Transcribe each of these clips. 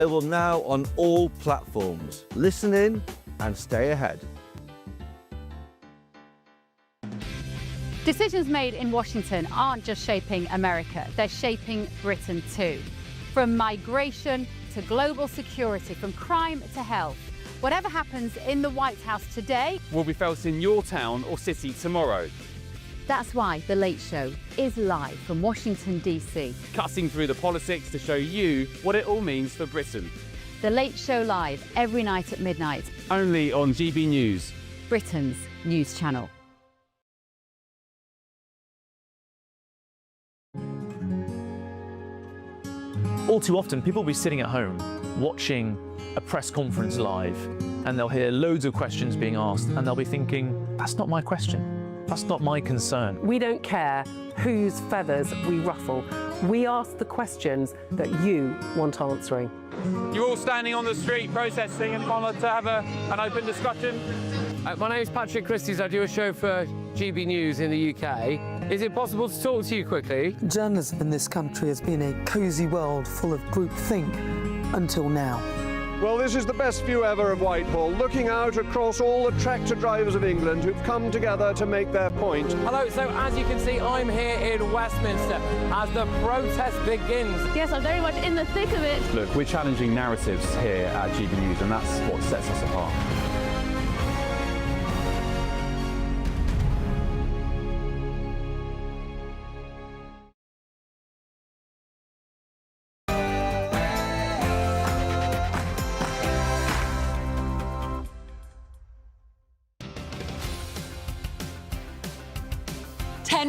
Available now on all platforms. Listen in and stay ahead. Decisions made in Washington aren't just shaping America, they're shaping Britain too. From migration to global security, from crime to health. Whatever happens in the White House today will be felt in your town or city tomorrow. That's why The Late Show is live from Washington, D.C. Cutting through the politics to show you what it all means for Britain. The Late Show live every night at midnight. Only on GB News, Britain's news channel. All too often, people will be sitting at home watching a press conference live, and they'll hear loads of questions being asked, and they'll be thinking, that's not my question, that's not my concern. We don't care whose feathers we ruffle. We ask the questions that you want answering. You're all standing on the street protesting and want to have an open discussion. My name's Patrick Christie's. I do a show for GB News in the UK. Is it possible to talk to you quickly? Journalism in this country has been a cosy world full of groupthink until now. Well, this is the best view ever of Whitehall, looking out across all the tractor drivers of England who've come together to make their point. Hello, so as you can see, I'm here in Westminster as the protest begins. Yes, I'm very much in the thick of it. Look, we're challenging narratives here at GB News, and that's what sets us apart.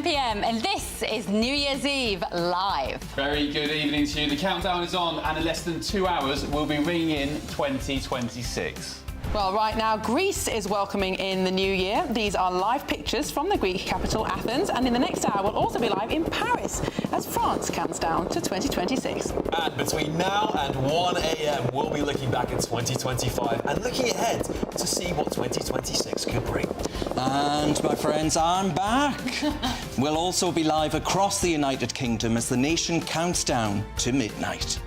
PM, and this is New Year's Eve live. Very good evening to you. The countdown is on, and in less than 2 hours, we'll be ringing in 2026. Well, right now, Greece is welcoming in the new year. These are live pictures from the Greek capital, Athens, and in the next hour, we'll also be live in Paris as France counts down to 2026. And between now and 1 a.m, we'll be looking back at 2025 and looking ahead to see what 2026 could bring. And, my friends, I'm back. We'll also be live across the United Kingdom as the nation counts down to midnight.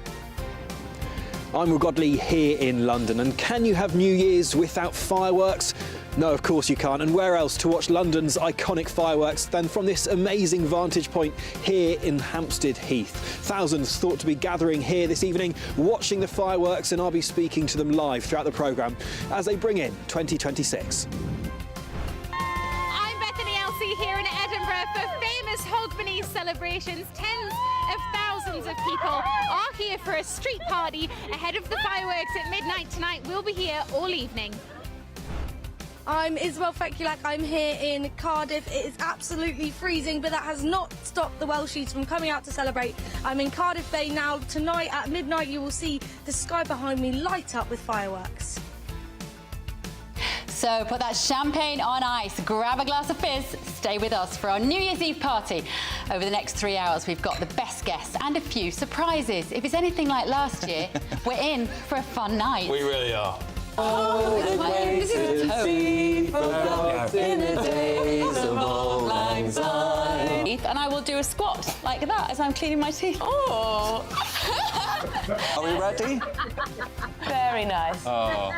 I'm Godley here in London, and can you have New Year's without fireworks? No, of course you can't. And where else to watch London's iconic fireworks than from this amazing vantage point here in Hampstead Heath? Thousands thought to be gathering here this evening, watching the fireworks, and I'll be speaking to them live throughout the programme as they bring in 2026. I'm Bethany Elsey here in Edinburgh for famous Hogmanay celebrations. Tens of thousands of people are here for a street party ahead of the fireworks at midnight tonight. We'll be here all evening. I'm Isabel Feculak. I'm here in Cardiff. It is absolutely freezing, but that has not stopped the Welshies from coming out to celebrate. I'm in Cardiff Bay now. Tonight at midnight, you will see the sky behind me light up with fireworks. So put that champagne on ice, grab a glass of fizz, stay with us for our New Year's Eve party. Over the next 3 hours, we've got the best guests and a few surprises. If it's anything like last year, we're in for a fun night. We really are. Oh, this is in the days of old lang syne. And I will do a squat like that as I'm cleaning my teeth. Oh! Are we ready? Very nice. Oh.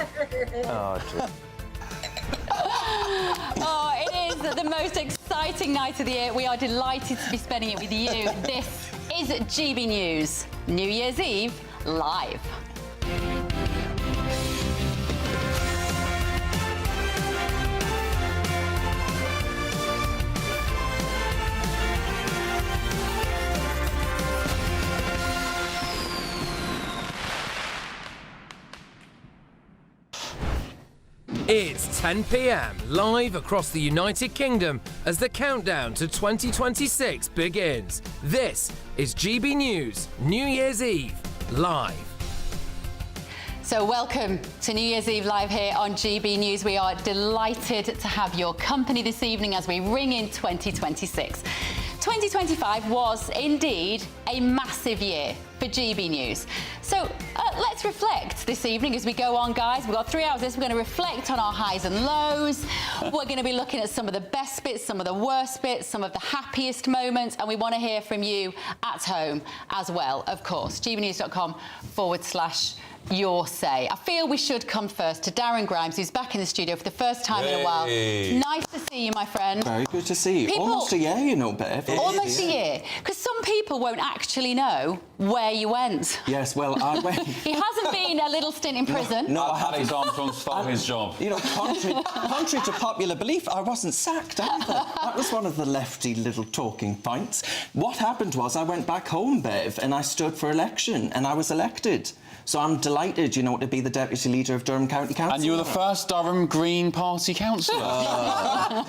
Oh, it is the most exciting night of the year. We are delighted to be spending it with you. This is GB News, New Year's Eve live. It's 10 p.m. live across the United Kingdom as the countdown to 2026 begins. This is GB News, New Year's Eve, live. So welcome to New Year's Eve live here on GB News. We are delighted to have your company this evening as we ring in 2026. 2025 was indeed a massive year for GB News. So let's reflect this evening as we go on, guys. We've got 3 hours of this. We're going to reflect on our highs and lows. We're going to be looking at some of the best bits, some of the worst bits, some of the happiest moments, and we want to hear from you at home as well, of course. gbnews.com/. your say. I feel we should come first to Darren Grimes, who's back in the studio for the first time in a while. Nice to see you, my friend. Very good to see you. Almost a year, you know, Bev. Almost a year. Because some people won't actually know where you went. Yes, well, I went... He hasn't been a little stint in prison. No, Alex Armstrong stole his job. You know, contrary to popular belief, I wasn't sacked either. That was one of the lefty little talking points. What happened was I went back home, Bev, and I stood for election, and I was elected. So I'm delighted, you know, to be the Deputy Leader of Durham County Council. And you were the first Durham Green Party councillor. Zach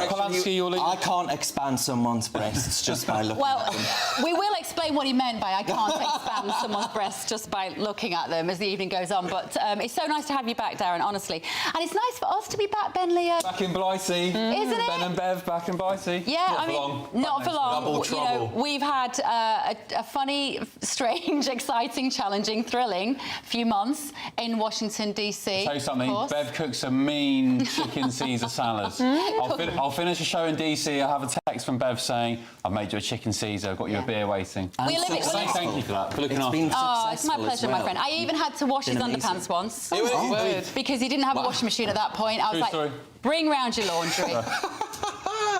Polanski, your leader? I can't expand someone's breasts just by looking at them. We will explain what he meant by I can't expand someone's breasts just by looking at them as the evening goes on. But it's so nice to have you back, Darren, honestly. And it's nice for us to be back, Ben Leah. Back in Blighty. Isn't it? Ben and Bev back in Blighty. Yeah, Not for long. Double trouble. You know, we've had a funny, strange, exciting, challenging, thrilling few months in Washington, D.C. I'll tell you something, Bev cooks a mean chicken Caesar salad. I'll finish a show in D.C. I'll have a text from Bev saying, I've made you a chicken Caesar, I've got you a beer waiting. Thank you for that, for looking after. Oh, it's my pleasure, my friend. I even had to wash his underpants once. Because he didn't have a washing machine at that point. I was like, bring round your laundry.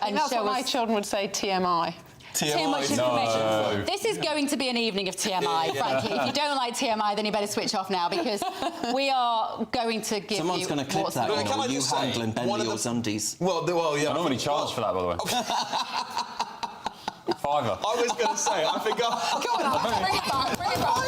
And that's what my children would say, TMI. Too much information. This is going to be an evening of TMI, frankly. If you don't like TMI, then you better switch off now, because we are going to give Someone's going to clip that, you know, you handling Ben Leo's undies. Well, yeah. I normally charge for that, by the way. Fiver. I was going to say, I forgot. Go on, bring it back, bring it back.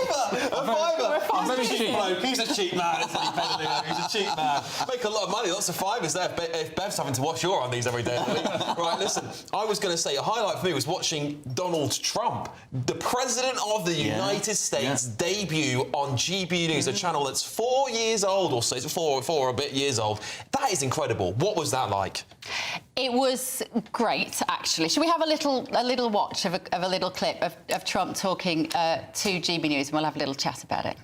A fiver. I'm very cheap. He's a cheap man, isn't he, Ben Leo? He's a cheap man. Make a lot of money, lots of fivers there. If Bev's having to wash your undies every day. Right, listen, I was going to say, a highlight for me was watching Donald Trump, the President of the United States, debut on GBNews, a channel that's 4 years old, or so, it's four or a bit years old. That is incredible. What was that like? It was great, actually. Should we have a little watch of a little clip of Trump talking to GBNews, and we'll have a little chat about it.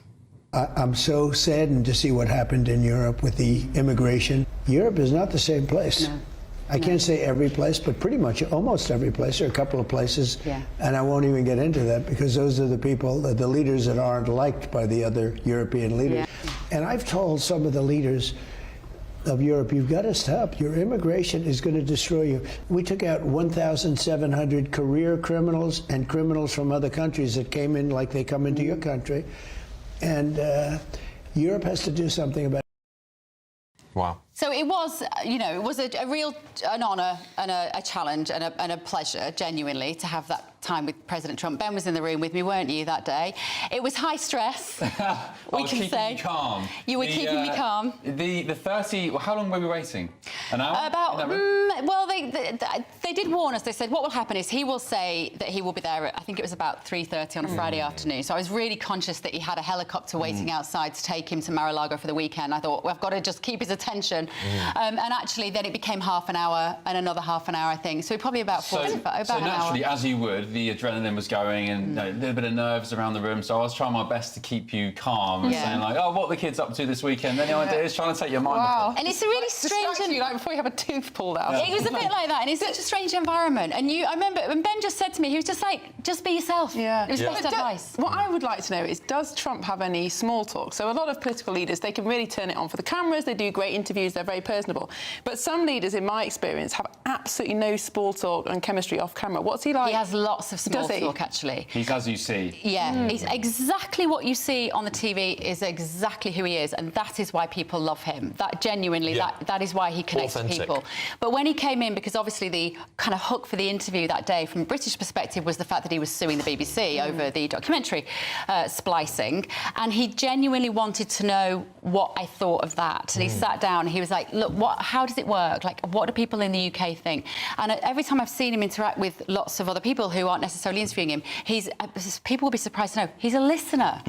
I'm so saddened to see what happened in Europe with the immigration. Europe is not the same place. No. I can't say every place, but pretty much almost every place. There are a couple of places, and I won't even get into that, because those are the people, the leaders that aren't liked by the other European leaders. And I've told some of the leaders of Europe, you've got to stop. Your immigration is going to destroy you. We took out 1,700 career criminals and criminals from other countries that came in like they come into your country. And Europe has to do something about it. Wow. So it was, you know, it was an honour and a challenge and a pleasure, genuinely, to have that time with President Trump. Ben was in the room with me, weren't you, that day? It was high stress, we can say. Me calm. You were keeping me calm. The 30... Well, how long were we waiting? An hour? About... well, they did warn us. They said what will happen is he will say that he will be there at, I think it was about 3:30 on a Friday afternoon. So I was really conscious that he had a helicopter waiting outside to take him to Mar-a-Lago for the weekend. I thought, well, I've got to just keep his attention. And actually, then it became half an hour and another half an hour, I think. So probably about 45, about so an hour. naturally, as you would, the adrenaline was going and a little bit of nerves around the room. So I was trying my best to keep you calm and saying, like, oh, what are the kids up to this weekend? Any ideas? Trying to take your mind off it. And it's a really strange... you, like, before you have a tooth pulled out. It was a bit like that, and it's such a strange environment. And I remember when Ben just said to me, he was just like, just be yourself. Yeah. It was best advice. What I would like to know is, does Trump have any small talk? So a lot of political leaders, they can really turn it on for the cameras, they do great interviews, they're very personable. But some leaders, in my experience, have absolutely no small talk and chemistry off camera. What's he like? He has lots of small talk, actually. He's as you see. Yeah, he's exactly what you see on the TV is exactly who he is, and that is why people love him. That genuinely, that is why he connects with people. But when he came in, because obviously the kind of hook for the interview that day, from a British perspective, was the fact that he was suing the BBC over the documentary splicing, and he genuinely wanted to know what I thought of that. And he sat down and he was like, look, how does it work? Like, what do people in the UK think? And every time I've seen him interact with lots of other people who aren't necessarily interviewing him, people will be surprised to know he's a listener.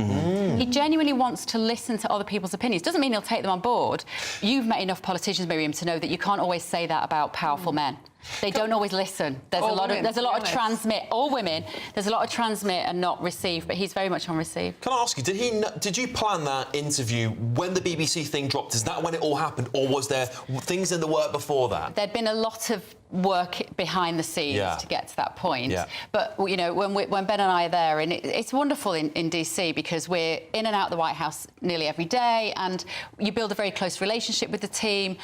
He genuinely wants to listen to other people's opinions. Doesn't mean he'll take them on board. You've met enough politicians, Miriam, to know that you can't always say that about powerful men. They don't always listen. There's a lot of transmit, all women. There's a lot of transmit and not receive, but he's very much on receive. Can I ask you, did you plan that interview when the BBC thing dropped? Is that when it all happened, or was there things in the work before that? There'd been a lot of work behind the scenes to get to that point. Yeah. But, you know, when Ben and I are there, and it's wonderful in DC because we're in and out the White House nearly every day, and you build a very close relationship with the team.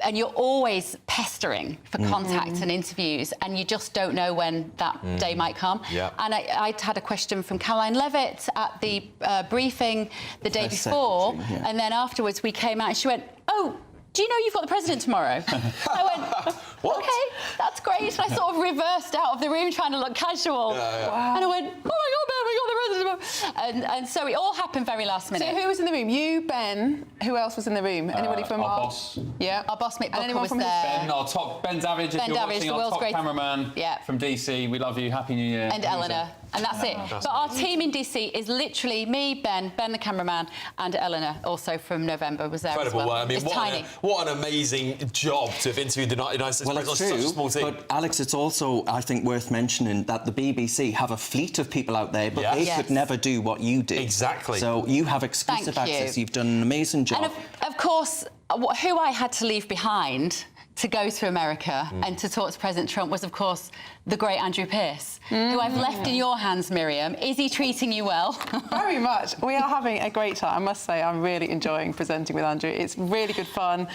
And you're always pestering for contact and interviews, and you just don't know when that day might come. Yeah. And I'd had a question from Caroline Levitt at the briefing the day before, and then afterwards we came out and she went, "Oh, do you know you've got the president tomorrow?" I went, "What? Okay, that's great." And I sort of reversed out of the room trying to look casual. Wow. And I went, "Oh my God, Ben, we got the president tomorrow." And so it all happened very last minute. So who was in the room? You, Ben. Who else was in the room? Anybody from our boss? Yeah, our boss Mick Booker was from there. Ben Davidge, if you're watching, our top cameraman from DC. We love you. Happy New Year. And Eleanor. And that's it. But our team in DC is literally me, Ben the cameraman, and Eleanor, also from November, was there Incredible as well. work. I mean, it's tiny. what an amazing job to have interviewed the United States President on such a small team. But Alex, it's also, I think, worth mentioning that the BBC have a fleet of people out there, but they could never do what you did. Exactly. So you have exclusive access. You've done an amazing job. And of course, who I had to leave behind to go to America and to talk to President Trump was, of course, the great Andrew Pearce, who I've left in your hands, Miriam. Is he treating you well? Very much. We are having a great time. I must say, I'm really enjoying presenting with Andrew. It's really good fun.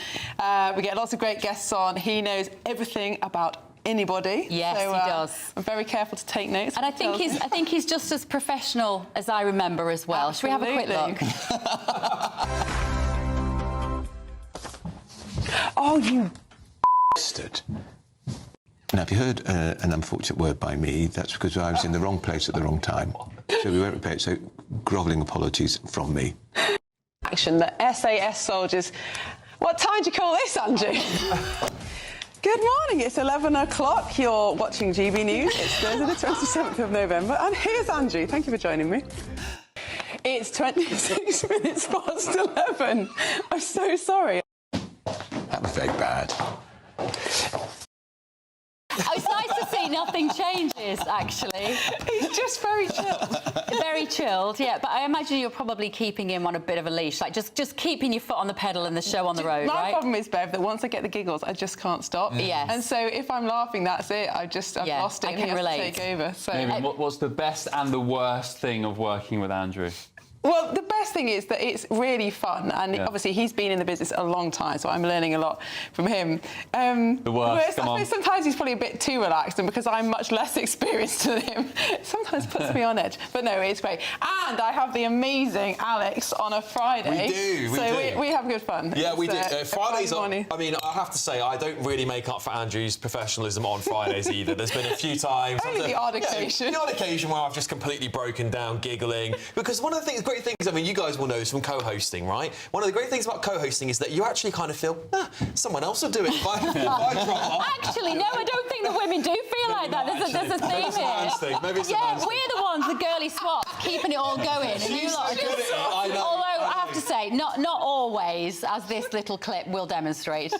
We get lots of great guests on. He knows everything about anybody. Yes, so, he does. I'm very careful to take notes. And I think he's just as professional as I remember as well. Absolutely. Should we have a quick look? Oh, you bastard. Now, if you heard an unfortunate word by me, that's because I was in the wrong place at the wrong time. So we weren't prepared. So grovelling apologies from me. Action, the SAS soldiers. What time do you call this, Andrew? Good morning, it's 11 o'clock. You're watching GB News. It's Thursday the 27th of November. And here's Andrew. Thank you for joining me. It's 26 minutes past 11. I'm so sorry. That was very bad. Oh, it's nice to see nothing changes, actually. He's just very chilled. Very chilled, yeah. But I imagine you're probably keeping him on a bit of a leash, like just keeping your foot on the pedal and the show on the road, My right? problem is, Bev, that once I get the giggles, I just can't stop. Yes. And so if I'm laughing, that's it. I've lost it. I and can he has relate. to take over. So. Maybe, what's the best and the worst thing of working with Andrew? Well, the best thing is that it's really fun, and obviously he's been in the business a long time, so I'm learning a lot from him. The worst, come on. Sometimes he's probably a bit too relaxed, and because I'm much less experienced than him, it sometimes puts me on edge. But no, it's great. And I have the amazing Alex on a Friday. We do. We have good fun. Yeah, we do. Fridays Friday are, morning. I mean, I have to say, I don't really make up for Andrew's professionalism on Fridays either. There's been a few times. Only the odd occasion. The odd occasion where I've just completely broken down, giggling. Because one of the great things, I mean, you guys will know from co-hosting, right? One of the great things about co-hosting is that you actually kind of feel, someone else will do it if I drop off. Actually, no, I don't think the women do feel like that. There's a theme here. Maybe it's a man's thing. We're the ones, the girly swap, keeping it all going. And you lot are just... Although, I have to say, not always, as this little clip will demonstrate.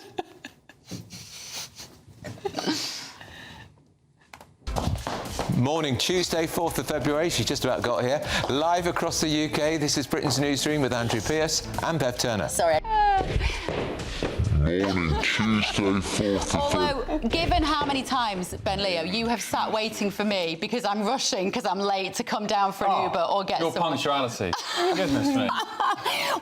Morning, Tuesday, 4th of February. She's just about got here. Live across the UK, this is Britain's Newsroom with Andrew Pearce and Bev Turner. Sorry. Morning, Tuesday, 4th of Although, given how many times, Ben Leo, you have sat waiting for me because I'm rushing, because I'm late to come down for an Uber or get Your someone. punctuality. Goodness me.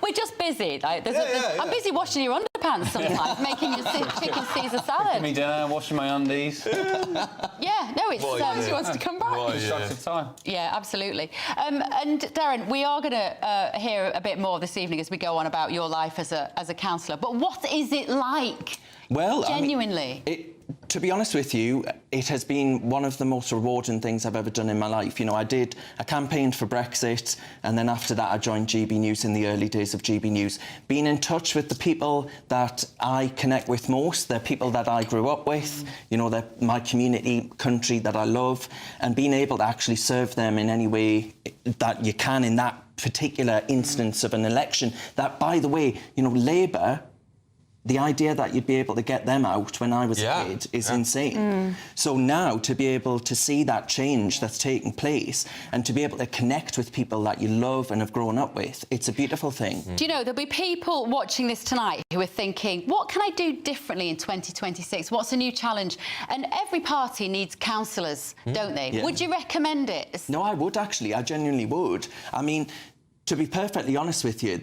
We're just busy. Like, I'm busy washing your underpants sometimes, making your chicken Caesar salad. Making me dinner, washing my undies. Yeah, no, it's... He wants to come back. Constructive time. Yeah, absolutely. And Darren, we are going to hear a bit more this evening as we go on about your life as a councillor. But what is it like? Well, genuinely. I mean, to be honest with you, it has been one of the most rewarding things I've ever done in my life. You know, I campaigned for Brexit, and then after that I joined GB News in the early days of GB News. Being in touch with the people that I connect with most, they're people that I grew up with, you know, they're my community, country that I love, and being able to actually serve them in any way that you can in that particular instance of an election. That, by the way, you know, Labour the idea that you'd be able to get them out when I was a kid is insane. So now to be able to see that change that's taking place and to be able to connect with people that you love and have grown up with, it's a beautiful thing. Do you know, there'll be people watching this tonight who are thinking, what can I do differently in 2026? What's a new challenge? And every party needs councillors, don't they? Yeah. Would you recommend it? No, I would actually. I genuinely would. I mean, to be perfectly honest with you,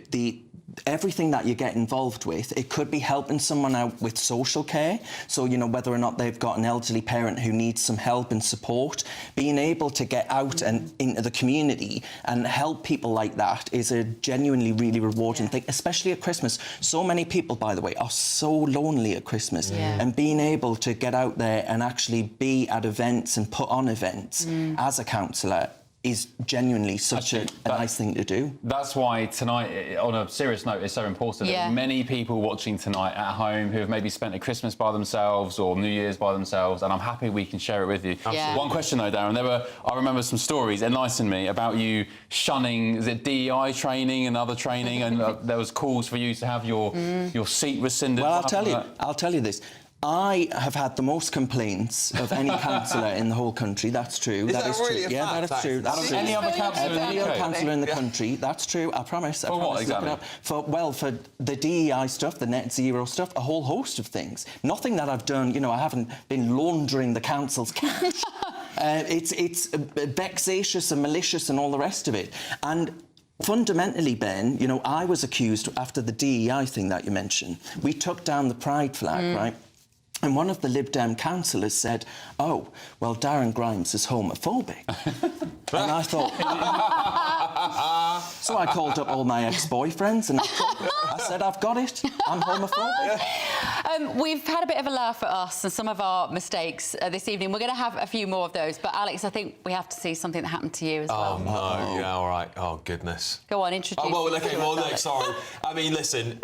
everything that you get involved with, it could be helping someone out with social care. So, you know, whether or not they've got an elderly parent who needs some help and support, being able to get out and into the community and help people like that is a genuinely really rewarding thing, especially at Christmas. So many people, by the way, are so lonely at Christmas. And being able to get out there and actually be at events and put on events as a councillor is genuinely such a nice thing to do. That's why tonight, on a serious note, is so important. There are many people watching tonight at home who have maybe spent a Christmas by themselves or New Year's by themselves, and I'm happy we can share it with you. One question though, Darren, I remember some stories, enlighten me, about you shunning, is it DEI training and other training, and there was calls for you to have your seat rescinded. Well, I'll tell you this. I have had the most complaints of any councillor in the whole country. That's true. Is that really true. a fact? That is true. That's true. Any other councillor in the country? That's true. I promise. For what exactly? For the DEI stuff, the net zero stuff, a whole host of things. Nothing that I've done. You know, I haven't been laundering the council's cash. It's vexatious and malicious and all the rest of it. And fundamentally, Ben, you know, I was accused after the DEI thing that you mentioned. We took down the pride flag, right? And one of the Lib Dem councillors said, oh, well, Darren Grimes is homophobic. And I thought... So I called up all my ex-boyfriends and I said, I've got it. I'm homophobic. We've had a bit of a laugh at us and some of our mistakes this evening. We're going to have a few more of those. But, Alex, I think we have to see something that happened to you as well. Oh, no. Yeah, all right. Oh, goodness. Go on, introduce yourself. Sorry. I mean, listen,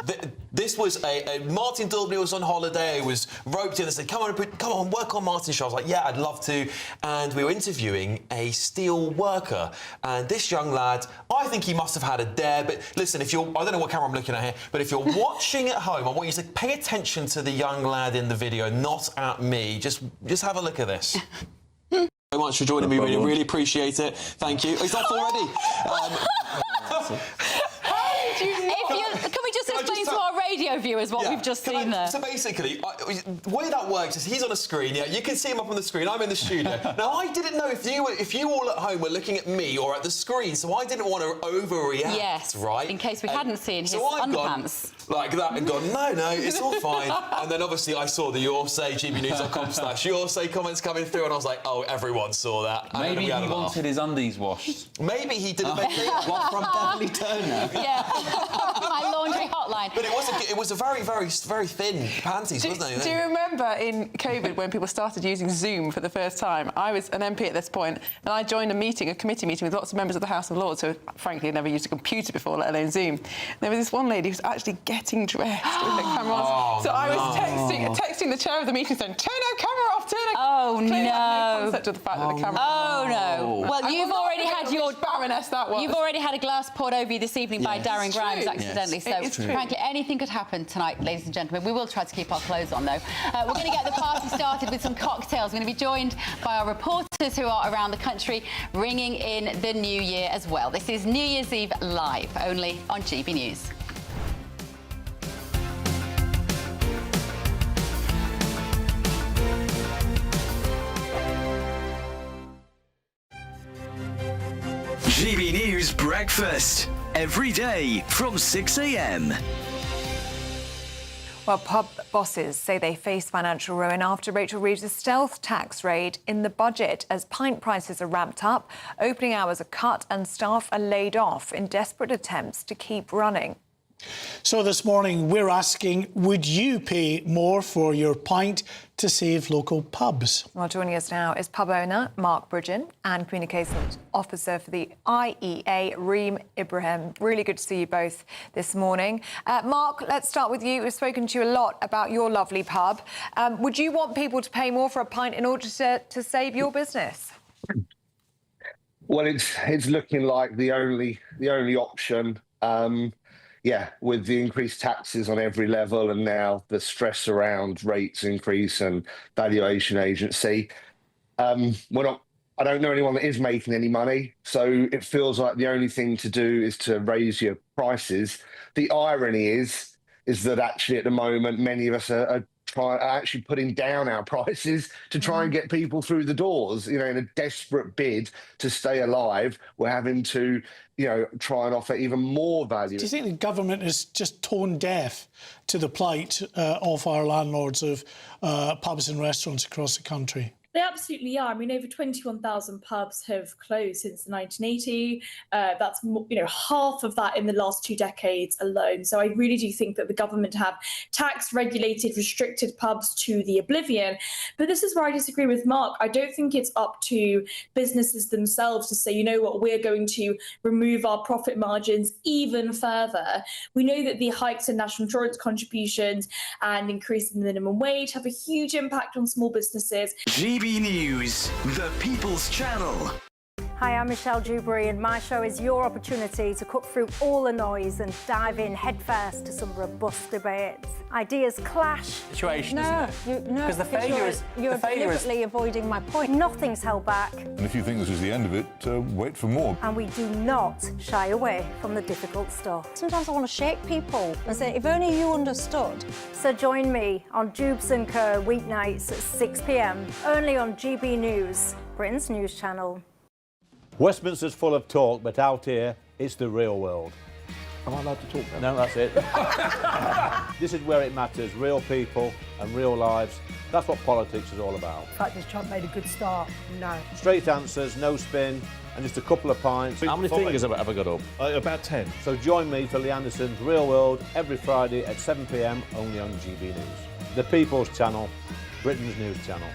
this was Martin Dudley was on holiday. He was roped in and said, come on, work on Martin's show. I was like, yeah, I'd love to. And we were interviewing a steel worker. And this young lad, I think he must have had a dare. But listen, I don't know what camera I'm looking at here, but if you're watching at home, I want you to pay attention to the young lad in the video, not at me. Just have a look at this. Thank you so much for joining me. Really appreciate it. Thank you. He's off already. Can we just explain to our radio viewers what we've just seen there? So basically, the way that works is he's on a screen. Yeah, you can see him up on the screen. I'm in the studio. Now, I didn't know if you all at home were looking at me or at the screen, so I didn't want to overreact. Yes, right. In case we hadn't seen his underpants. Like that and gone, no, it's all fine. And then obviously I saw the YourSay, gbnews.com/YourSay comments coming through, and I was like, oh, everyone saw that. Maybe he wanted his undies washed. Maybe he didn't make it. What, from Beverly Turner? Yeah. My laundry hotline. But it was a very, very, very thin panties, wasn't it? Do you remember in COVID when people started using Zoom for the first time? I was an MP at this point, and I joined a committee meeting with lots of members of the House of Lords who, frankly, had never used a computer before, let alone Zoom. And there was this one lady who was actually getting dressed with the camera on. So I was texting the chair of the meeting saying, turn our camera off, turn our... Oh, no. No concept of the fact that the camera... Oh, no. Well, you've already had your... Baroness that was. You've already had a glass poured over you this evening by Darren Grimes accidentally. Yes. So, frankly, anything could happen tonight, ladies and gentlemen. We will try to keep our clothes on, though. We're going to get the party started with some cocktails. We're going to be joined by our reporters who are around the country ringing in the new year as well. This is New Year's Eve live, only on GB News. GB News Breakfast, every day from 6 a.m. Well, pub bosses say they face financial ruin after Rachel Reeves' stealth tax raid in the budget. As pint prices are ramped up, opening hours are cut and staff are laid off in desperate attempts to keep running. So this morning we're asking, would you pay more for your pint to save local pubs? Well, joining us now is pub owner Mark Bridgen and Communications Officer for the IEA, Reem Ibrahim. Really good to see you both this morning. Mark, let's start with you. We've spoken to you a lot about your lovely pub. Would you want people to pay more for a pint in order to save your business? Well, it's looking like the only option. yeah, with the increased taxes on every level and now the stress around rates increase and valuation agency, I don't know anyone that is making any money, so it feels like the only thing to do is to raise your prices. The irony is that actually at the moment many of us are actually putting down our prices to try and get people through the doors. You know, in a desperate bid to stay alive, we're having to, you know, try and offer even more value. Do you think the government is just tone deaf to the plight of our landlords of pubs and restaurants across the country? They absolutely are. I mean, over 21,000 pubs have closed since 1980. That's, you know, half of that in the last 2 decades alone. So I really do think that the government have taxed, regulated, restricted pubs to the oblivion. But this is where I disagree with Mark. I don't think it's up to businesses themselves to say, you know what, we're going to remove our profit margins even further. We know that the hikes in national insurance contributions and increasing the minimum wage have a huge impact on small businesses. GBNews, the People's Channel. Hi, I'm Michelle Dewberry, and my show is your opportunity to cut through all the noise and dive in headfirst to some robust debates. Ideas clash. Situation, no, isn't it? Because the failure is... You're deliberately avoiding my point. Nothing's held back. And if you think this is the end of it, wait for more. And we do not shy away from the difficult stuff. Sometimes I want to shake people and say, if only you understood. So join me on Dubes & Co. weeknights at 6 p.m, only on GB News, Britain's news channel. Westminster's full of talk, but out here, it's the real world. Am I allowed to talk now? No, that's it. This is where it matters, real people and real lives. That's what politics is all about. In fact, has Trump made a good start? No. Straight answers, no spin, and just a couple of pints. How many fingers have I ever got up? About 10. So join me for Lee Anderson's Real World every Friday at 7 p.m, only on GB News. The People's Channel, Britain's news channel.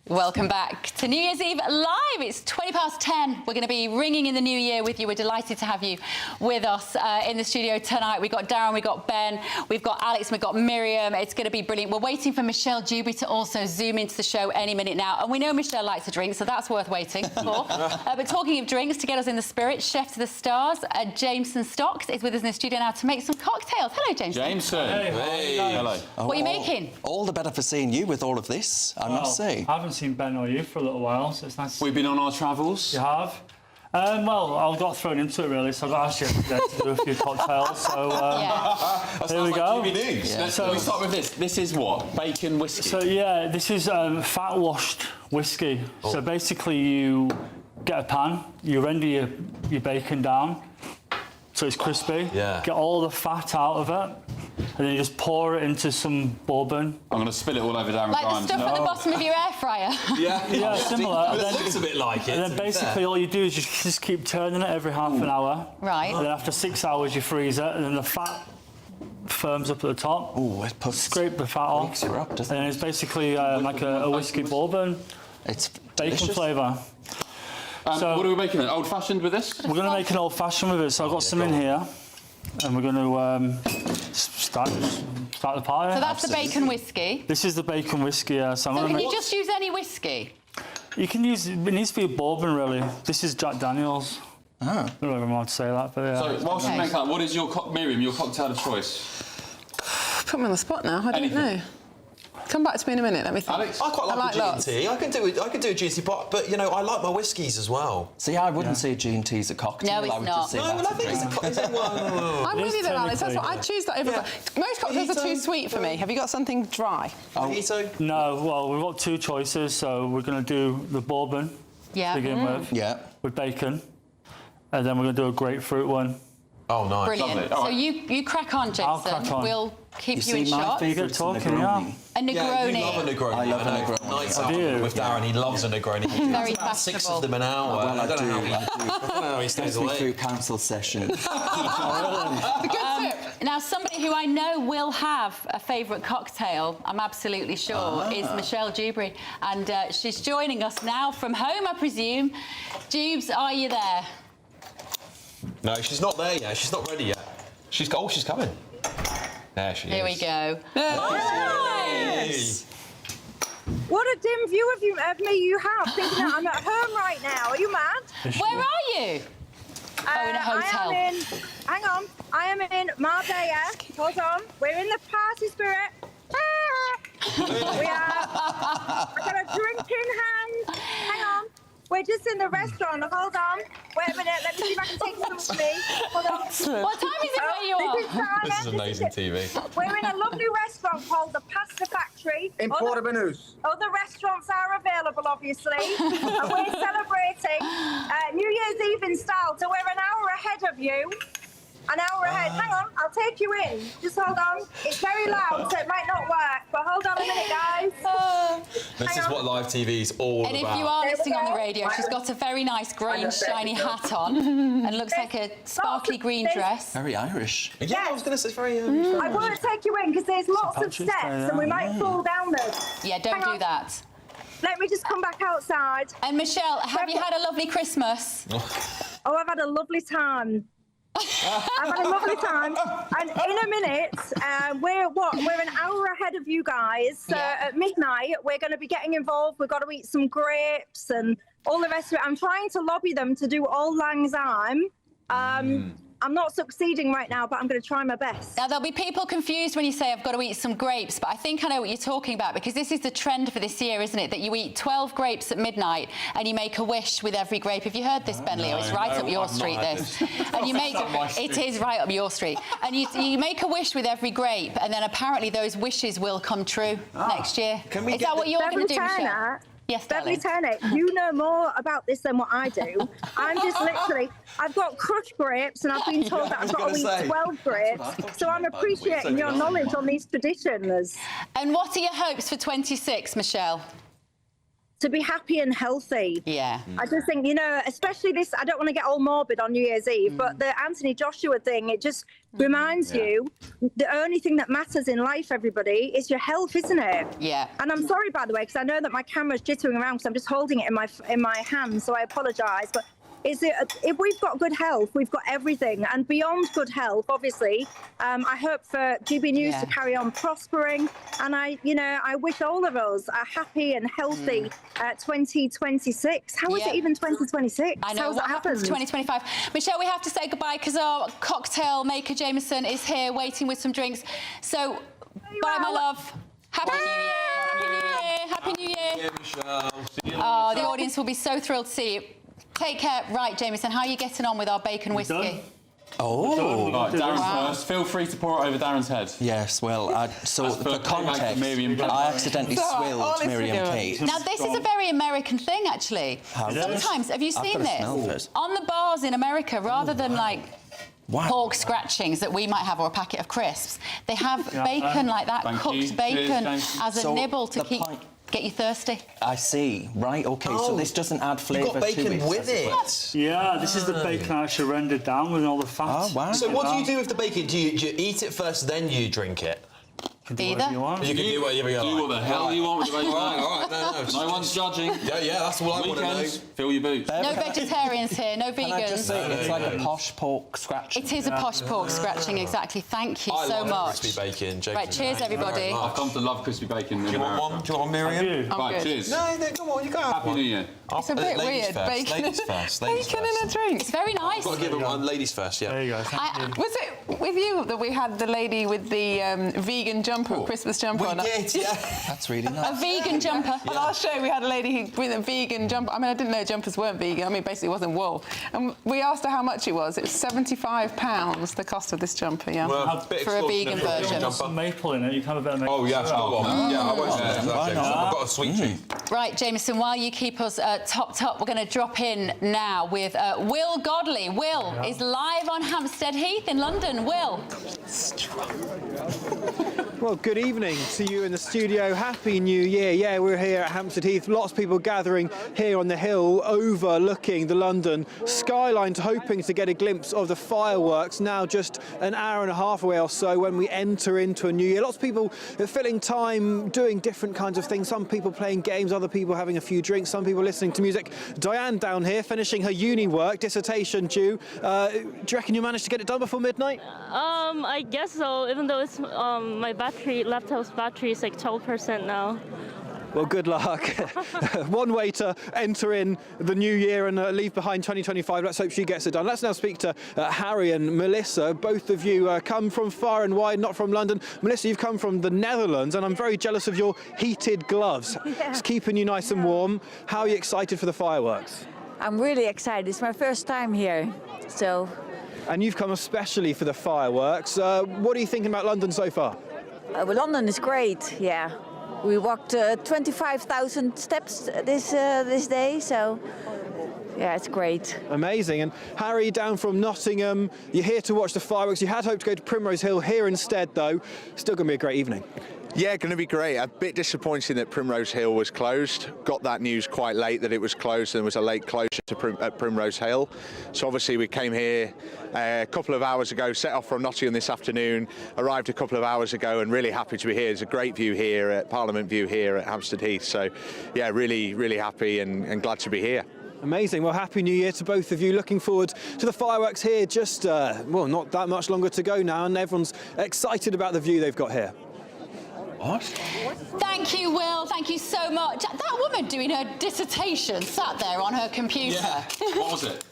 Welcome back to New Year's Eve Live. It's 10:20. We're going to be ringing in the new year with you. We're delighted to have you with us in the studio tonight. We've got Darren, we've got Ben, we've got Alex, we've got Miriam. It's going to be brilliant. We're waiting for Michelle Dewberry to also zoom into the show any minute now. And we know Michelle likes a drink, so that's worth waiting for. But talking of drinks, to get us in the spirit, Chef to the Stars, Jameson Stocks is with us in the studio now to make some cocktails. Hello, Jameson. Jameson. Hey. Hello. What are you making? All the better for seeing you with all of this, I must say. I haven't seen Ben or you for a little while, so it's nice. We've been on our travels. You have? Well, I got thrown into it really, so I got asked yesterday to do a few cocktails. So here we go. Yeah. So we start with this. This is what? Bacon whiskey. So yeah, this is fat washed whiskey. Oh. So basically, you get a pan, you render your bacon down so it's crispy. Yeah. Get all the fat out of it. And then you just pour it into some bourbon. I'm going to spill it all over Darren Grimes. Like the stuff at the bottom of your air fryer? Yeah, similar. It looks a bit like it. And then basically all you do is just keep turning it every half an hour. Right. And then after 6 hours you freeze it, and then the fat firms up at the top. Oh, it puts... Scrape the fat off. Breaks it up, doesn't it? And it's basically like a whiskey bourbon. It's bacon flavour. So what are we making then? Old-fashioned with this? We're going to make an old-fashioned with it. So I've got some in here. And we're going to start the party. So that's the bacon whiskey? This is the bacon whiskey, yeah. So can you just use any whiskey? You can use... It needs to be a bourbon, really. This is Jack Daniels. Oh. I don't know if I'm allowed to say that, but yeah. So whilst you make that, what is your... Miriam, your cocktail of choice? Put me on the spot now. I don't know. Come back to me in a minute. Let me think. Alex? I quite like a G&T. I can do a juicy pot, but you know I like my whiskies as well. See, I wouldn't say G&T is a cocktail. No, it's I would not. Just say no, well, I think it's a cocktail. I'm with you there, Alex. That's what I'd choose that over. Most cocktails are too sweet for me. Have you got something dry? Mojito? No. Well, we've got two choices, so we're going to do the bourbon to begin with. Yeah. With bacon, and then we're going to do a grapefruit one. Oh, nice. Brilliant. So you crack on, Jason. I'll crack on. We'll keep you in shot. You get talking, yeah. A Negroni. Yeah, you love a Negroni. I love a Negroni. Nights out with Darren, he loves a Negroni. Very about 6 of them an hour. Well, I don't know how he stays away. through council session. Now, somebody who I know will have a favourite cocktail, I'm absolutely sure, is Michelle Dewberry. And she's joining us now from home, I presume. Dubes, are you there? No, she's not there yet. She's not ready yet. She's coming. There she is. Here we go. Nice. a dim view of me you have, thinking that I'm at home right now. Are you mad? Where are you? Oh, in a hotel. I am in Marbella. Hold on. We're in the party spirit. I've got a drink in hand. Hang on. We're just in the restaurant. Hold on. Wait a minute. Let me see if I can take some with me. Hold on. What time is it where you are? This is amazing TV. We're in a lovely restaurant called the Pasta Factory. In Portobello's. Other restaurants are available, obviously. And we're celebrating New Year's Eve in style. So we're an hour ahead of you. An hour ahead. Hang on, I'll take you in. Just hold on. It's very loud, so it might not work. But hold on a minute, guys. This is what live TV is all about. And if you are listening on the radio, she's got a very nice green shiny hat on and looks like a sparkly green dress. Very Irish. Yeah, I was going to say it's very I won't take you in because there's lots of steps and we might fall down them. Yeah, don't do that. Let me just come back outside. And Michelle, have you had a lovely Christmas? Oh, I've had a lovely time. I've had a lovely time, and in a minute, we're an hour ahead of you guys. So at midnight, we're going to be getting involved. We've got to eat some grapes and all the rest of it. I'm trying to lobby them to do Auld Lang Syne. I'm not succeeding right now, but I'm going to try my best. Now, there'll be people confused when you say I've got to eat some grapes, but I think I know what you're talking about, because this is the trend for this year, isn't it? That you eat 12 grapes at midnight and you make a wish with every grape. Have you heard this, Ben Leo? It's right up your street, this. And you make it is right up your street. And you make a wish with every grape, and then apparently those wishes will come true next year. Is that what you're going to do, Michelle? Yes, Beverly Turner, you know more about this than what I do. I'm just literally, I've got crushed grapes and I've been told that I've got to eat 12 grapes. So I'm appreciating your knowledge on these traditions. And what are your hopes for 26, Michelle? To be happy and healthy. Yeah. I just think, you know, especially this, I don't want to get all morbid on New Year's Eve, but the Anthony Joshua thing, it just reminds you the only thing that matters in life, everybody, is your health, isn't it? Yeah. And I'm sorry, by the way, because I know that my camera's jittering around because I'm just holding it in my hand, so I apologise. But if we've got good health, we've got everything. And beyond good health, obviously, I hope for GB News to carry on prospering. And I wish all of us a happy and healthy 2026. How is it even 2026? I know what happens 2025. Michelle, we have to say goodbye because our cocktail maker Jameson is here waiting with some drinks. So, bye, my love. Happy New Year! Happy New Year! Happy New Year! Michelle. Oh, the audience will be so thrilled to see you. Take care. Right, Jameson, how are you getting on with our bacon whiskey? Oh. Right, Darren first. Feel free to pour it over Darren's head. Yes, well, so for context, I accidentally swilled Miriam Kate. Now, this is a very American thing, actually. Sometimes, have you seen this? On the bars in America, rather than like pork scratchings that we might have or a packet of crisps, they have bacon like that, cooked bacon as a nibble to get you thirsty. I see. Right, OK, so this doesn't add flavour to it. You've got bacon with it. Yeah, this is the bacon I actually rendered down with all the fat. Oh, wow. So what do you do with the bacon? Do you eat it first, then you drink it? Either. You can do whatever you like. Do what the hell you want with the bacon. All right, no one's judging. Yeah, that's all I want to know. Fill your boots. No vegetarians here, no vegans. Can I just say, it's like a posh pork scratching. It is a posh pork scratching, exactly. Thank you so much. I love crispy bacon. Right, cheers, everybody. I've come to love crispy bacon. Do you want one? Do you want one, Miriam? Right, cheers. No, come on, you go. Happy New Year. It's a bit weird. Ladies first. Bacon in a drink. It's very nice. Got to give it one. Ladies first, yeah. There you go. Was it with you that we had the lady with the vegan jumper, Christmas jumper? We did, yeah. That's really nice. A vegan jumper. Last show we had a lady with a vegan jumper. I mean, I didn't know jumpers weren't vegan. I mean, basically it wasn't wool. And we asked her how much it was. It was £75, the cost of this jumper, yeah. Well, for a vegan version. Got some maple in it. You can have a bit of maple. Oh, yeah, I won't say that. I've got a sweet tooth. Right, Jameson, while you keep us topped up, we're going to drop in now with Will Godley. Will is live on Hampstead Heath in London. Will. Well, good evening to you in the studio. Happy New Year. Yeah, we're here at Hampstead Heath. Lots of people gathering here on the hill overlooking the London skyline, hoping to get a glimpse of the fireworks. Now just an hour and a half away or so when we enter into a new year. Lots of people filling time doing different kinds of things. Some people playing games, other people having a few drinks, some people listening to music. Diane down here finishing her uni work, dissertation due. Do you reckon you managed to get it done before midnight? I guess so, even though it's my laptop's battery is like 12% now. Well, good luck. One way to enter in the new year and leave behind 2025. Let's hope she gets it done. Let's now speak to Harry and Melissa. Both of you come from far and wide, not from London. Melissa, you've come from the Netherlands, and I'm very jealous of your heated gloves. Yeah. It's keeping you nice and warm. How are you excited for the fireworks? I'm really excited. It's my first time here, so. And you've come especially for the fireworks. What are you thinking about London so far? Well, London is great, yeah. We walked 25,000 steps this day, so yeah, it's great. Amazing. And Harry, down from Nottingham, you're here to watch the fireworks. You had hoped to go to Primrose Hill here instead, though. Still going to be a great evening. Yeah, going to be great. A bit disappointing that Primrose Hill was closed. Got that news quite late that it was closed, and there was a late closure to at Primrose Hill. So obviously we came here a couple of hours ago, set off from Nottingham this afternoon, arrived a couple of hours ago, and really happy to be here. There's a great view here at Parliament View here at Hampstead Heath. So yeah, really, really happy and glad to be here. Amazing. Well, Happy New Year to both of you. Looking forward to the fireworks here. Just, well, not that much longer to go now, and everyone's excited about the view they've got here. What? Thank you, Will. Thank you so much. That woman doing her dissertation sat there on her computer. Yeah. What was it?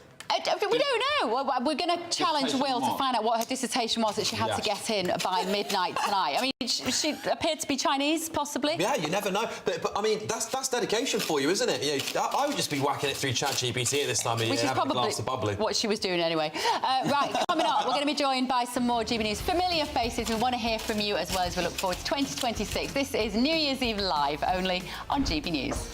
We don't know. We're going to challenge Will to find out what her dissertation was that she had to get in by midnight tonight. I mean, she appeared to be Chinese, possibly. Yeah, you never know. But I mean, that's dedication for you, isn't it? You know, I would just be whacking it through ChatGPT at this time of year, Which is having a glass of bubbly. What she was doing anyway. Right, coming up, we're going to be joined by some more GB News familiar faces. We want to hear from you as well as we look forward to 2026. This is New Year's Eve Live, only on GB News.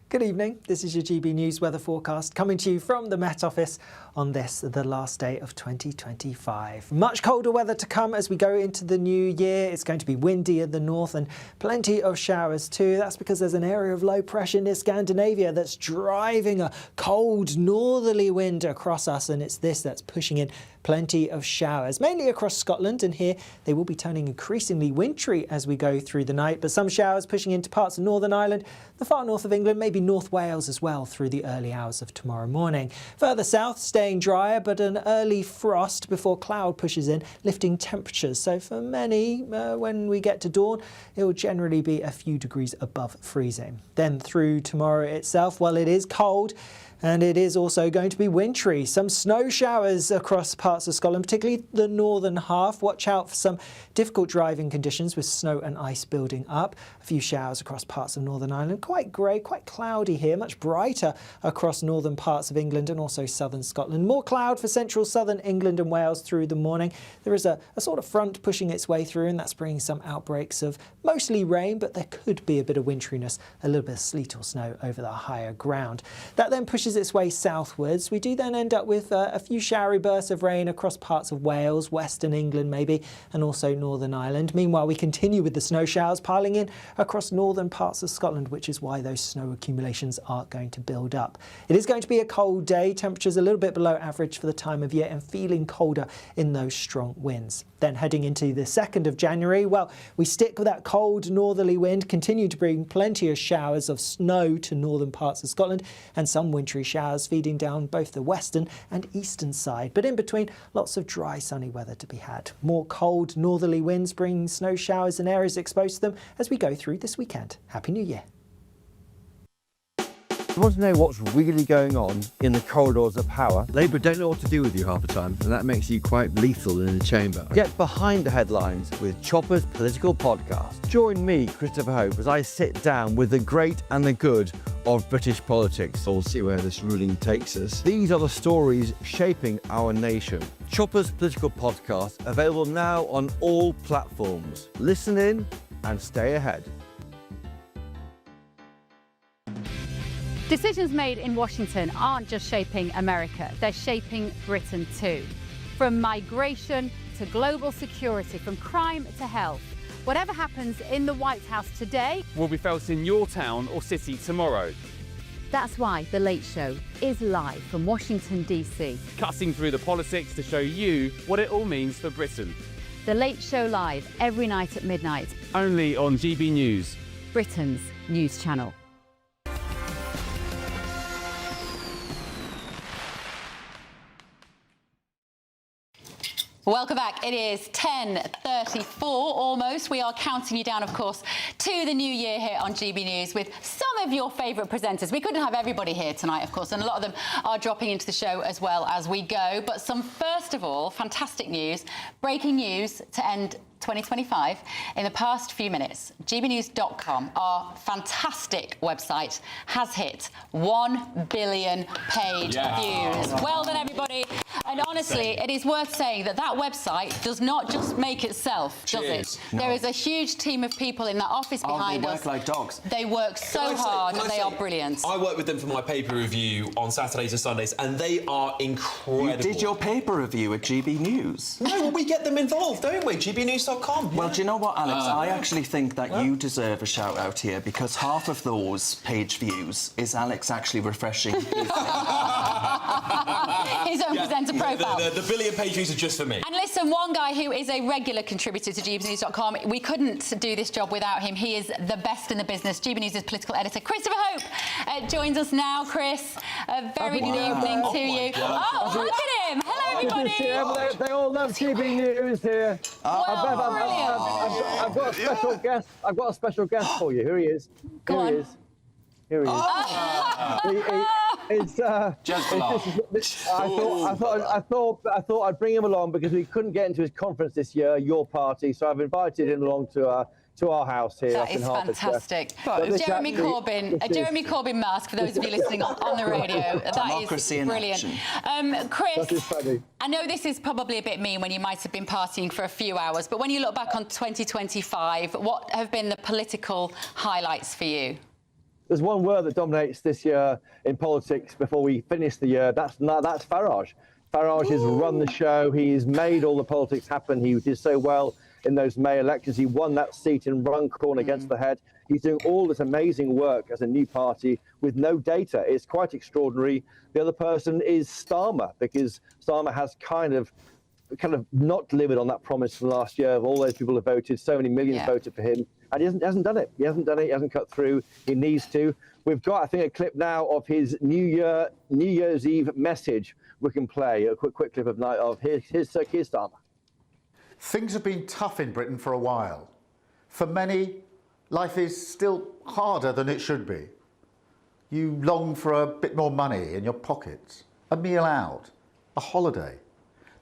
Good evening, this is your GB News weather forecast coming to you from the Met Office on this, the last day of 2025. Much colder weather to come as we go into the new year. It's going to be windy in the north and plenty of showers too. That's because there's an area of low pressure near Scandinavia that's driving a cold northerly wind across us, and it's this that's pushing in plenty of showers, mainly across Scotland, and here they will be turning increasingly wintry as we go through the night, but some showers pushing into parts of Northern Ireland, the far north of England, maybe North Wales as well through the early hours of tomorrow morning. Further south, staying drier, but an early frost before cloud pushes in, lifting temperatures. So for many, when we get to dawn, it will generally be a few degrees above freezing. Then through tomorrow itself, well, it is cold, and it is also going to be wintry. Some snow showers across parts of Scotland, particularly the northern half. Watch out for some difficult driving conditions with snow and ice building up. A few showers across parts of Northern Ireland. Quite grey, quite cloudy here, much brighter across northern parts of England and also southern Scotland. More cloud for central southern England and Wales through the morning. There is a sort of front pushing its way through, and that's bringing some outbreaks of mostly rain, but there could be a bit of wintriness, a little bit of sleet or snow over the higher ground. That then pushes its way southwards. We do then end up with a few showery bursts of rain across parts of Wales, western England maybe, and also Northern Ireland. Meanwhile, we continue with the snow showers piling in across northern parts of Scotland, which is why those snow accumulations are going to build up. It is going to be a cold day, temperatures a little bit below average for the time of year and feeling colder in those strong winds. Then heading into the 2nd of January, well, we stick with that cold northerly wind, continue to bring plenty of showers of snow to northern parts of Scotland and some wintry showers feeding down both the western and eastern side. But in between, lots of dry, sunny weather to be had. More cold northerly winds bringing snow showers in areas exposed to them as we go through this weekend. Happy New Year. You want to know what's really going on in the corridors of power? Labour don't know what to do with you half the time, and that makes you quite lethal in the chamber. Get behind the headlines with Chopper's Political Podcast. Join me, Christopher Hope, as I sit down with the great and the good of British politics. We'll see where this ruling takes us. These are the stories shaping our nation. Chopper's Political Podcast, available now on all platforms. Listen in and stay ahead. Decisions made in Washington aren't just shaping America, they're shaping Britain too. From migration to global security, from crime to health. Whatever happens in the White House today will be felt in your town or city tomorrow. That's why The Late Show is live from Washington, D.C. Cutting through the politics to show you what it all means for Britain. The Late Show live every night at midnight. Only on GB News, Britain's news channel. Welcome back. It is 10:34 almost. We are counting you down, of course, to the new year here on GB News with some of your favourite presenters. We couldn't have everybody here tonight, of course, and a lot of them are dropping into the show as well as we go. But first of all, fantastic news, breaking news to end 2025. In the past few minutes, gbnews.com, our fantastic website, has hit 1 billion page views. Well done, everybody. And honestly, it is worth saying that website does not just make itself, does it? No. There is a huge team of people in that office behind us. They work like dogs. They work so hard and they are brilliant. I work with them for my paper review on Saturdays and Sundays, and they are incredible. You did your paper review at GB News. No, well, we get them involved, don't we? gbnews.com. Well, do you know what, Alex? I actually think that you deserve a shout-out here, because half of those page views is Alex actually refreshing his own presenter profile. The billion page views are just for me. And listen, one guy who is a regular contributor to gbnews.com, we couldn't do this job without him. He is the best in the business. GB News' political editor, Christopher Hope, joins us now. Chris, a very good evening to you. Oh, look at him. Hello, everybody. They all love GB News here. I've got a special guest. I've got a special guest for you. Here he is. Go on. Here he is. I thought I'd bring him along because we couldn't get into his conference this year, your party, so I've invited him along to our house here. That is fantastic. Jeremy Corbyn mask, for those of you listening on the radio. That is brilliant. Chris, I know this is probably a bit mean when you might have been partying for a few hours, but when you look back on 2025, what have been the political highlights for you? There's one word that dominates this year in politics before we finish the year. That's Farage. Farage has run the show. He's made all the politics happen. He did so well in those May elections. He won that seat in Runcorn against the Head. He's doing all this amazing work as a new party with no data. It's quite extraordinary. The other person is Starmer, because Starmer has kind of not delivered on that promise from last year of all those people who voted. So many millions voted for him. And he hasn't done it. He hasn't done it. He hasn't cut through. He needs to. We've got, I think, a clip now of his New Year's Eve message. We can play a quick clip of his Starmer. Things have been tough in Britain for a while. For many, life is still harder than it should be. You long for a bit more money in your pockets, a meal out, a holiday,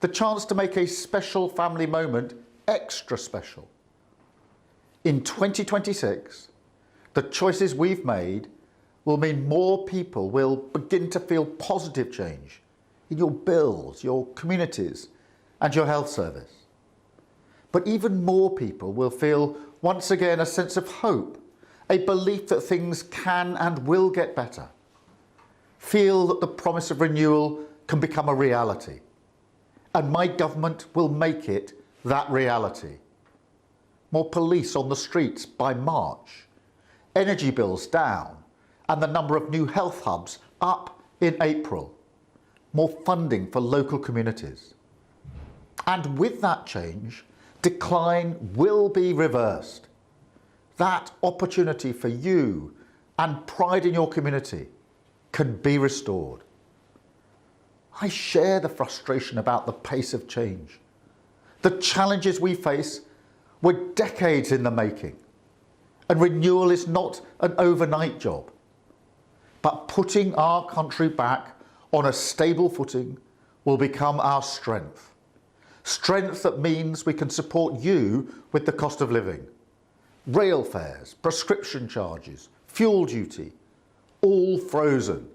the chance to make a special family moment extra special. In 2026, the choices we've made will mean more people will begin to feel positive change in your bills, your communities, and your health service. But even more people will feel once again a sense of hope, a belief that things can and will get better. Feel that the promise of renewal can become a reality. And my government will make it that reality. More police on the streets by March, energy bills down, and the number of new health hubs up in April. More funding for local communities. And with that change, decline will be reversed. That opportunity for you and pride in your community can be restored. I share the frustration about the pace of change. The challenges we face were decades in the making, and renewal is not an overnight job. But putting our country back on a stable footing will become our strength. Strength that means we can support you with the cost of living. Rail fares, prescription charges, fuel duty, all frozen.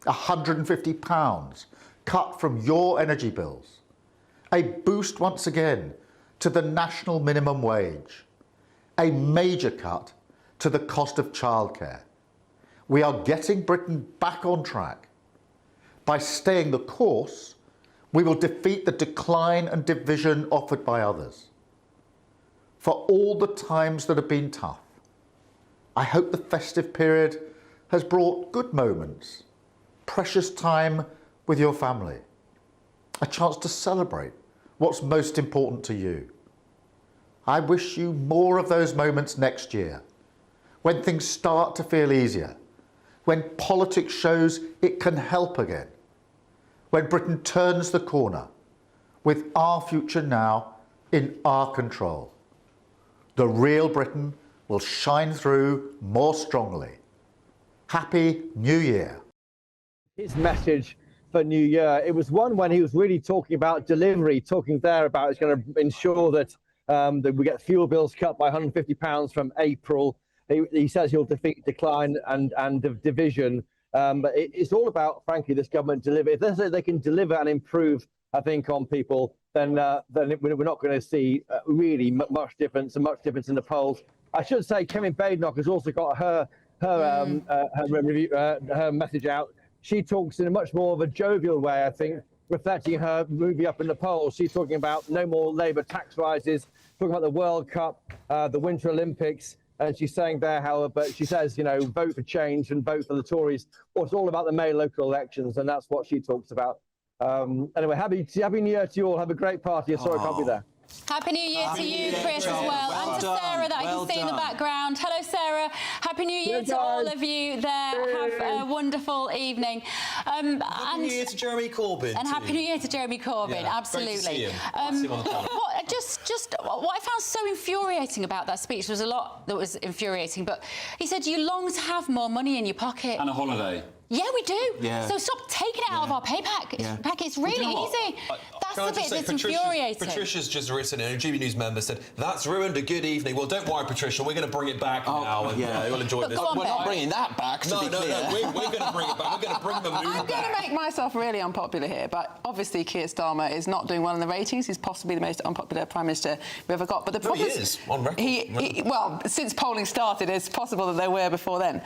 £150 cut from your energy bills. A boost once again to the national minimum wage. A major cut to the cost of childcare. We are getting Britain back on track. By staying the course, we will defeat the decline and division offered by others. For all the times that have been tough, I hope the festive period has brought good moments, precious time with your family, a chance to celebrate what's most important to you. I wish you more of those moments next year, when things start to feel easier, when politics shows it can help again, when Britain turns the corner, with our future now in our control. The real Britain will shine through more strongly. Happy New Year. His message for New Year, it was one when he was really talking about delivery, talking there about it's going to ensure that, that we get fuel bills cut by £150 from April. He says he'll defeat decline and division. But it's all about, frankly, this government deliver. If they can deliver and improve, I think, on people, then we're not going to see really much difference in the polls. I should say Kevin Badenoch has also got her message out. She talks in a much more of a jovial way, I think, reflecting her moving up in the polls. She's talking about no more Labour tax rises, talking about the World Cup, the Winter Olympics, and she's saying there how, but she says, you know, vote for change and vote for the Tories. Well, it's all about the May local elections, and that's what she talks about. Anyway, happy New Year to you all. Have a great party. Sorry I can't be there. Happy New Year to you, Chris, as well. And to Sarah, that I can see in the background. Hello, Sarah. Happy New Year to all of you there. Have a wonderful evening. Happy New Year to Jeremy Corbyn. And Happy New Year to Jeremy Corbyn, absolutely. Great to see him. Let's see him on the panel. What I found so infuriating about that speech was a lot that was infuriating, but he said you long to have more money in your pocket. And a holiday. Yeah, we do. Yeah. So stop taking it out of our pay packet. It's really easy. That's the bit that's infuriating. Patricia's just written, and a GB News member said, that's ruined a good evening. Well, don't worry, Patricia, we're going to bring it back now, and we'll enjoy this. We're not bringing that back, to be clear. No, we're going to bring it back. We're going to bring the mood back. I'm going to make myself really unpopular here, but obviously Keir Starmer is not doing well in the ratings. He's possibly the most unpopular Prime Minister we've ever got. But the problem he is, on record. Well, since polling started, it's possible that there were before then.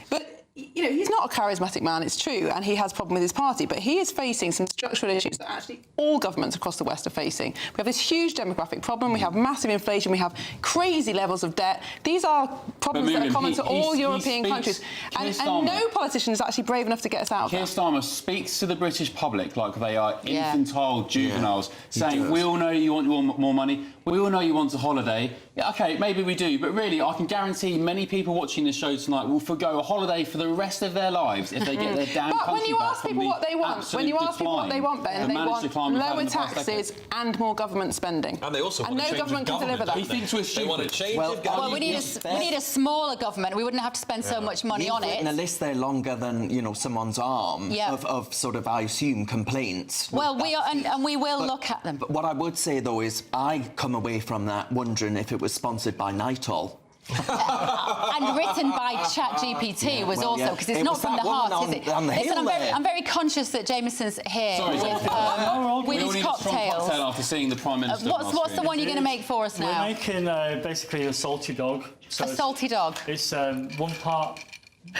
But you know, he's not a charismatic man, it's true, and he has a problem with his party, but he is facing some structural issues that actually all governments across the West are facing. We have this huge demographic problem, we have massive inflation, we have crazy levels of debt. These are problems that are common to all European countries, and no politician is actually brave enough to get us out of that. Keir Starmer speaks to the British public like they are infantile juveniles, saying, we all know you want more money, we all know you want a holiday. Yeah, OK, maybe we do, but really, I can guarantee many people watching this show tonight will forgo a holiday for the rest of their lives if they get their damn country back. But when you ask people what they want, then they want lower taxes and more government spending. And they also want no government can deliver that. He thinks we're stupid. They want a change of government. Well, we need a smaller government. We wouldn't have to spend so much money on it. You've written a list there longer than, you know, someone's arm of sort of, I assume, complaints. Well, we are, and we will look at them. But what I would say, though, is I come away from that wondering if it was sponsored by Nigel. And written by ChatGPT was also, because it's not from the heart, is it? Listen, I'm very conscious that Jameson's here with his cocktails. After seeing the Prime Minister. What's the one you're going to make for us now? We're making basically a salty dog. So a salty dog? It's 1 part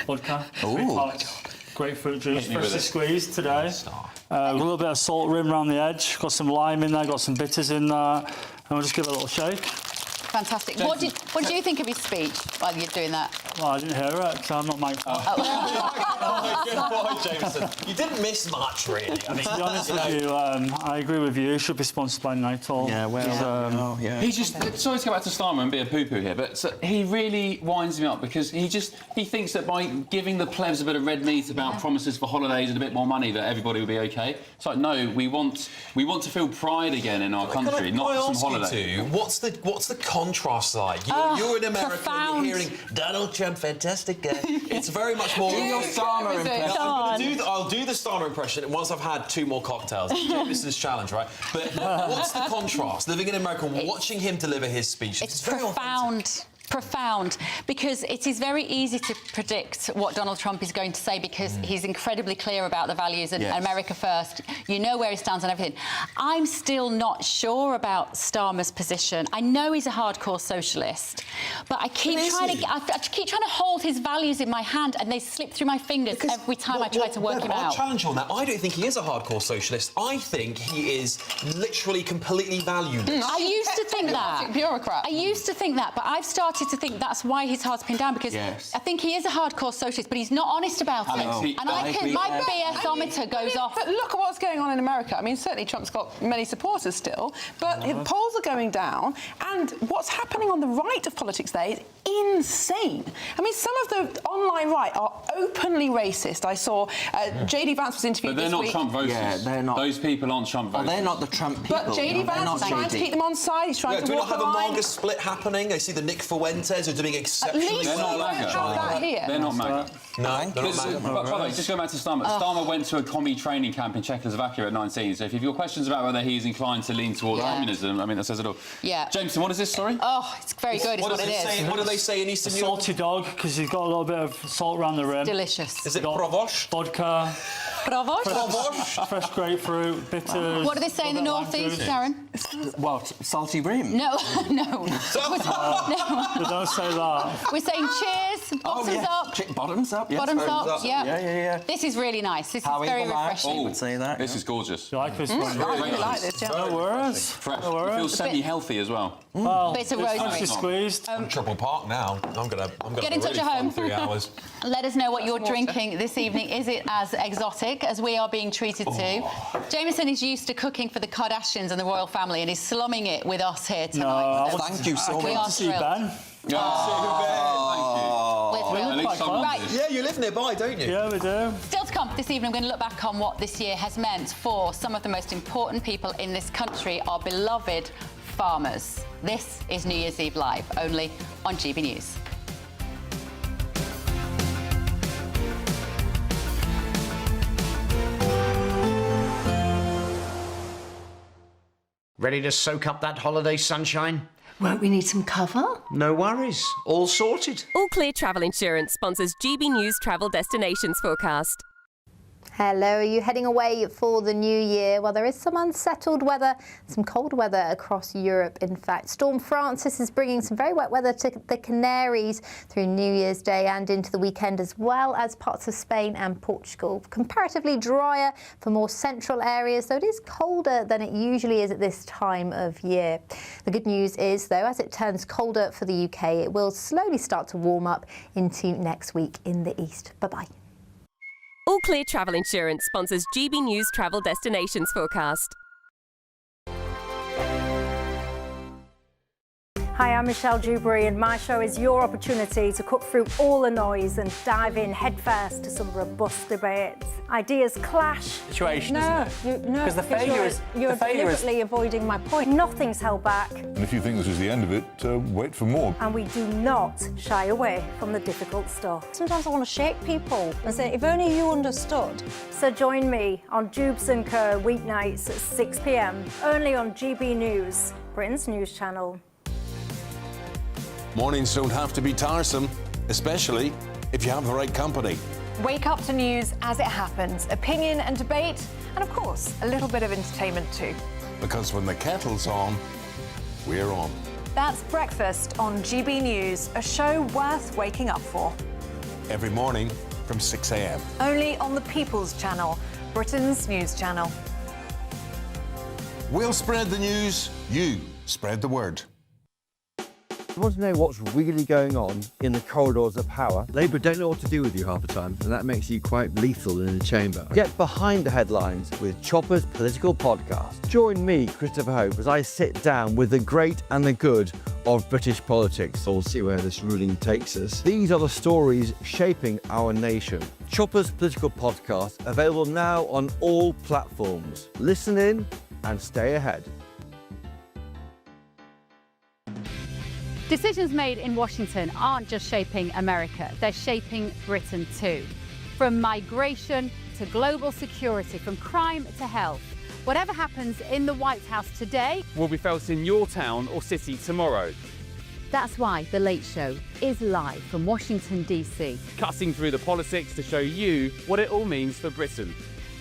vodka, 3 parts grapefruit juice, freshly squeezed today. A little bit of salt rim around the edge, got some lime in there, got some bitters in there, and we'll just give it a little shake. Fantastic. What did you think of his speech while you're doing that? Well, I didn't hear it, because I'm not microphone. Good boy, Jameson. You didn't miss much, really. I mean, to be honest with you, I agree with you. It should be sponsored by Nigel. Yeah, well, He just, sorry to go back to Starmer and be a poo-poo here, but he really winds me up because he thinks that by giving the plebs a bit of red meat about promises for holidays and a bit more money that everybody will be OK. It's like, no, we want to feel pride again in our country, not some holiday. What's the contrast like? You're in America and you're hearing Donald Trump, fantastic guy. It's very much more. Do your Starmer impression. I'll do the Starmer impression once I've had 2 more cocktails. Jameson's challenge, right? But what's the contrast? Living in America, watching him deliver his speech. It's very profound, because it is very easy to predict what Donald Trump is going to say because he's incredibly clear about the values and America first. You know where he stands on everything. I'm still not sure about Starmer's position. I know he's a hardcore socialist, but I keep trying to hold his values in my hand, and they slip through my fingers every time I try to work him out. I'll challenge you on that. I don't think he is a hardcore socialist. I think he is literally completely valueless. I used to think that. Bureaucrat. I used to think that, but I've started started to think that's why he's hard to pin down, because I think he is a hardcore socialist, but he's not honest about it. And my BS-ometer goes off. But look at what's going on in America. I mean, certainly Trump's got many supporters still, but polls are going down, and what's happening on the right of politics there is insane. I mean, some of the online right are openly racist. I saw J.D. Vance was interviewed this week. But they're not Trump voters. Yeah, they're not. Those people aren't Trump voters. They're not the Trump people. But J.D. Vance is trying to keep them on side. He's trying to do we walk not have the a line. MAGA split happening? I see the Nick Fuentes who are doing exceptionally They're not MAGA. They're not MAGA. No, they're not MAGA. By the way, just going back to Starmer. Starmer went to a commie training camp in Czechoslovakia at 19. So if you've got questions about whether he's inclined to lean towards communism, I mean, that says it all. Yeah. Jameson, what is this story? Oh, it's very good. It's what it is. What do they say in Eastern Europe? Salty dog, because he's got a little bit of salt around the rim. Delicious. Is it provosh? Vodka. Provosh? Fresh grapefruit, bitters. What do they say in the northeast, Darren? What? Salty rim? No, no. No, don't say that. We're saying cheers, bottoms up. Bottoms up, yes. Bottoms up, yeah. Yeah. This is really nice. This How is very evil refreshing. would say that. This is gorgeous. You like this one? I really like this, yeah. No worries. Fresh. No worries. It feels semi-healthy as well. Well, Bits of rosemary. freshly squeezed. I'm Triple Park now. I'm gonna Get in touch really at home. fun 3 hours. Let us know what you're drinking this evening. Is it as exotic as we are being treated to? Jameson is used to cooking for the Kardashians and the royal family and is slumming it with us here tonight. No, thank you so We much. are to see thrilled. Ben. We're thrilled. Right. Yeah, you live nearby, don't you? Yeah, we do. Still to come this evening, we're going to look back on what this year has meant for some of the most important people in this country, our beloved farmers. This is New Year's Eve Live, only on GB News. Ready to soak up that holiday sunshine? Won't we need some cover? No worries, all sorted. All Clear Travel Insurance sponsors GB News Travel Destinations Forecast. Hello, are you heading away for the new year? Well, there is some unsettled weather, some cold weather across Europe, in fact. Storm Francis is bringing some very wet weather to the Canaries through New Year's Day and into the weekend, as well as parts of Spain and Portugal. Comparatively drier for more central areas, though it is colder than it usually is at this time of year. The good news is, though, as it turns colder for the UK, it will slowly start to warm up into next week in the east. Bye-bye. All Clear Travel Insurance sponsors GB News Travel Destinations Forecast. Hi, I'm Michelle Dewberry, and my show is your opportunity to cut through all the noise and dive in headfirst to some robust debates. Ideas clash. Situation, isn't it? Because the failure is you're deliberately avoiding my point. Nothing's held back, And if you think this is the end of it, wait for more. and we do not shy away from the difficult stuff. Sometimes I want to shake people and say, if only you understood. So join me on Jubes & Co. weeknights at 6 p.m. only on GB News, Britain's news channel. Mornings don't have to be tiresome, especially if you have the right company. Wake up to news as it happens, opinion and debate, and of course, a little bit of entertainment too. Because when the kettle's on, we're on. That's Breakfast on GB News, a show worth waking up for. Every morning from 6 a.m. Only on the People's Channel, Britain's news channel. We'll spread the news, you spread the word. You want to know what's really going on in the corridors of power? Labour don't know what to do with you half the time, and that makes you quite lethal in the chamber. Get behind the headlines with Chopper's political podcast. Join me, Christopher Hope, as I sit down with the great and the good of British politics. We'll see where this ruling takes us. These are the stories shaping our nation. Chopper's political podcast, available now on all platforms. Listen in and stay ahead. Decisions made in Washington aren't just shaping America, they're shaping Britain too. From migration to global security, from crime to health. Whatever happens in the White House today will be felt in your town or city tomorrow. That's why The Late Show is live from Washington, DC. Cutting through the politics to show you what it all means for Britain.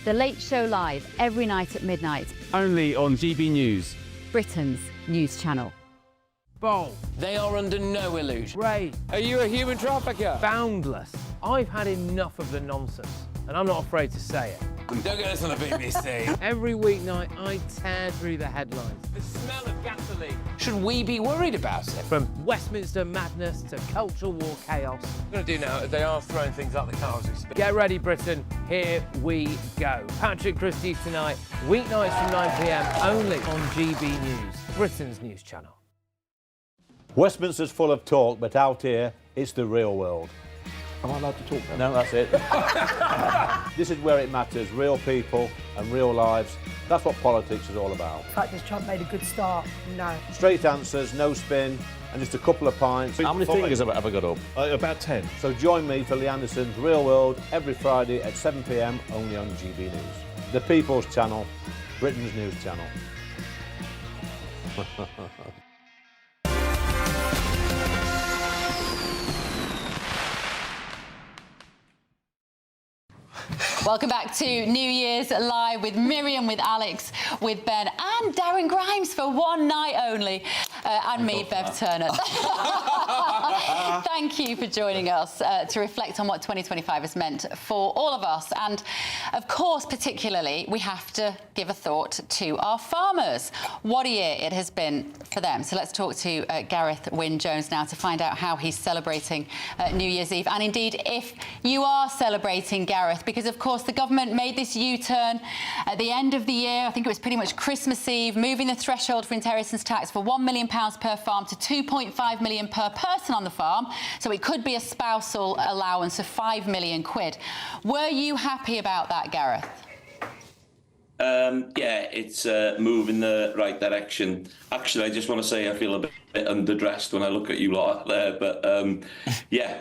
The Late Show live every night at midnight. Only on GB News, Britain's news channel. Bold. They are under no illusion. Ray. Are you a human trafficker? Boundless. I've had enough of the nonsense, and I'm not afraid to say it. Don't get this on the BBC. Every weeknight, I tear through the headlines. The smell of gasoline. Should we be worried about it? From Westminster madness to cultural war chaos. What I'm going to do now is they are throwing things out the car as we speak. Get ready, Britain. Here we go. Patrick Christie's tonight, weeknights from 9 p.m. only on GB News, Britain's news channel. Westminster's full of talk, but out here, it's the real world. Am I allowed to talk now? No, that's it. This is where it matters, real people and real lives. That's what politics is all about. In fact, has Trump made a good start? No. Straight answers, no spin, and just a couple of pints. How many fingers have I got up? About 10. So join me for Lee Anderson's Real World every Friday at 7 p.m. only on GB News. The People's Channel, Britain's news channel. Welcome back to New Year's Live with Miriam, with Alex, with Ben and Darren Grimes for one night only, and me, Bev Turner. Thank you for joining us to reflect on what 2025 has meant for all of us. And of course, particularly, we have to give a thought to our farmers. What a year it has been for them. So let's talk to Gareth Wynne-Jones now to find out how he's celebrating New Year's Eve. And indeed, if you are celebrating, Gareth, because of course the government made this U-turn at the end of the year. I think it was pretty much Christmas Eve, moving the threshold for inheritance tax for £1 million per farm to £2.5 million per person on the farm. So it could be a spousal allowance of £5 million. Were you happy about that, Gareth? Yeah, it's a move in the right direction. Actually, I just want to say I feel a bit underdressed when I look at you lot there, but yeah.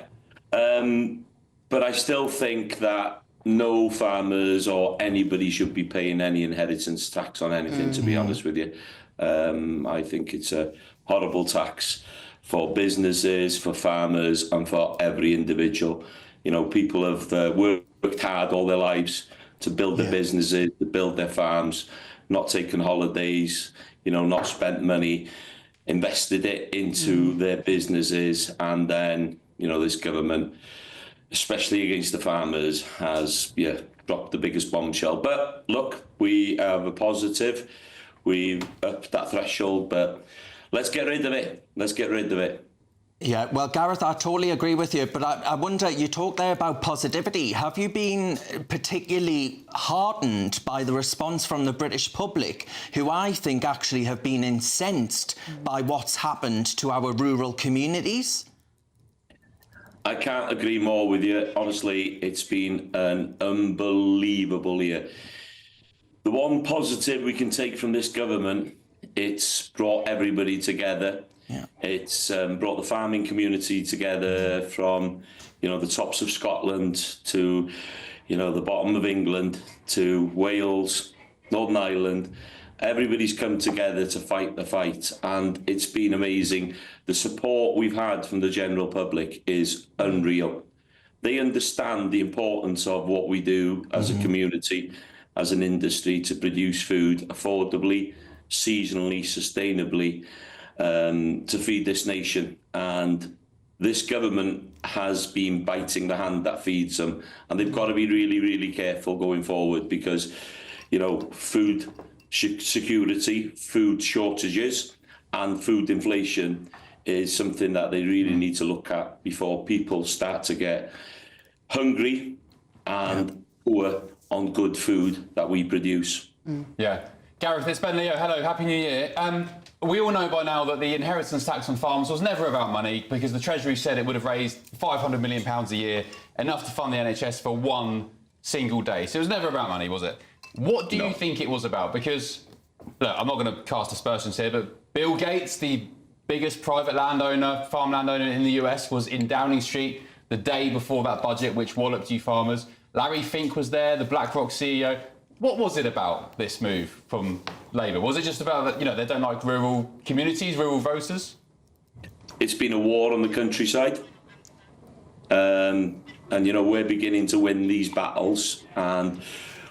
But I still think that no farmers or anybody should be paying any inheritance tax on anything, to be honest with you. I think it's a horrible tax for businesses, for farmers, and for every individual. You know, people have worked hard all their lives to build their businesses, to build their farms, not taken holidays, you know, not spent money, invested it into their businesses, and then, you know, this government, especially against the farmers, has dropped the biggest bombshell. But look, we have a positive. We've upped that threshold, but let's get rid of it. Let's get rid of it. Yeah, well, Gareth, I totally agree with you, but I wonder, you talk there about positivity. Have you been particularly heartened by the response from the British public, who I think actually have been incensed by what's happened to our rural communities? I can't agree more with you. Honestly, it's been an unbelievable year. The one positive we can take from this government, it's brought everybody together. Yeah. It's brought the farming community together from, you know, the tops of Scotland to, you know, the bottom of England to Wales, Northern Ireland. Everybody's come together to fight the fight, and it's been amazing. The support we've had from the general public is unreal. They understand the importance of what we do as a community, as an industry, to produce food affordably, seasonally, sustainably, to feed this nation. And this government has been biting the hand that feeds them, and they've got to be really, really careful going forward, because, you know, food security, food shortages and food inflation is something that they really need to look at before people start to get hungry and poor on good food that we produce. Yeah. Gareth, it's Ben Leo. Hello, Happy New Year. We all know by now that the inheritance tax on farms was never about money, because the Treasury said it would have raised £500 million a year, enough to fund the NHS for one single day. So it was never about money, was it? What do you think it was about? Because, look, I'm not going to cast aspersions here, but Bill Gates, the biggest private landowner, farm landowner in the US, was in Downing Street the day before that budget, which walloped you farmers. Larry Fink was there, the BlackRock CEO. What was it about, this move from Labour? Was it just about that, you know, they don't like rural communities, rural voters? It's been a war on the countryside. And, you know, we're beginning to win these battles, and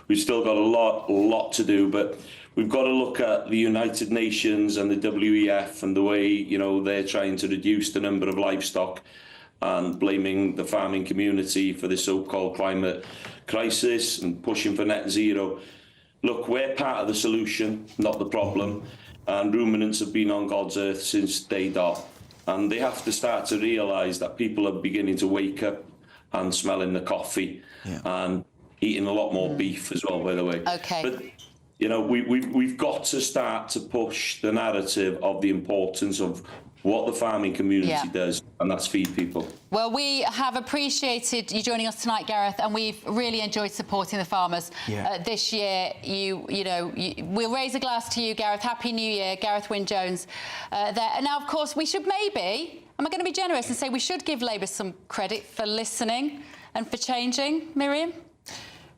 we've still got a lot to do, but we've got to look at the United Nations and the WEF and the way, you know, they're trying to reduce the number of livestock and blaming the farming community for this so-called climate crisis and pushing for net zero. Look, we're part of the solution, not the problem, and ruminants have been on God's earth since day dot, and they have to start to realise that people are beginning to wake up and smelling the coffee and eating a lot more beef as well, by the way. Okay. But, you know, we've got to start to push the narrative of the importance of what the farming community does, and that's feed people. Well, we have appreciated you joining us tonight, Gareth, and we've really enjoyed supporting the farmers this year. We'll raise a glass to you, Gareth. Happy New Year, Gareth Wynne-Jones. There. And now, of course, we should maybe, am I going to be generous and say we should give Labour some credit for listening and for changing, Miriam?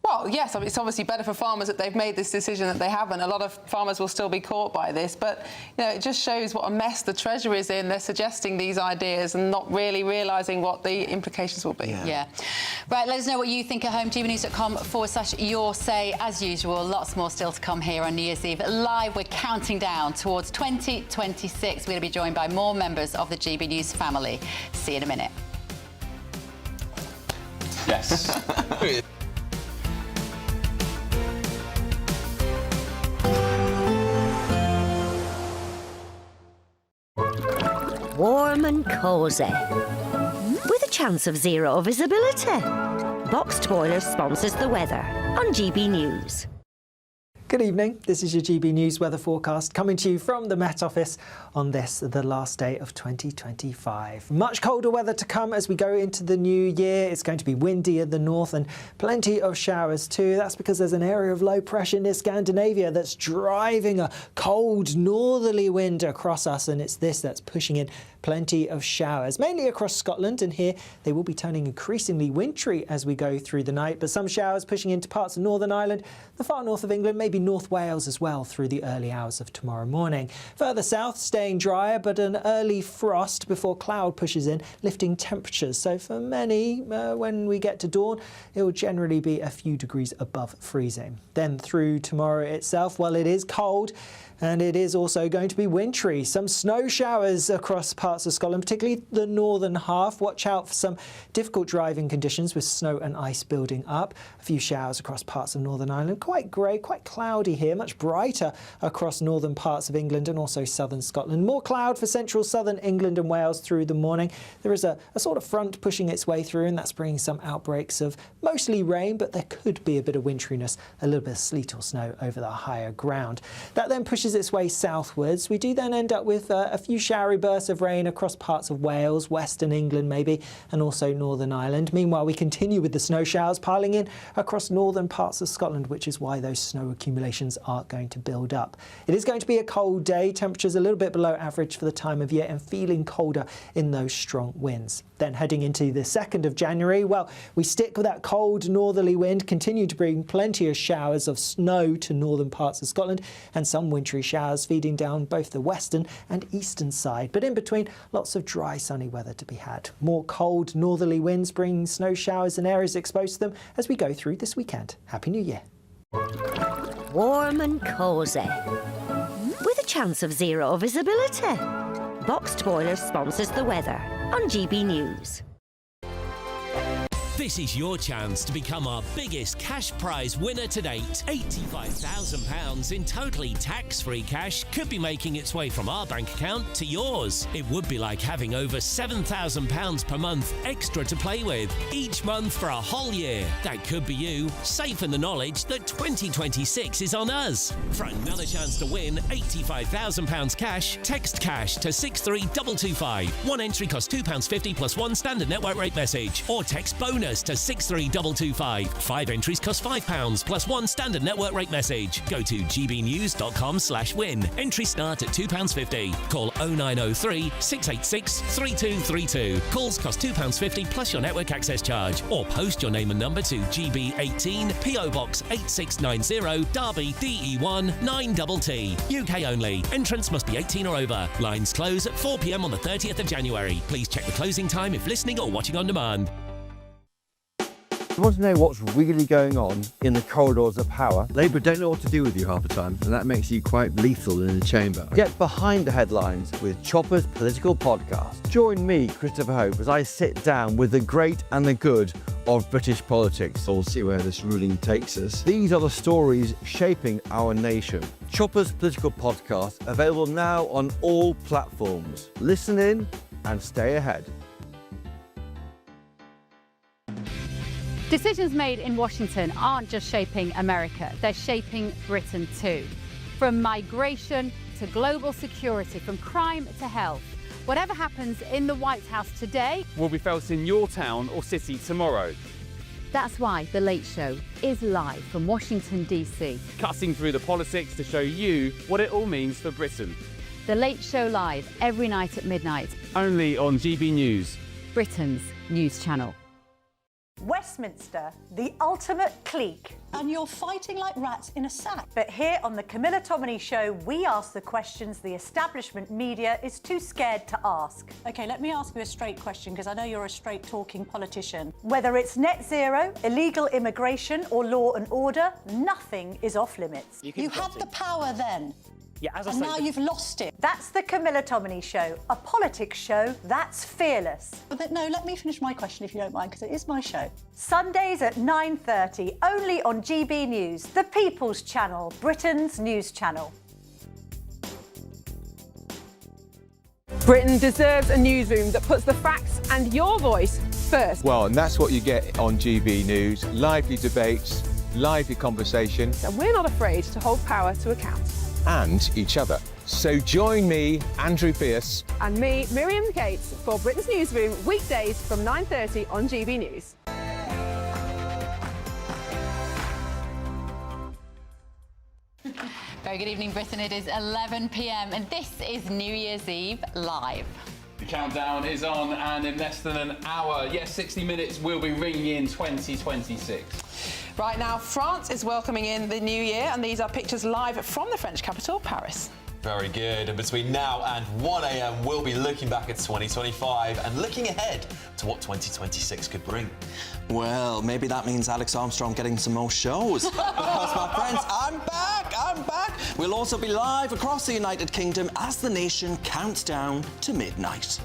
Well, yes, it's obviously better for farmers that they've made this decision that they haven't. A lot of farmers will still be caught by this, but it just shows what a mess the Treasury is in. They're suggesting these ideas and not really realising what the implications will be. Yeah. Right, let us know what you think at home. GBNews.com/your say. As usual, lots more still to come here on New Year's Eve. Live, we're counting down towards 2026. We're going to be joined by more members of the GB News family. See you in a minute. Yes. Warm and cosy, with a chance of zero visibility. Boxed Boiler sponsors the weather on GB News. Good evening, this is your GB News weather forecast coming to you from the Met Office on this, the last day of 2025. Much colder weather to come as we go into the new year. It's going to be windy in the north and plenty of showers too. That's because there's an area of low pressure near Scandinavia that's driving a cold northerly wind across us, and it's this that's pushing in plenty of showers, mainly across Scotland, and here they will be turning increasingly wintry as we go through the night, but some showers pushing into parts of Northern Ireland, the far north of England, maybe North Wales as well through the early hours of tomorrow morning. Further south, staying drier, but an early frost before cloud pushes in, lifting temperatures. So for many, when we get to dawn, it will generally be a few degrees above freezing. Then through tomorrow itself, well, it is cold, and it is also going to be wintry. Some snow showers across parts of Scotland, particularly the northern half. Watch out for some difficult driving conditions with snow and ice building up. A few showers across parts of Northern Ireland. Quite grey, quite cloudy here, much brighter across northern parts of England and also southern Scotland. More cloud for central southern England and Wales through the morning. There is a sort of front pushing its way through, and that's bringing some outbreaks of mostly rain, but there could be a bit of wintriness, a little bit of sleet or snow over the higher ground. That then pushes its way southwards. We do then end up with a few showery bursts of rain across parts of Wales, western England maybe, and also Northern Ireland. Meanwhile, we continue with the snow showers piling in across northern parts of Scotland, which is why those snow accumulations are going to build up. It is going to be a cold day, temperatures a little bit below average for the time of year and feeling colder in those strong winds. Then heading into the 2nd of January, well, we stick with that cold northerly wind, continue to bring plenty of showers of snow to northern parts of Scotland and some wintry showers feeding down both the western and eastern side. But in between, lots of dry, sunny weather to be had. More cold northerly winds bringing snow showers in areas exposed to them as we go through this weekend. Happy New Year. Warm and cosy, with a chance of zero visibility. Boxed Boiler sponsors the weather on GB News. This is your chance to become our biggest cash prize winner to date. £85,000 in totally tax-free cash could be making its way from our bank account to yours. It would be like having over £7,000 per month extra to play with each month for a whole year. That could be you, safe in the knowledge that 2026 is on us. For another chance to win £85,000 cash, text cash to 63225. One entry costs £2.50 plus one standard network rate message, or text bonus to 63225. 5 entries cost £5 plus one standard network rate message. Go to gbnews.com/win. Entries start at £2.50. Call 0903 686 3232. Calls cost £2.50 plus your network access charge. Or post your name and number to GB18 PO Box 8690 Derby DE1 9TT. UK only. Entrance must be 18 or over. Lines close at 4 p.m. on the 30th of January. Please check the closing time if listening or watching on demand. You want to know what's really going on in the corridors of power? Labour don't know what to do with you half the time, and that makes you quite lethal in the chamber. Get behind the headlines with Chopper's political podcast. Join me, Christopher Hope, as I sit down with the great and the good of British politics. We'll see where this ruling takes us. These are the stories shaping our nation. Chopper's political podcast, available now on all platforms. Listen in and stay ahead. Decisions made in Washington aren't just shaping America, they're shaping Britain too. From migration to global security, from crime to health. Whatever happens in the White House today will be felt in your town or city tomorrow. That's why The Late Show is live from Washington, D.C. Cutting through the politics to show you what it all means for Britain. The Late Show live every night at midnight. Only on GB News, Britain's news channel. Westminster, the ultimate clique. And you're fighting like rats in a sack. But here on the Camila Tominey Show, we ask the questions the establishment media is too scared to ask. OK, let me ask you a straight question, because I know you're a straight-talking politician. Whether it's net zero, illegal immigration or law and order, nothing is off limits. You had the power then. Yeah, as I and say, now you've lost it. That's the Camila Tominey Show, a politics show that's fearless. But no, let me finish my question if you don't mind, because it is my show. Sundays at 9:30, only on GB News, the People's Channel, Britain's news channel. Britain deserves a newsroom that puts the facts and your voice first. Well, and that's what you get on GB News. Lively debates, lively conversation. And we're not afraid to hold power to account. And each other. So join me, Andrew Pierce. And me, Miriam Cates, for Britain's Newsroom, weekdays from 9:30 on GB News. Very good evening, Britain. It is 11 p.m. and this is New Year's Eve live. The countdown is on, and in less than an hour, yes, 60 minutes, we'll be ringing in 2026. Right now, France is welcoming in the new year, and these are pictures live from the French capital, Paris. Very good. And between now and 1 a.m, we'll be looking back at 2025 and looking ahead to what 2026 could bring. Well, maybe that means Alex Armstrong getting some more shows. Because, my friends, I'm back! We'll also be live across the United Kingdom as the nation counts down to midnight.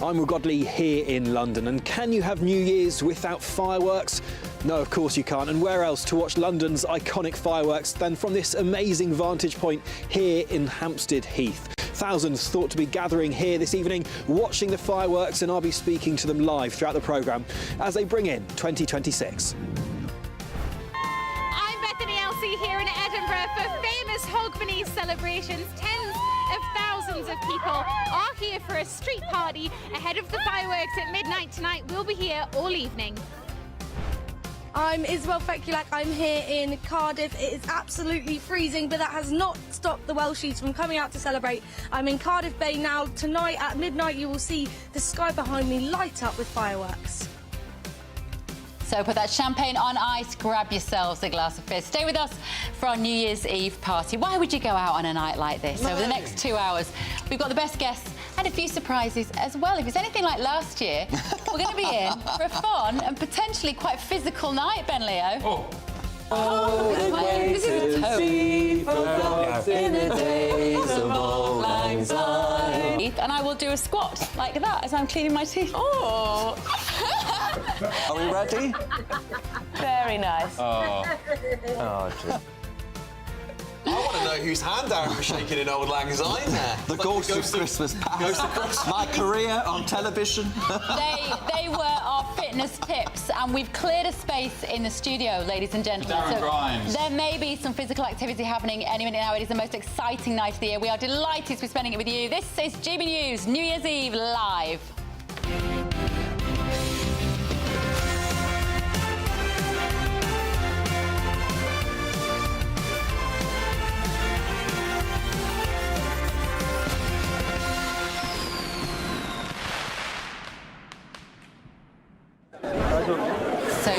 I'm Will Godley here in London, and can you have New Year's without fireworks? No, of course you can't. And where else to watch London's iconic fireworks than from this amazing vantage point here in Hampstead Heath? Thousands thought to be gathering here this evening, watching the fireworks, and I'll be speaking to them live throughout the programme as they bring in 2026. I'm Bethany Elsie here in Edinburgh for famous Hogmanay celebrations. Tens of thousands of people are here for a street party ahead of the fireworks at midnight tonight. We'll be here all evening. I'm Isabel Fekulak. I'm here in Cardiff. It is absolutely freezing, but that has not stopped the Welshies from coming out to celebrate. I'm in Cardiff Bay now. Tonight at midnight, you will see the sky behind me light up with fireworks. So put that champagne on ice, grab yourselves a glass of fizz. Stay with us for our New Year's Eve party. Why would you go out on a night like this? Over the next 2 hours, we've got the best guests and a few surprises as well. If it's anything like last year, we're going to be in for a fun and potentially quite physical night, Ben Leo. This is in the days of old lang syne. And I will do a squat like that as I'm cleaning my teeth. Oh! Are we ready? Very nice. Oh, dear. I want to know whose hand Darren was shaking in old lang syne there. The ghost of Christmas past. My career on television. They were our fitness tips, and we've cleared a space in the studio, ladies and gentlemen. Darren Grimes. There may be some physical activity happening any minute now. It is the most exciting night of the year. We are delighted to be spending it with you. This is GB News New Year's Eve live.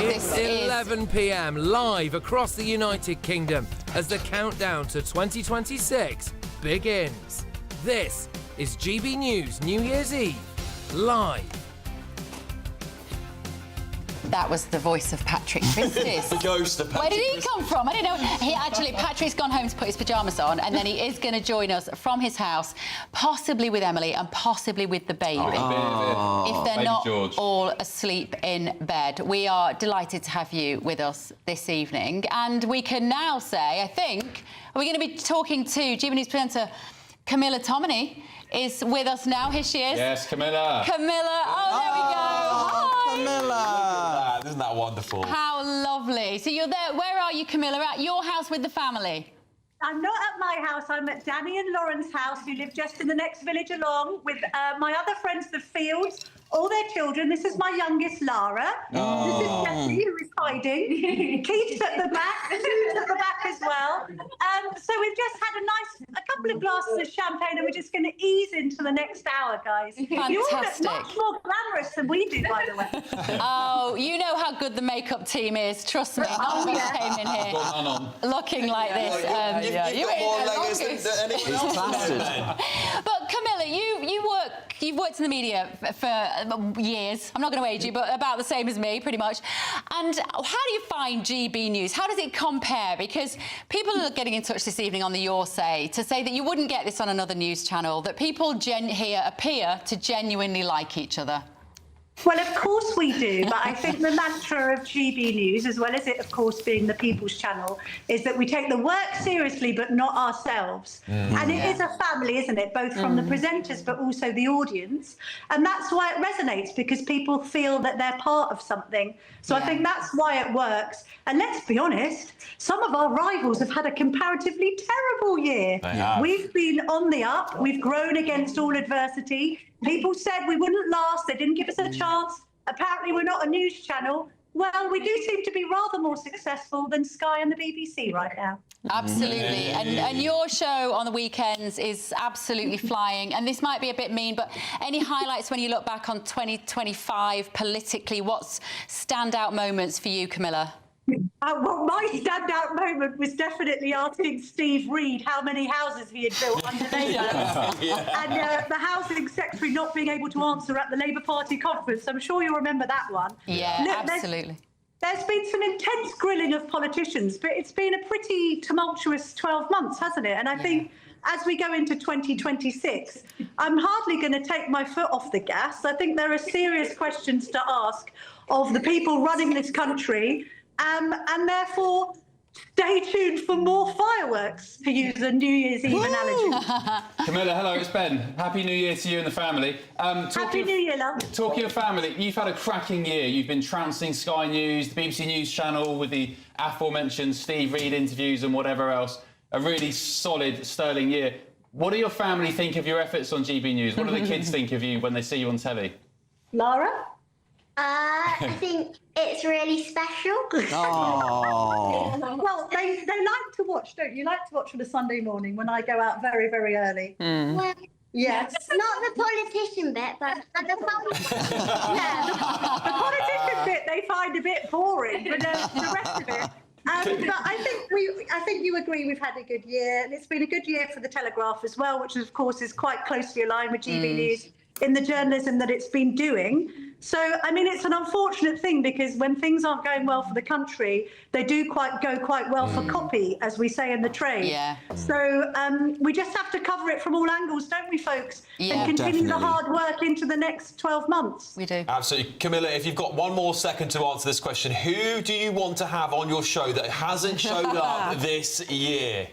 It's 11 p.m. live across the United Kingdom as the countdown to 2026 begins. This is GB News New Year's Eve live. That was the voice of Patrick Christys. The ghost of Patrick. Where did he come from? I don't know. Patrick's gone home to put his pyjamas on, and then he is going to join us from his house, possibly with Emily and possibly with the baby. If they're not all asleep in bed. We are delighted to have you with us this evening, and we can now say, I think, are we going to be talking to GBNews presenter Camila Tominey? Is with us now. Here she is. Yes, Camila. Camila. Oh, there we go. Hi. Camila. Isn't that wonderful? How lovely. So you're there. Where are you, Camila? At your house with the family? I'm not at my house. I'm at Danny and Lauren's house, who live just in the next village along, with my other friends, the Fields, all their children. This is my youngest, Lara. This is Jessie, who is hiding. Keith's at the back. Sue's at the back as well. So we've just had a couple of glasses of champagne, and we're just going to ease into the next hour, guys. Fantastic. You all look much more glamorous than we do, by the way. Oh, you know how good the makeup team is. Trust me. None of us came in here looking like this. You've got more layers than anyone else. But Camila, you've worked in the media for years. I'm not going to age you, but about the same as me, pretty much. And how do you find GB News? How does it compare? Because people are getting in touch this evening on the Your Say to say that you wouldn't get this on another news channel, that people here appear to genuinely like each other. Well, of course we do, but I think the mantra of GB News, as well as it, of course, being the People's Channel, is that we take the work seriously, but not ourselves. And it is a family, isn't it? Both from the presenters, but also the audience. And that's why it resonates, because people feel that they're part of something. So I think that's why it works. And let's be honest, some of our rivals have had a comparatively terrible year. We've been on the up. We've grown against all adversity. People said we wouldn't last. They didn't give us a chance. Apparently, we're not a news channel. Well, we do seem to be rather more successful than Sky and the BBC right now. Absolutely. And your show on the weekends is absolutely flying. And this might be a bit mean, but any highlights when you look back on 2025 politically? What's standout moments for you, Camila? Well, my standout moment was definitely asking Steve Reed how many houses he had built under Labour. And the Housing Secretary not being able to answer at the Labour Party conference. I'm sure you'll remember that one. Yeah, look, absolutely. There's been some intense grilling of politicians, but it's been a pretty tumultuous 12 months, hasn't it? And I think as we go into 2026, I'm hardly going to take my foot off the gas. I think there are serious questions to ask of the people running this country. And therefore, stay tuned for more fireworks, to use a New Year's Eve analogy. Camila, hello, it's Ben. Happy New Year to you and the family. Happy New Year, love. Talking of family, you've had a cracking year. You've been trouncing Sky News, the BBC News Channel with the aforementioned Steve Reed interviews and whatever else. A really solid, sterling year. What do your family think of your efforts on GB News? What do the kids think of you when they see you on telly? Lara? I think it's really special. Well, they like to watch, don't you? Like to watch on a Sunday morning when I go out very, very early. Well, yes. Not the politician bit, but the the politician bit they find a bit boring, but the rest of it. But I think you agree we've had a good year, and it's been a good year for the Telegraph as well, which of course is quite closely aligned with GB News in the journalism that it's been doing. So, I mean, it's an unfortunate thing, because when things aren't going well for the country, they do go quite well for copy, as we say in the trade. Yeah. So we just have to cover it from all angles, don't we, folks? And continue the hard work into the next 12 months. We do. Absolutely. Camila, if you've got one more second to answer this question, who do you want to have on your show that hasn't showed up this year?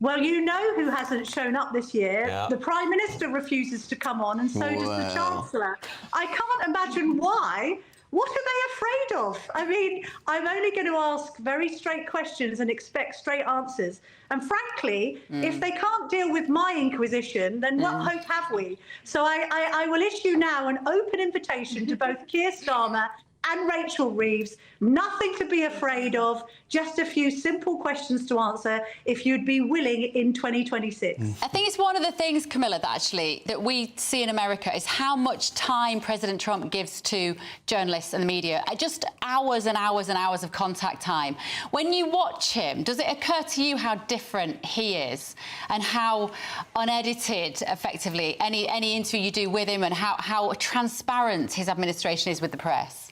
Well, you know who hasn't shown up this year. Yeah. The Prime Minister refuses to come on, and so does the Chancellor. I can't imagine why. What are they afraid of? I mean, I'm only going to ask very straight questions and expect straight answers. And frankly, if they can't deal with my inquisition, then what hope have we? So I will issue now an open invitation to both Keir Starmer and Rachel Reeves. Nothing to be afraid of, just a few simple questions to answer if you'd be willing in 2026. I think it's one of the things, Camila, that we see in America is how much time President Trump gives to journalists and the media. Just hours and hours and hours of contact time. When you watch him, does it occur to you how different he is and how unedited, effectively, any interview you do with him, and how transparent his administration is with the press?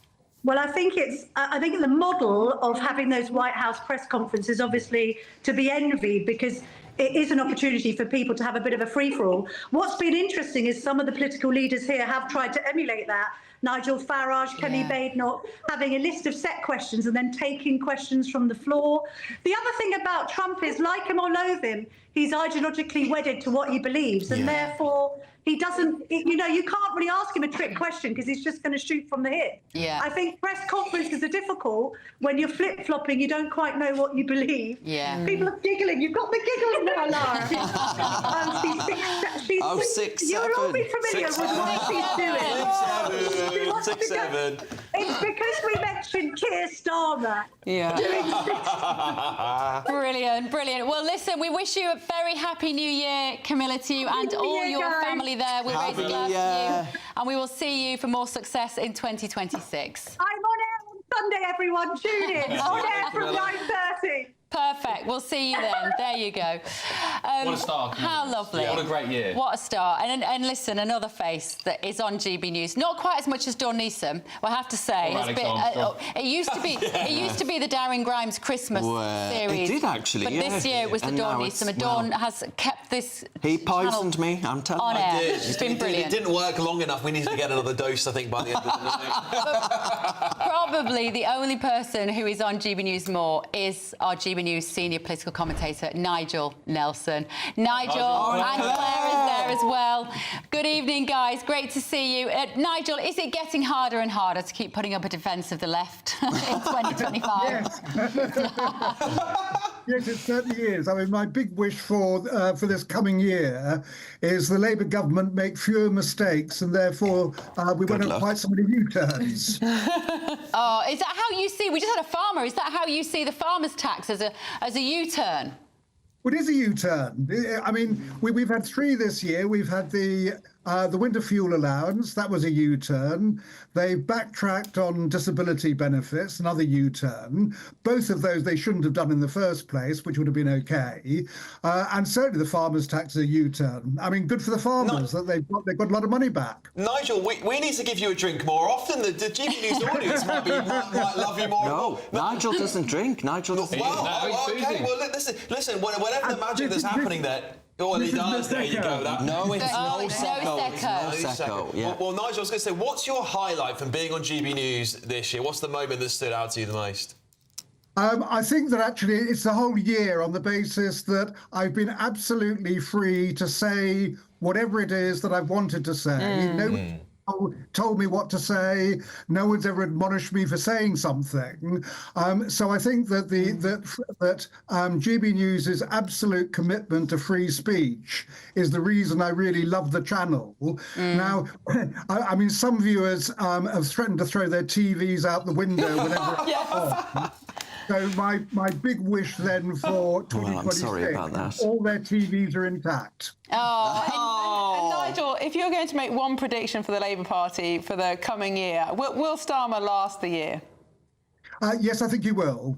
Well, I think the model of having those White House press conferences obviously to be envied, because it is an opportunity for people to have a bit of a free-for-all. What's been interesting is some of the political leaders here have tried to emulate that. Nigel Farage, Kenny Badenoch, having a list of set questions and then taking questions from the floor. The other thing about Trump is, like him or loathe him, he's ideologically wedded to what he believes, and therefore he doesn't, you can't really ask him a trick question because he's just going to shoot from the hip. Yeah. I think press conferences are difficult when you're flip-flopping, you don't quite know what you believe. Yeah. People are giggling. You've got the giggles now, Lara. You'll all be familiar with what she's doing. 6-7. It's because we mentioned Keir Starmer. Brilliant, brilliant. Well, listen, we wish you a very happy New Year, Camilla, to you and all your family there. We're raising a glass to you, and we will see you for more success in 2026. I'm on air on Sunday, everyone. Tune in. On air from 9:30. Perfect. We'll see you then. There you go. What a start. How lovely. What a great year. What a start. And listen, another face that is on GB News. Not quite as much as Dawn Newsom, I have to say. It used to be the Darren Grimes Christmas series. It did, actually, But this year it was the Dawn Newsom. And Dawn has kept this He poisoned me, I'm telling you. On air. It's been brilliant. It didn't work long enough. We need to get another dose, I think, by the end of the night. Probably the only person who is on GB News more is our GB News senior political commentator, Nigel Nelson. Nigel and Claire is there as well. Good evening, guys. Great to see you. Nigel, is it getting harder and harder to keep putting up a defence of the left in 2025? Yes. Yes, it certainly is. I mean, my big wish for this coming year is the Labour government make fewer mistakes, and therefore we won't have quite so many U-turns. Oh, is that how you see? We just had a farmer. Is that how you see the farmer's tax, as a U-turn? Well, it is a U-turn. I mean, we've had 3 this year. We've had the winter fuel allowance. That was a U-turn. They backtracked on disability benefits, another U-turn. Both of those they shouldn't have done in the first place, which would have been okay. And certainly the farmers' tax is a U-turn. I mean, good for the farmers that they've got a lot of money back. Nigel, we need to give you a drink more often. The GB News audience might love you more. No, Nigel doesn't drink. Nigel doesn't. Okay, well, listen, whatever the magic that's happening there. Oh, he does. There you go. No, it's no secco. Yeah. Well, Nigel, I was going to say, what's your highlight from being on GB News this year? What's the moment that stood out to you the most? I think that actually it's the whole year, on the basis that I've been absolutely free to say whatever it is that I've wanted to say. Nobody told me what to say. No one's ever admonished me for saying something. So I think that GB News' absolute commitment to free speech is the reason I really love the channel. Now, I mean, some viewers have threatened to throw their TVs out the window whenever it's on. So my big wish then for 2026, I'm sorry about that. All their TVs are intact. And Nigel, if you're going to make one prediction for the Labour Party for the coming year, will Starmer last the year? Yes, I think he will.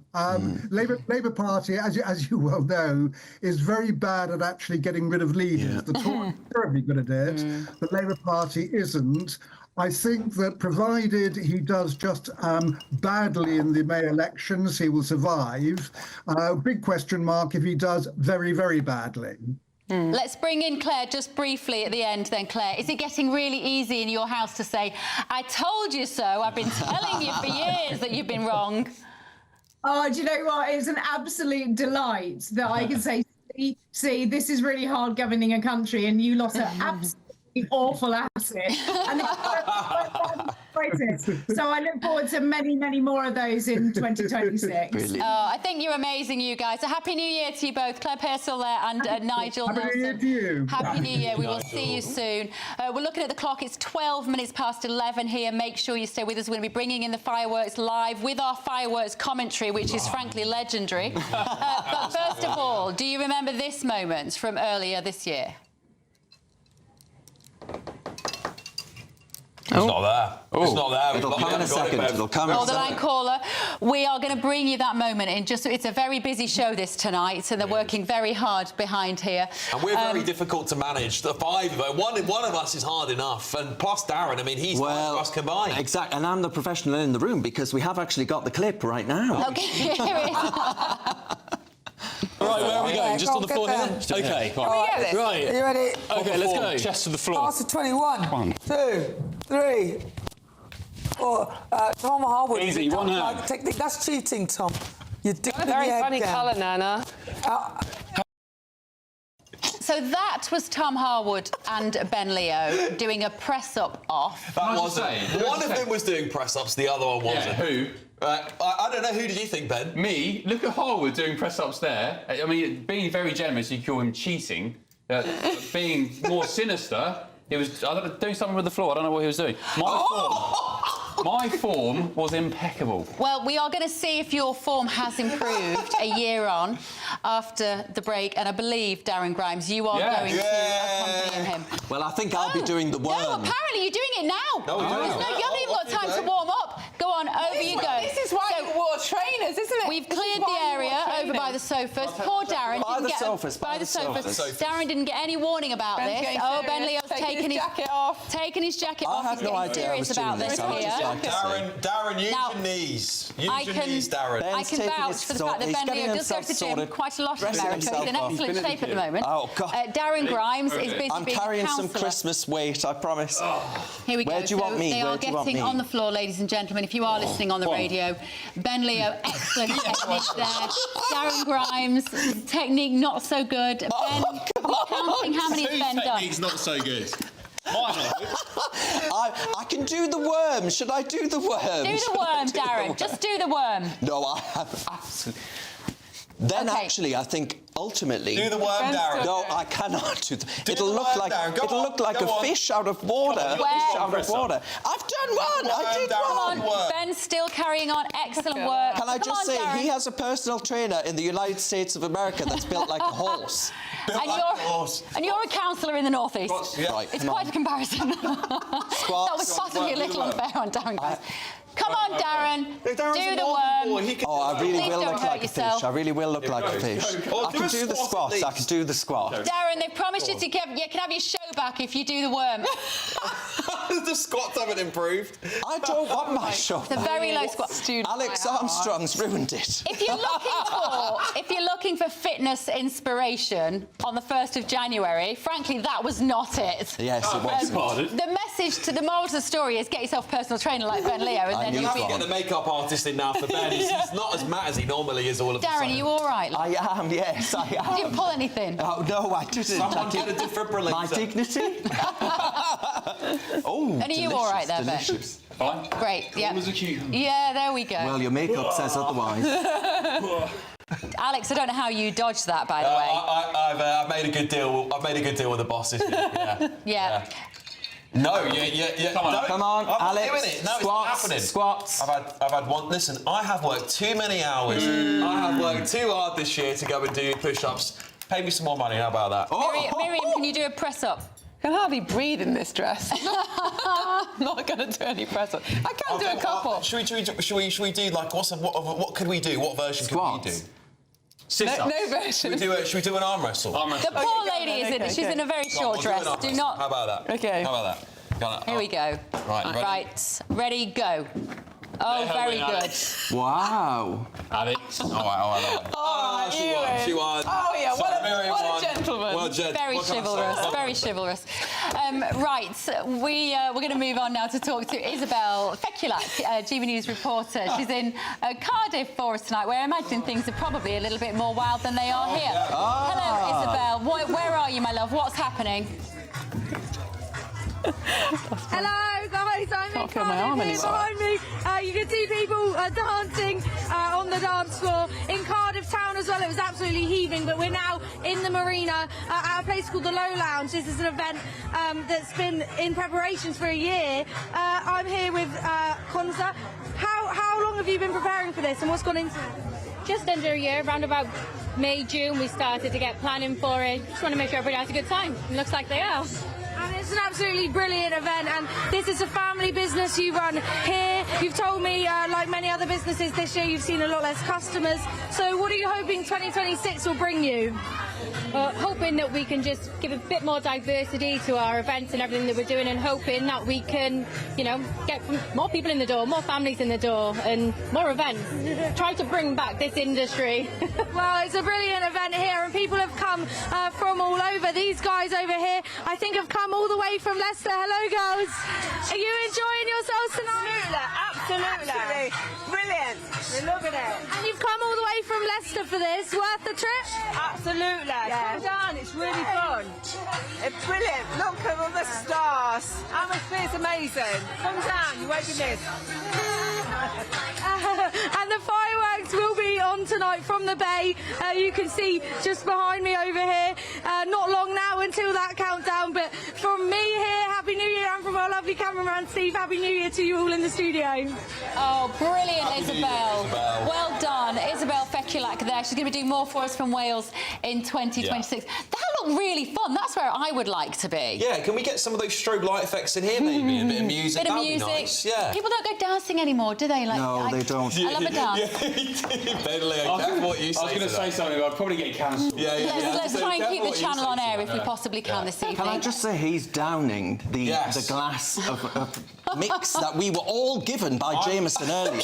Labour Party, as you well know, is very bad at actually getting rid of leaders. The Tories are terribly good at it. The Labour Party isn't. I think that provided he does just badly in the May elections, he will survive. Big question mark if he does very, very badly. Let's bring in Claire just briefly at the end then, Claire. Is it getting really easy in your house to say, I told you so, I've been telling you for years that you've been wrong? Oh, do you know what? It's an absolute delight that I can say, see, this is really hard governing a country and you lot are absolutely awful at it. And so I look forward to many, many more of those in 2026. I think you're amazing, you guys. A happy New Year to you both, Claire Pearsall there and Nigel Nelson. Happy New Year to you. Happy New Year. We will see you soon. We're looking at the clock. It's 12 minutes past 11 here. Make sure you stay with us. We're going to be bringing in the fireworks live with our fireworks commentary, which is frankly legendary. But first of all, do you remember this moment from earlier this year? It's not there. It's not there. It'll come in a second. It'll come in a the line caller. We are going to bring you that moment in just. It's a very busy show this tonight, so they're working very hard behind here. And we're very difficult to manage. The five of us, one of us is hard enough, and plus Darren. I mean, he's one of us combined. Exactly, and I'm the professional in the room because we have actually got the clip right now. Okay, here it is. Right, where are we going? Just on the floor here? Okay. Right. Right. Are you ready? Okay, let's go. Chest to the floor. Pass to 21. 1, 2, 3, 4. Tom Harwood. Easy, one hand. Technique. That's cheating, Tom. You're dipping Very your head funny down. colour, Nana. So that was Tom Harwood and Ben Leo doing a press-up off. That wasn't. One of them was doing press-ups, the other one wasn't. Yeah, who? I don't know. Who did you think, Ben? Me? Look at Harwood doing press-ups there. I mean, being very generous, you call him cheating. Being more sinister, he was doing something with the floor. I don't know what he was doing. My form was impeccable. Well, we are going to see if your form has improved a year on after the break, and I believe, Darren Grimes, you are going to accompany him. Well, I think I'll be doing the worm. No, apparently you're doing it now. No, we're doing it. You haven't even got time to warm up. Go on, over you go. This is why you wore trainers, isn't it? We've cleared the area over by the sofas. Poor Darren By didn't the get sofas, by the sofas. Darren didn't get any warning about Ben's this. getting Oh, serious. Ben Leo's taking his jacket off. Taking his jacket I off. have He's no getting idea I was serious about doing this this. I would just here. like to say. Darren, use Now, your knees. Use I your can- knees, Darren. I can taking vouch his for the sort- fact that he's Ben getting Leo does go to himself the gym sorted, quite a lot in dressing America. He's in himself up. excellent shape at the moment. Oh, God. Darren Grimes is busy I'm being a carrying some counsellor. Christmas weight, I promise. Here we go. Where do you want me? They Where are do you want getting me? on the floor, ladies and gentlemen. If you are listening on the radio, Ben Leo, excellent technique there. Darren Grimes, technique not so good. Ben, counting how many has Ben done? Technique's not so good. I can do the worm. Should I do the worm? Do the worm, Darren. Just do the worm. No, I have absolutely. Then actually, I think ultimately. Do the worm, Darren. No, I cannot do. It'll look like a fish out of water. on. Fish out of water. I've done one. I did one. Come on, Ben's still carrying on. Excellent work. Can I Come just on, say Darren. he has a personal trainer in the United States of America that's built like a horse. And you're a counsellor in the northeast. Right, It's come quite on. a comparison. That was possibly a little unfair on Darren Grimes. Come on, Darren. Do the worm. Oh, I really Please will don't look hurt like yourself. a fish. I really will look like a fish. I can do the squats. I can do the squat. Darren, they've promised you to you can have your show back if you do the worm. The squats haven't improved. I don't want my show. It's a very low squat. Alex Armstrong's ruined it. If you're looking for fitness inspiration on the 1st of January, frankly, that was not it. Yes, it was. The message to the moral of the story is get yourself a personal trainer like Ben Leo, and then You you'll have to be. get the makeup artist in now for Ben. He's not as mad as he normally is all of a Darren, sudden. are you all right? I am, yes, I am. You didn't pull anything. Oh, no, I didn't. Someone get a defibrillator. My dignity? Oh, And are you all right there, Ben? delicious. Fine. Great, yeah. As a cucumber. Yeah, there we go. Well, your makeup says otherwise. Alex, I don't know how you dodged that, by the way. I've made a good deal. I've made a good deal with the bosses. Yeah. No, yeah. Come on, I'm Alex. not doing it. No, Squats, it's not happening. Squats. I've had one. Listen, I have worked too many hours. I have worked too hard this year to go and do push-ups. Pay me some more money. How about that? Miriam, can you do a press-up? I can hardly breathe in this dress. I'm not going to do any press up. I can do a couple. Should we do like what could we do? What version could we do? No version. Should we do an arm wrestle? The poor lady is she's in a very short dress. Do not. How about that? Okay. How about that? Here we go. Right. Ready, go. Oh, very good. Wow. Alex. All right. She won. Oh, yeah, Miriam what won. a gentleman. Well, Very chivalrous, very chivalrous. Right, we're going to move on now to talk to Isabel Feculak, GBNews reporter. She's in Cardiff for us tonight, where I imagine things are probably a little bit more wild than they are here. Hello, Isabel. Where are you, my love? What's happening? Hello guys, I'm in Cardiff here behind me. You can see people dancing on the dance floor. In Cardiff town as well, it was absolutely heaving, but we're now in the marina at a place called the Low Lounge. This is an event that's been in preparations for a year. I'm here with Konza. How long have you been preparing for this and what's gone into it? Just under a year, around about May, June, we started to get planning for it. Just want to make sure everybody has a good time. It looks like they are. And It's an absolutely brilliant event, and this is a family business you run here. You've told me, like many other businesses this year, you've seen a lot less customers. So what are you hoping 2026 will bring you? Hoping that we can just give a bit more diversity to our events and everything that we're doing, and hoping that we can, you know, get more people in the door, more families in the door, and more events. Try to bring back this industry. Well, it's a brilliant event here, and people have come from all over. These guys over here, I think, have come all the way from Leicester. Hello, girls. Are you enjoying yourselves tonight? Absolutely. Brilliant. We're loving it. And you've come all the way from Leicester for this. Worth the trip? Absolutely. Come down, it's really fun. It's brilliant. Look at all the stars. Atmosphere's amazing. Come down, you won't be missed. And the fireworks will be on tonight from the bay. You can see just behind me over here. Not long now until that countdown, but from me here, Happy New Year, and from our lovely cameraman Steve, Happy New Year to you all in the studio. Oh, brilliant, Happy New Year, Isabel. Isabel. Well done. Isabel Feculak there. She's going to be doing more for us from Wales in 2026. Yeah. That looked really fun. That's where I would like to be. Yeah, can we get some of those strobe light effects in here, maybe? A bit of music. Bit of That'd music. Be nice. Yeah. People don't go dancing anymore, do they? Like, No, they don't. I love a dance. Bentley, careful what you say. I was going to say something, but I'd probably get cancelled. Let's try and keep the channel on air if we possibly can this evening. Can I just say he's downing the glass of mix that we were all given by Jameson earlier.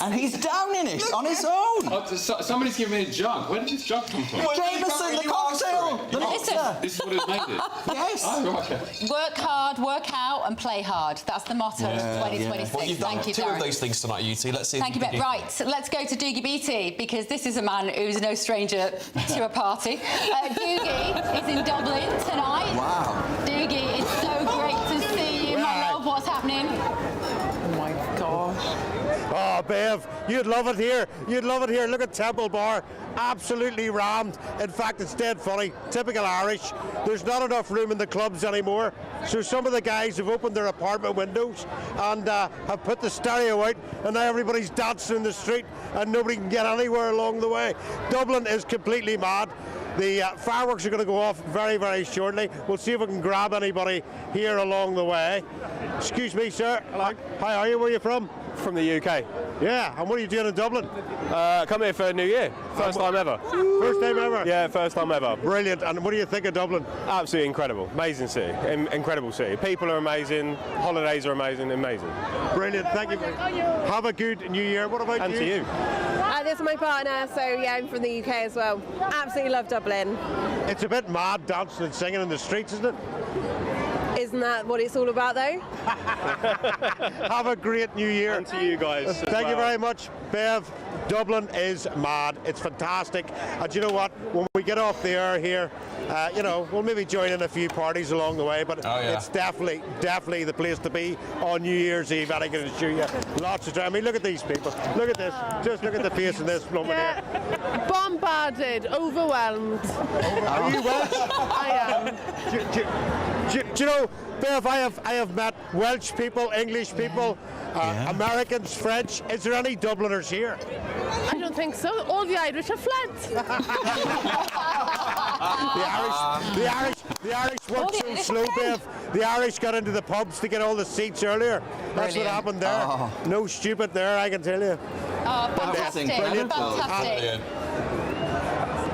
And he's downing it on his own. Somebody's giving me a jug. Where did this jug come from? Jameson, the cocktail! The mixer! This is what it made it? Yes. Oh, right. Work hard, work out, and play hard. That's the motto of 2026. Well, you've done Thank you, two Darren. of those things tonight, you two. Let's see. Thank you, Ben. Right, so let's go to Doogie Beattie, because this is a man who's no stranger to a party. Doogie is in Dublin tonight. Wow. Doogie, it's so great to see you, my love. What's happening? Oh my gosh. Oh, Bev, you'd love it here. You'd love it here. Look at Temple Bar. Absolutely rammed. In fact, it's dead funny. Typical Irish. There's not enough room in the clubs anymore. So some of the guys have opened their apartment windows and have put the stereo out, and now everybody's dancing in the street and nobody can get anywhere along the way. Dublin is completely mad. The fireworks are going to go off very, very shortly. We'll see if we can grab anybody here along the way. Excuse me, sir. Hello. How are you? Where are you from? From the UK. Yeah, and what are you doing in Dublin? Come here for New Year. First time ever. First time ever? Yeah, first time ever. Brilliant. And what do you think of Dublin? Absolutely incredible. Amazing city. Incredible city. People are amazing. Holidays are amazing. Amazing. Brilliant. Thank you. Have a good New Year. What about you? And to you. This is my partner, so yeah, I'm from the UK as well. Absolutely love Dublin. It's a bit mad dancing and singing in the streets, isn't it? Isn't that what it's all about, though? Have a great New Year. And to you guys. Thank you very much, Bev. Dublin is mad. It's fantastic. And you know what? When we get off the air here, you know, we'll maybe join in a few parties along the way, but it's definitely the place to be on New Year's Eve. And I can assure you, lots of time. I mean, look at these people. Look at this. Just look at the face of this woman here. Bombarded, overwhelmed. Are you Welsh? I am. Do you know, Bev, I have met Welsh people, English people, Americans, French. Is there any Dubliners here? I don't think so. All the Irish have fled. The Irish weren't so slow, Bev. The Irish got into the pubs to get all the seats earlier. That's what happened there. Oh. No stupid there, I can tell you. Oh, fantastic. Brilliant. Fantastic.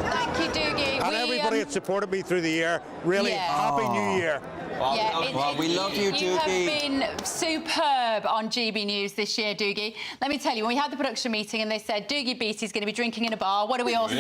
Thank you, Doogie. And everybody that supported me through the year, really, Happy New Year. We love you, Doogie. You have been superb on GB News this year, Doogie. Let me tell you, when we had the production meeting and they said Doogie Beattie's going to be drinking in a bar, what do we all say?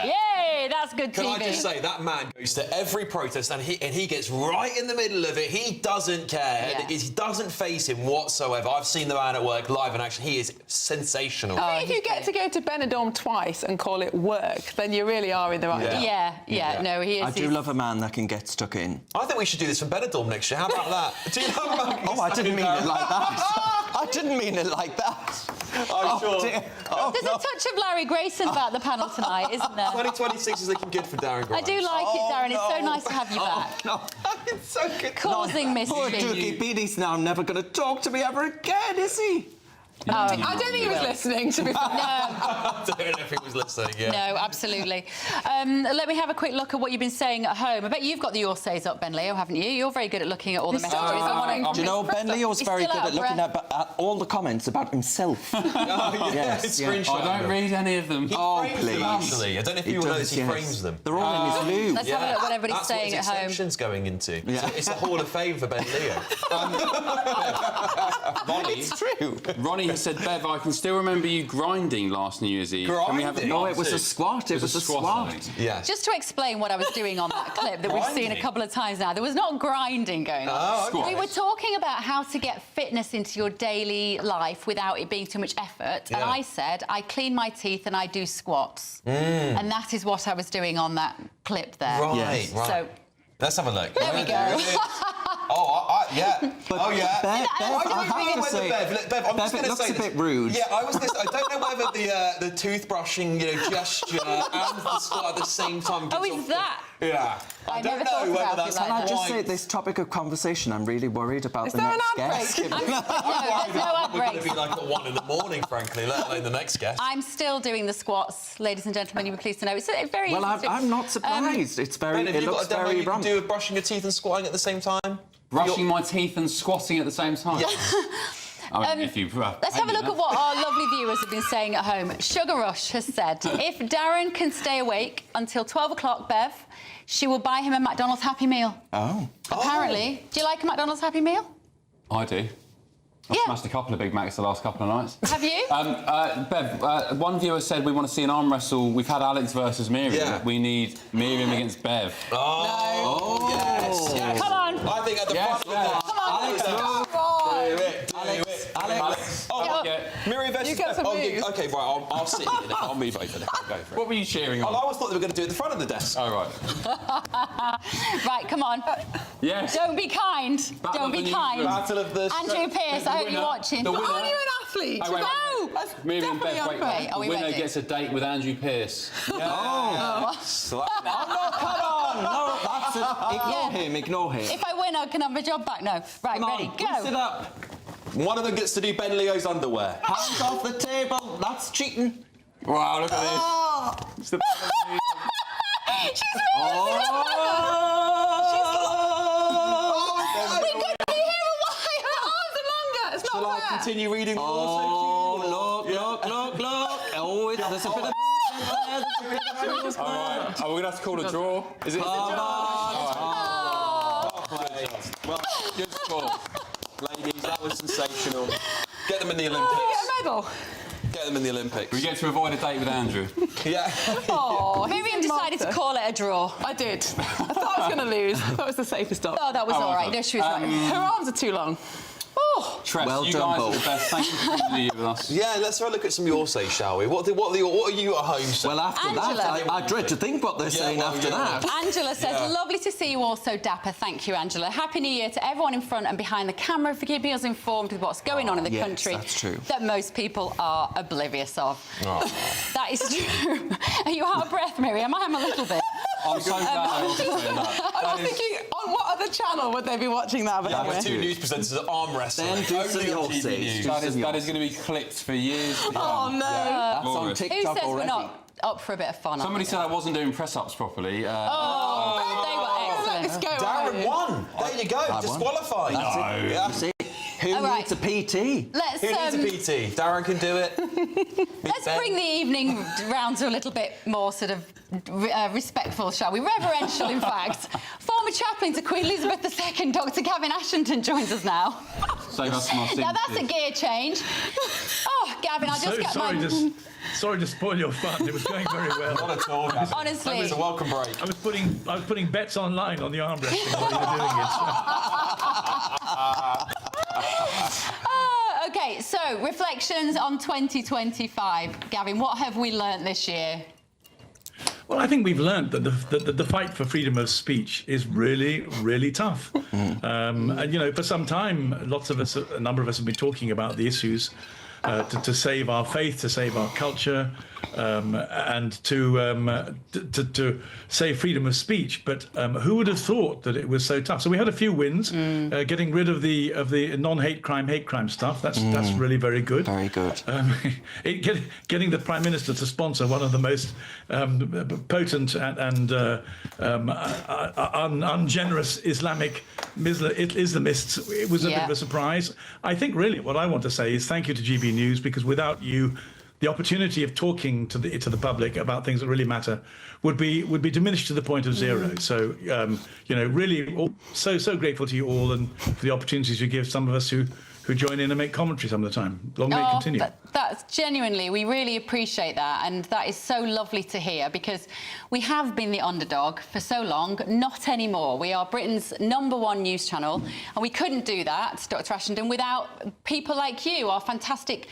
Yay, that's good Can TV. I just say, that man goes to every protest and he gets right in the middle of it. He doesn't care. Yeah. It doesn't faze him whatsoever. I've seen the man at work live in action. He is sensational. I think if you get to go to Benidorm twice and call it work, then you really are in the right place. Yeah. No, he is. I do love a man that can get stuck in. I think we should do this for Benidorm next year. How about that? Do you know about Oh, I didn't mean it like that. I didn't mean it like that. I'm sure. Dear. There's a touch of Larry Grayson about the panel tonight, isn't there? 2026 is looking good for Darren Grimes. I do like it, Darren. It's so nice to have you back. No, it's so good. Causing Poor mischief. Doogie Beattie's now never going to talk to me ever again, is he? I don't think he was listening, to be fair. I don't know if he was listening, yeah. No, absolutely. Let me have a quick look at what you've been saying at home. I bet you've got the Your Says up, Ben Leo, haven't you? You're very good at looking at all the messages. Do you know, Ben Leo's very good at looking at all the comments about himself. Yes. I don't read any of them. Please. Actually, I don't know if you will notice he frames them. They're all in his loo. Let's have a look what everybody's That's saying what at home. extension's going into. Yeah. It's a Hall of Fame for Ben Leo. Ronnie, it's true. Ronnie has said, Bev, I can still remember you grinding last New Year's Eve. Can we have a No, it was a squat. It was a squat. Yeah. Just to explain what I was doing on that clip that we've seen a couple of times now, there was not grinding going on. Oh, okay. We were talking about how to get fitness into your daily life without it being too much effort. And I said, I clean my teeth and I do squats. And that is what I was doing on that clip there. Right, right. So, let's have a look. There we go. Yeah. But oh, yeah. Bev, I have to say, Bev, I'm just it going to looks say a bit rude. Yeah, I don't know whether the toothbrushing, gesture and the squat at the same time. Oh, is that? Yeah. I don't never know thought whether about that's it like Can I that. just say, this topic of conversation, I'm really worried about Is the there an next ad break? guest. No, there's no ad We're going to breaks. be like at 1 in the morning, frankly, let alone the next guest. I'm still doing the squats, ladies and gentlemen. You'll be pleased to know. It's very Well, easy to do. I'm not surprised. It's very. Ben, have It you looks got a demo very you can rump. do with brushing your teeth and squatting at the same time? Brushing my teeth and squatting at the same time? Yes. I mean, if you, Let's have a look at what our lovely viewers have been saying at home. Sugar Rush has said, if Darren can stay awake until 12 o'clock, Bev, she will buy him a McDonald's Happy Meal. Oh. Apparently. Do you like a McDonald's Happy Meal? I do. I've smashed a couple of Big Macs the last couple of nights. Have you? Bev, one viewer said we want to see an arm wrestle. We've had Alex versus Miriam. Yeah. We need Miriam against Bev. Oh, yes. Come on. I think at the front of that. Come on. Alex, Alex. Oh, Miriam versus You get Bev. some Oh, moves. OK, right, I'll sit here. I'll move over there. I'll go for it. What were you cheering on? I always thought they were going to do it at the front of the desk. Oh, right. Right, come on. Yes. Don't be kind. Don't be kind. Battle of the... Andrew Pearce, I hope you're watching. The winner. Are you an athlete? Oh, wait, No. wait. That's Miriam, definitely Bev, unfair. wait. Are we The winner ready? gets a date with Andrew Pearce. Oh, no, come on. No, that's it. Ignore him. If I win, I can have my job back. No. Right, Come ready, on, go. twist it up. One of them gets to do Ben Leo's underwear. Hands off the table. That's cheating. Wow, look at this. Oh. It's the She's really Can you hear why her arms are longer? It's not Shall I fair. continue reading the Oh, look. Oh, there's a bit of... All right. We're going to have to call a draw. Is it? Well, good sport. Ladies, that was sensational. Get them in the Olympics. Get a medal. Get them in the Olympics. We get to avoid a date with Andrew. Yeah. Oh, Miriam decided to call it a draw. I did. I thought I was going to lose. That was the safest option. Oh, that was all right. No, she was right. Her arms are too long. Oh. Tress, Well you done, guys are both. the best. Thank you for being here with us. Yeah, let's have a look at some Your Say, shall we? What are you at home saying? Well, after Angela. that, I dread to think what they're saying after that. Angela says, Yeah. lovely to see you all so dapper. Thank you, Angela. Happy New Year to everyone in front and behind the camera for keeping us informed with what's going on in the yes, country that's true. that most people are oblivious of. That is true. Are you out of breath, Miriam? I am a little bit. I'm so glad I was saying that. I was thinking, on what other channel would they be watching that? But Yeah, anyway. with two news presenters at arm wrestling. Then do some Only on Your GB Says. News. That is going to be clipped for years. Oh, no. That's on Glorious. Who TikTok says we're already. not up for a bit of fun? Somebody said I wasn't doing press-ups properly. They were Let's excellent. go. Darren won. There you go. Disqualified. That's it. Yeah. You see, who All right. needs a PT? Let's Who needs a PT? Darren can do it. Let's bring the evening round to a little bit more sort of respectful, shall we? Reverential, in fact. Former chaplain to Queen Elizabeth II, Dr. Gavin Ashington, joins us now. Save us from our Now that's a gear change. Oh, Gavin, I'll just get my... Sorry to spoil your fun. It was going very well. Not at all, Gavin. Honestly. It's a welcome break. I was putting bets online on the arm wrestling while you were doing it. OK, so reflections on 2025. Gavin, what have we learnt this year? Well, I think we've learned that the fight for freedom of speech is really, really tough. And, for some time, a number of us have been talking about the issues to save our faith, to save our culture, and to save freedom of speech. But who would have thought that it was so tough? So we had a few wins, getting rid of the non-hate crime stuff. That's really very good. Very good. Getting the Prime Minister to sponsor one of the most potent and ungenerous Islamists, it was a bit of a surprise. I think really what I want to say is thank you to GB News, because without you, the opportunity of talking to the public about things that really matter would be diminished to the point of zero. So really so grateful to you all, and for the opportunities you give some of us who join in and make commentary some of the time. Long may it continue. That's genuinely, we really appreciate that, and that is so lovely to hear, because we have been the underdog for so long. Not anymore. We are Britain's #1 news channel, and we couldn't do that, Dr. Ashenden, without people like you, our fantastic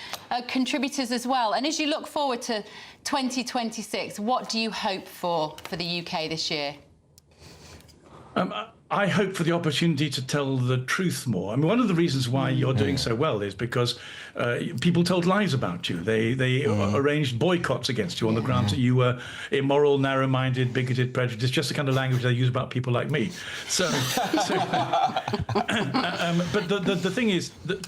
contributors as well. And as you look forward to 2026, what do you hope for the UK this year? I hope for the opportunity to tell the truth more. I mean, one of the reasons why you're doing so well is because people told lies about you. They arranged boycotts against you on the grounds that you were immoral, narrow-minded, bigoted, prejudiced, just the kind of language they use about people like me. But the thing is, that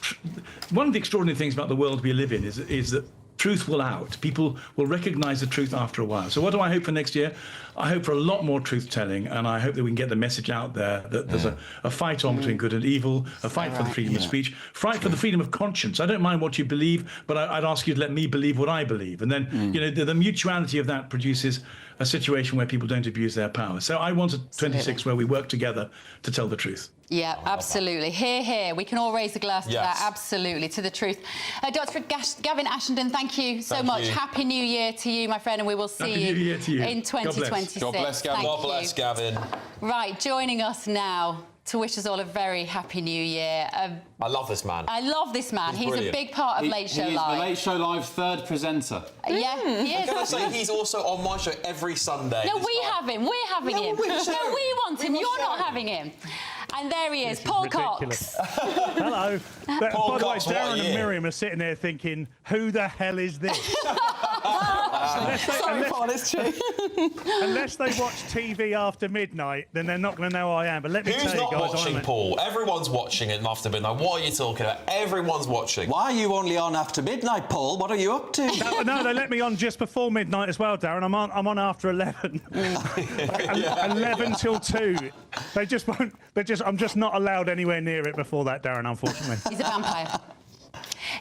one of the extraordinary things about the world we live in is that truth will out. People will recognise the truth after a while. So what do I hope for next year? I hope for a lot more truth-telling, and I hope that we can get the message out there that there's a fight on between good and evil, a fight for the freedom of speech, fight for the freedom of conscience. I don't mind what you believe, but I'd ask you to let me believe what I believe. And then, the mutuality of that produces a situation where people don't abuse their power. So I want a 26 where we work together to tell the truth. Yeah, absolutely. Hear. We can all raise a glass to that, absolutely, to the truth. Dr. Gavin Ashenden, thank you so much. Happy New Year to you, my friend, and we will see you in 2026. God bless Gavin. God bless Gavin. Right, joining us now to wish us all a very happy New Year. I love this man. He's a big part of Late Show Live. He's the Late Show Live third presenter. Yeah, he is. Can I say he's also on my show every Sunday? No, we have him. We're having him. We want him. You're not having him. And there he is, Paul Cox. Hello. By the way, Darren and Miriam are sitting there thinking, who the hell is this? Unless they watch TV after midnight, then they're not going to know who I am. But let me tell you guys, who's not watching, Paul? Everyone's watching it after midnight. What are you talking about? Everyone's watching. Why are you only on after midnight, Paul? What are you up to? No, they let me on just before midnight as well, Darren. I'm on after 11. 11 till 2. They just won't. I'm just not allowed anywhere near it before that, Darren, unfortunately. He's a vampire.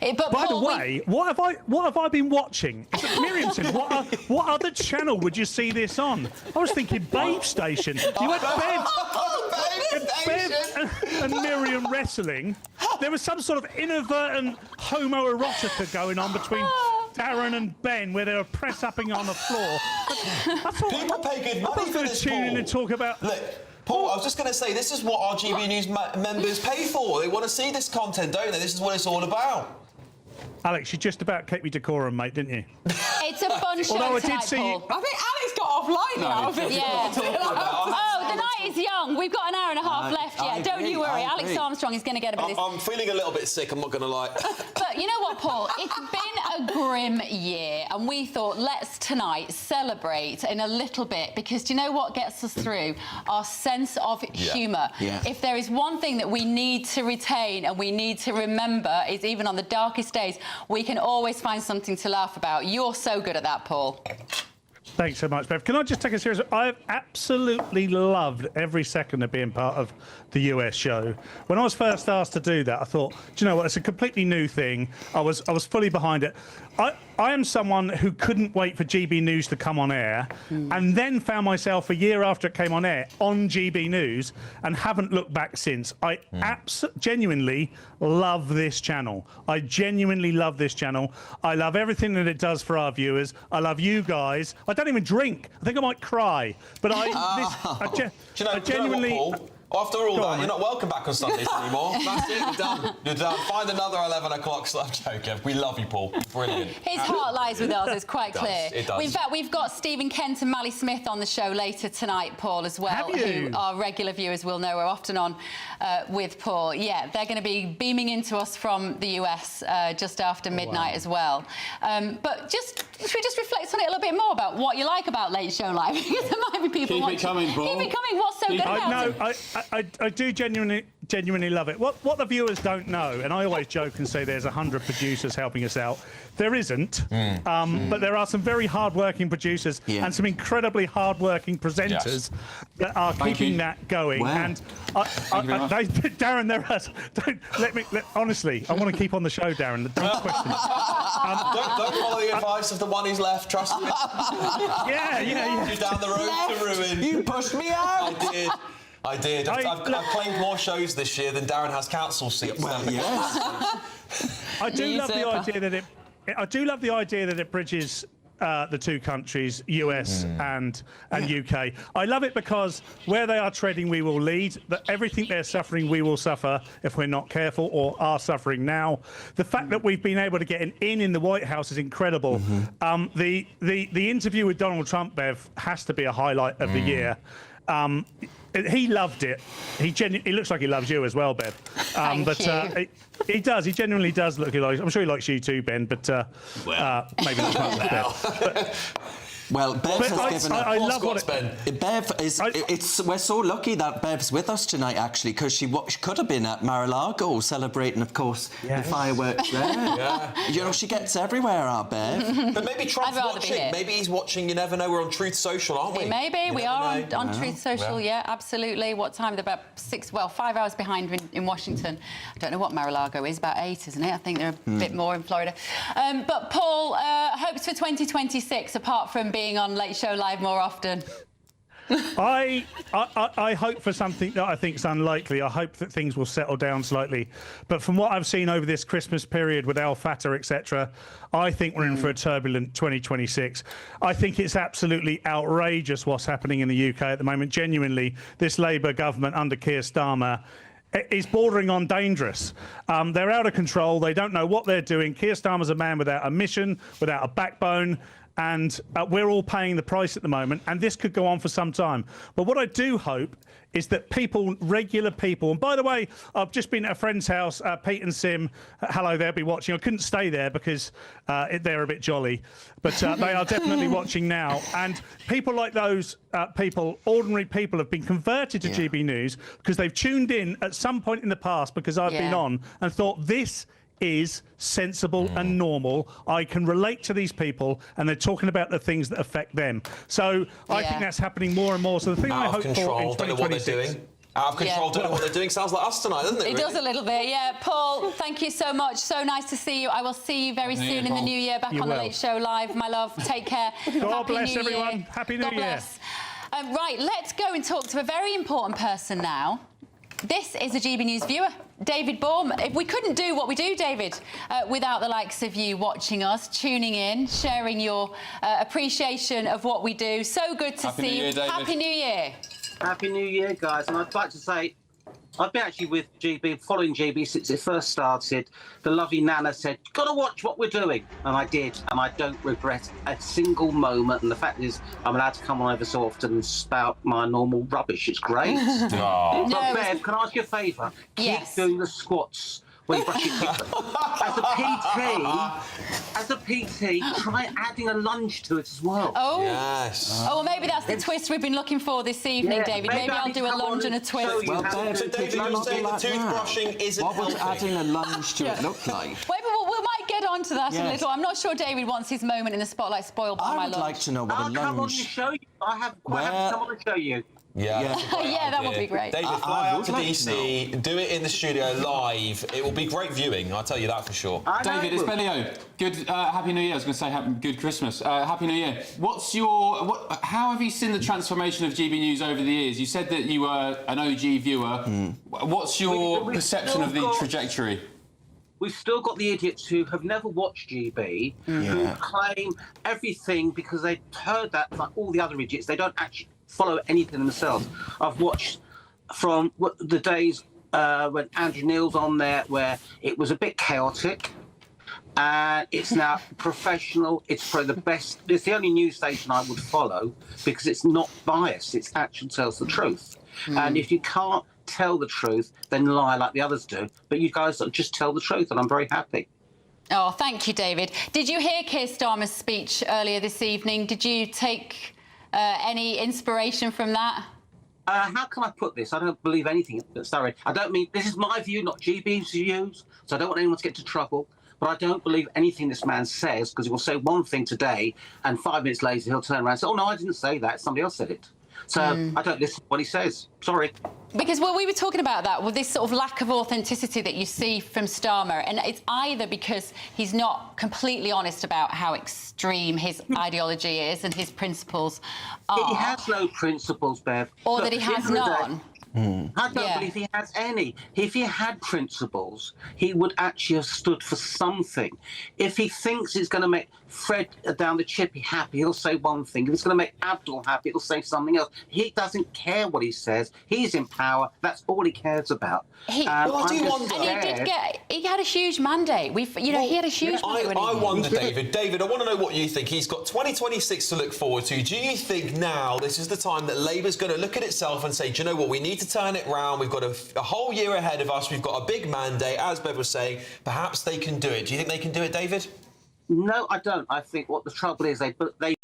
By the way, what have I been watching? Miriam said, what other channel would you see this on? I was thinking Babe Station. You had Bev and Miriam wrestling. There was some sort of inadvertent homoerotica going on between Darren and Ben, where they were press-upping on the floor. People pay good money for this, tune in and talk about. Look, Paul, I was just going to say, this is what our GB News members pay for. They want to see this content, don't they? This is what it's all about. Alex, you just about kept me decorum, mate, didn't you? It's a fun show Although I tonight, did see Paul. I think Alex got offline now. The night is young. We've got an hour and a half left yet. Don't you worry. Alex Armstrong is going to get a bit of this. I'm feeling a little bit sick, I'm not going to lie. But you know what, Paul? It's been a grim year, and we thought, let's tonight celebrate in a little bit, because do you know what gets us through? Our sense of humour. Yeah. If there is one thing that we need to retain and we need to remember, is even on the darkest days, we can always find something to laugh about. You're so good at that, Paul. Thanks so much, Bev. Can I just take a serious? I've absolutely loved every second of being part of the US show. When I was first asked to do that, I thought, do you know what? It's a completely new thing. I was fully behind it. I am someone who couldn't wait for GB News to come on air, and then found myself a year after it came on air on GB News, and haven't looked back since. I genuinely love this channel. I genuinely love this channel. I love everything that it does for our viewers. I love you guys. I don't even drink. I think I might cry, but I genuinely. After all that, you're not welcome back on Sundays anymore. That's it, you're done. You're done. Find another 11 o'clock slot. Joker. We love you, Paul. Brilliant. His heart lies with us, it's quite clear. It does. In fact, we've got Stephen Kent and Mally Smith on the show later tonight, Paul, as well, who our regular viewers will know are often on with Paul. Yeah, they're going to be beaming into us from the US just after midnight as well. But should we just reflect on it a little bit more about what you like about Late Show Live? Because there might be people watching. Keep it coming, Paul. Keep it coming. What's so good about it? I do genuinely love it. What the viewers don't know, and I always joke and say there's 100 producers helping us out. There isn't, but there are some very hard-working producers and some incredibly hard-working presenters that are keeping that going. Wow. And Darren, there are. Honestly, I want to keep on the show, Darren. Don't question it. Don't follow the advice of the one who's left. Trust me. Yeah. You're down the road to ruin. You pushed me out. I did. I've claimed more shows this year than Darren has council seats. Well, yes. I do love the idea that it bridges the two countries, US and UK. I love it because where they are treading, we will lead. That everything they're suffering, we will suffer if we're not careful, or are suffering now. The fact that we've been able to get an in the White House is incredible. The interview with Donald Trump, Bev, has to be a highlight of the year. He loved it. He looks like he loves you as well, Bev. He does. He genuinely does look like. I'm sure he likes you too, Ben. But maybe not as much as Bev. Well, Bev has given. I love what Bev is. We're so lucky that Bev's with us tonight, actually, because she could have been at Mar-a-Lago celebrating, of course, the fireworks there. You know, she gets everywhere, our Bev. But maybe Trump's watching. Maybe he's watching. You never know. We're on Truth Social, aren't we? Maybe we are on Truth Social. Yeah, absolutely. What time? They're about 5 hours behind in Washington. I don't know what Mar-a-Lago is. About 8, isn't it? I think they're a bit more in Florida. But Paul, hopes for 2026, apart from being on Late Show Live more often? I hope for something that I think is unlikely. I hope that things will settle down slightly. But from what I've seen over this Christmas period with Al Fatah, etc., I think we're in for a turbulent 2026. I think it's absolutely outrageous what's happening in the UK at the moment. Genuinely, this Labour government under Keir Starmer is bordering on dangerous. They're out of control. They don't know what they're doing. Keir Starmer's a man without a mission, without a backbone. And we're all paying the price at the moment, and this could go on for some time. But what I do hope is that regular people, and by the way, I've just been at a friend's house, Pete and Sim, hello, they'll be watching. I couldn't stay there because they're a bit jolly, but they are definitely watching now. And people like those ordinary people, have been converted to GB News because they've tuned in at some point in the past because I've been on and thought, this is sensible and normal. I can relate to these people, and they're talking about the things that affect them. So I think that's happening more and more. So the thing I hope for in 2026... Don't know what they're doing. Out of control, don't know what they're doing. Sounds like us tonight, doesn't it? It does a little bit, yeah. Paul, thank you so much. So nice to see you. I will see you very soon in the new year, back on the Late Show Live. My love, take care. God bless everyone. Happy New Year. God bless. Right, let's go and talk to a very important person now. This is a GB News viewer, David Baum. We couldn't do what we do, David, without the likes of you watching us, tuning in, sharing your appreciation of what we do. So good to see you. Happy New Year. Happy New Year, guys. And I'd like to say, I've been actually with GB, following GB since it first started. The lovely Nana said, you've got to watch what we're doing. And I did, and I don't regret a single moment. And the fact is, I'm allowed to come on over so often and spout my normal rubbish. It's great. But Bev, can I ask you a favour? Keep doing the squats when you brush your teeth. As a PT, try adding a lunge to it as well. Oh, yes. Oh, well, maybe that's the twist we've been looking for this evening, David. Maybe I'll do a lunge and a twist. Well, so David, you're saying the toothbrushing isn't helping? What would adding a lunge to it look like? Wait, but we might get onto that a little. I'm not sure David wants his moment in the spotlight spoiled by my lunge. I would like to know what a lunge... I'll come on and show you. I have come on and show you. Yeah, that would be great. David, fly out to DC, do it in the studio live. It will be great viewing, I'll tell you that for sure. David, it's Benio. Good, Happy New Year. I was going to say good Christmas. Happy New Year. How have you seen the transformation of GB News over the years? You said that you were an OG viewer. What's your perception of the trajectory? We've still got the idiots who have never watched GB, who claim everything because they've heard that, like all the other idiots, they don't actually follow anything themselves. I've watched from the days when Andrew Neil's on there, where it was a bit chaotic. And it's now professional. It's probably the best. It's the only news station I would follow because it's not biased. It actually tells the truth. And if you can't tell the truth, then lie like the others do. But you guys just tell the truth, and I'm very happy. Oh, thank you, David. Did you hear Keir Starmer's speech earlier this evening? Did you take any inspiration from that? How can I put this? I don't believe anything. Sorry, I don't mean this is my view, not GB's views. So I don't want anyone to get into trouble. But I don't believe anything this man says, because he will say one thing today and 5 minutes later he'll turn around and say, oh, no, I didn't say that. Somebody else said it. So I don't listen to what he says. Sorry. Because we were talking about that, with this sort of lack of authenticity that you see from Starmer, and it's either because he's not completely honest about how extreme his ideology is and his principles are. He has no principles, Bev. Or Look, that he has none. I don't believe he has any. If he had principles, he would actually have stood for something. If he thinks it's going to make Fred down the chippy happy, he'll say one thing. If it's going to make Abdul happy, he'll say something else. He doesn't care what he says. He's in power. That's all he cares about. He had a huge mandate. He had a huge mandate. I wonder, David, I want to know what you think. He's got 2026 to look forward to. Do you think now this is the time that Labour's going to look at itself and say, do you know what, we need to turn it round. We've got a whole year ahead of us. We've got a big mandate. As Bev was saying, perhaps they can do it. Do you think they can do it, David? No, I don't. I think what the trouble is, they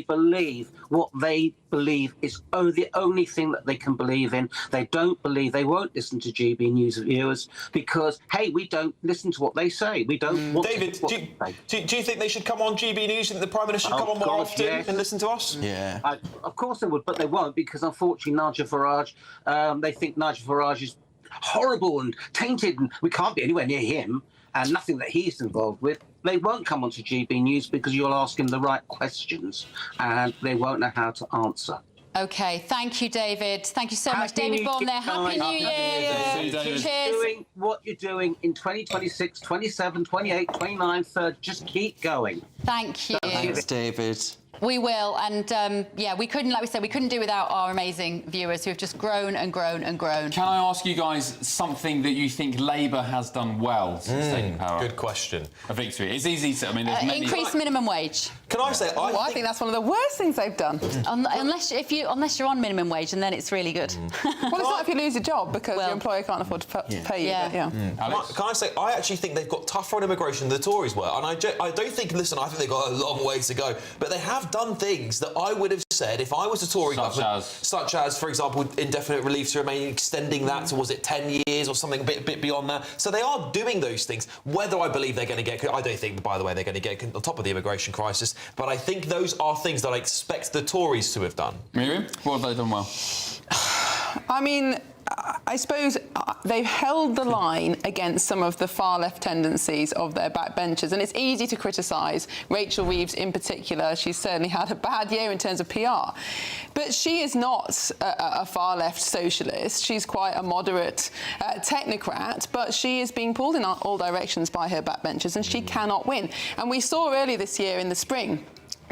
believe what they believe is the only thing that they can believe in. They don't believe, they won't listen to GB News viewers because, hey, we don't listen to what they say. We don't want David, to do you think they should come on GB News? Do you think the Prime Minister should come on more often and listen to us? Yeah. Of course they would, but they won't because, unfortunately, Nigel Farage, they think Nigel Farage is horrible and tainted and we can't be anywhere near him and nothing that he's involved with. They won't come onto GB News because you'll ask them the right questions and they won't know how to answer. OK, thank you, David. Thank you so much. David Bourne there. Happy New Year. Keep doing what you're doing in 2026, 27, 28, 29, 30. Just keep going. Thank you. Thanks, David. We will, and we couldn't, like we said, we couldn't do without our amazing viewers who have just grown and grown and grown. Can I ask you guys something that you think Labour has done well since taking power? Good question. A victory. It's easy to. I mean, there's many. Increase minimum wage. Can I say? I think that's one of the worst things they've done. Unless you're on minimum wage, and then it's really good. Well, it's not if you lose your job because your employer can't afford to pay you. Yeah. Can I say? I actually think they've got tougher on immigration than the Tories were, and I don't think. Listen, I think they've got a long way to go, but they have done things that I would have said if I was a Tory government, such as, for example, indefinite relief to remain, extending that to, was it 10 years or something a bit beyond that. So they are doing those things. Whether I believe they're going to get, I don't think, by the way, they're going to get on top of the immigration crisis, but I think those are things that I expect the Tories to have done. Miriam, what have they done well? I mean, I suppose they've held the line against some of the far-left tendencies of their backbenchers, and it's easy to criticise Rachel Reeves in particular. She's certainly had a bad year in terms of PR. But she is not a far-left socialist. She's quite a moderate technocrat, but she is being pulled in all directions by her backbenchers, and she cannot win. And we saw earlier this year in the spring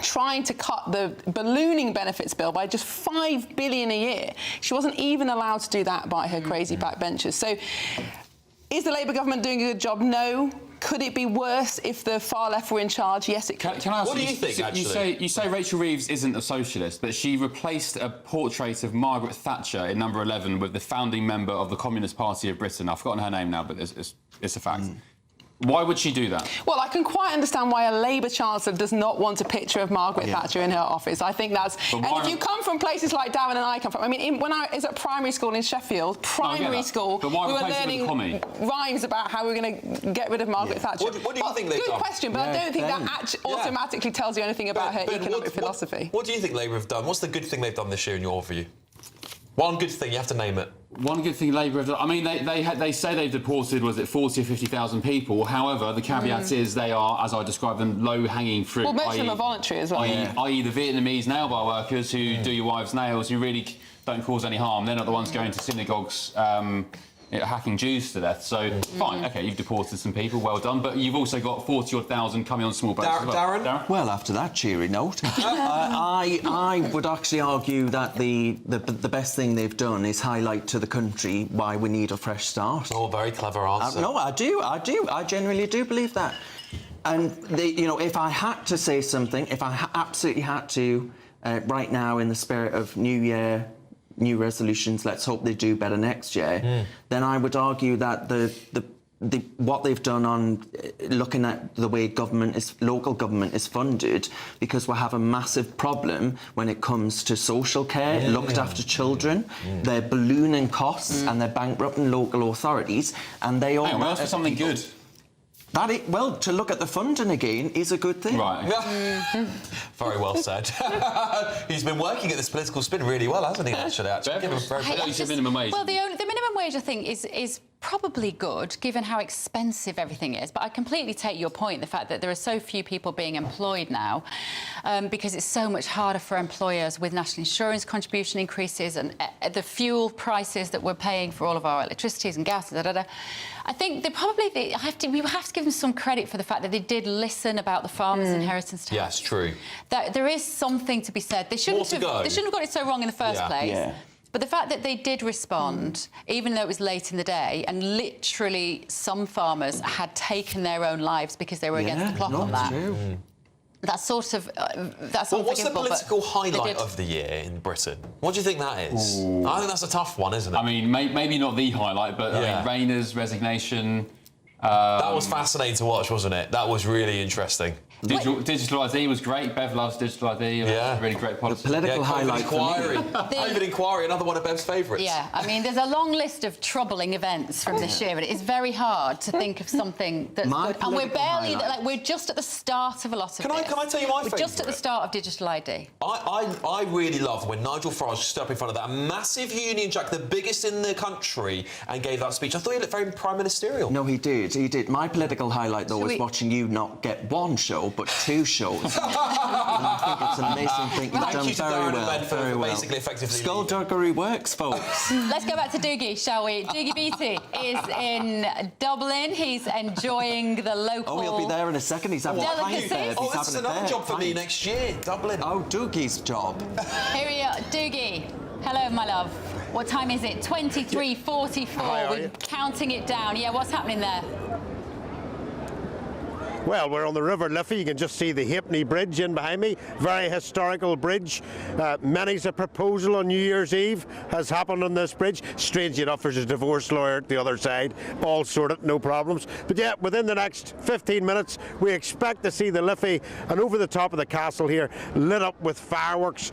trying to cut the ballooning benefits bill by just $5 billion a year. She wasn't even allowed to do that by her crazy backbenchers. So is the Labour government doing a good job? No. Could it be worse if the far left were in charge? Yes, it could. Can I ask what do you think, actually? You say Rachel Reeves isn't a socialist, but she replaced a portrait of Margaret Thatcher in number 11 with the founding member of the Communist Party of Britain. I've forgotten her name now, but it's a fact. Why would she do that? Well, I can quite understand why a Labour Chancellor does not want a picture of Margaret Thatcher in her office. I think that's... And if you come from places like Darren and I come from... I mean, when I was at primary school in Sheffield, primary school, we were learning rhymes about how we were going to get rid of Margaret Thatcher. What do you think they've done? Good question, but I don't think that automatically tells you anything about her economic philosophy. What do you think Labour have done? What's the good thing they've done this year in your view? One good thing, you have to name it. One good thing Labour have done... I mean, they say they've deported, was it 40 or 50,000 people? However, the caveat is they are, as I described them, low-hanging fruit. Well, most of them are voluntary as well. I.e. the Vietnamese nail-bar workers who do your wife's nails, who really don't cause any harm. They're not the ones going to synagogues hacking Jews to death. So fine, okay, you've deported some people, well done, but you've also got 40-odd thousand coming on small boats as well. Darren? Well, after that cheery note, I would actually argue that the best thing they've done is highlight to the country why we need a fresh start. Oh, very clever answer. No, I do. I genuinely do believe that. And if I had to say something, if I absolutely had to, right now in the spirit of New Year, new resolutions, let's hope they do better next year, then I would argue that what they've done on looking at the way local government is funded, because we have a massive problem when it comes to social care, looked after children. They're ballooning costs and they're bankrupting local authorities, and they all... Well, for something good. Well, to look at the funding again is a good thing. Right. Very well said. He's been working at this political spin really well, hasn't he, actually? Give him a minimum wage. Well, the minimum wage, I think, is probably good, given how expensive everything is. But I completely take your point, the fact that there are so few people being employed now, because it's so much harder for employers with national insurance contribution increases and the fuel prices that we're paying for all of our electricities and gas, I think we have to give them some credit for the fact that they did listen about the farmers' inheritance tax. Yes, true. That there is something to be said. They shouldn't have got it so wrong in the first place. Yeah. But the fact that they did respond, even though it was late in the day, and literally some farmers had taken their own lives because they were against the clock on that. True. That's sort of that's well, what's the political highlight of the year in Britain? What do you think that is? Ooh. I think that's a tough one, isn't it? I mean, maybe not the highlight, but I mean, Rayner's resignation. That was fascinating to watch, wasn't it? That was really interesting. Digital ID was great. Bev loves digital ID. Really great policy. The political highlight. COVID inquiry, another one of Bev's favourites. Yeah, I mean, there's a long list of troubling events from this year, but it is very hard to think of something that's good. And we're barely, we're just at the start of a lot of this. Can I tell you my favourite? We're just at the start of digital ID. I really loved when Nigel Farage stood up in front of that massive Union Jack, the biggest in the country, and gave that speech. I thought he looked very prime ministerial. No, he did. My political highlight, though, was watching you not get one show, but two shows. And I think it's an amazing thing you've done very well. Basically, effectively. Skullduggery works, folks. Let's go back to Doogie, shall we? Doogie Beattie is in Dublin. He's enjoying the local... Oh, he'll be there in a second. He's having a pint there. Oh, this is another job for me next year, Dublin. Oh, Doogie's job. Here we are. Doogie. Hello, my love. What time is it? 23:44. We're counting it down. Yeah, what's happening there? Well, we're on the River Liffey. You can just see the Halfpenny Bridge in behind me. Very historical bridge. Many's a proposal on New Year's Eve has happened on this bridge. Strangely enough, there's a divorce lawyer at the other side. All sorted, no problems. But yeah, within the next 15 minutes, we expect to see the Liffey and over the top of the castle here lit up with fireworks.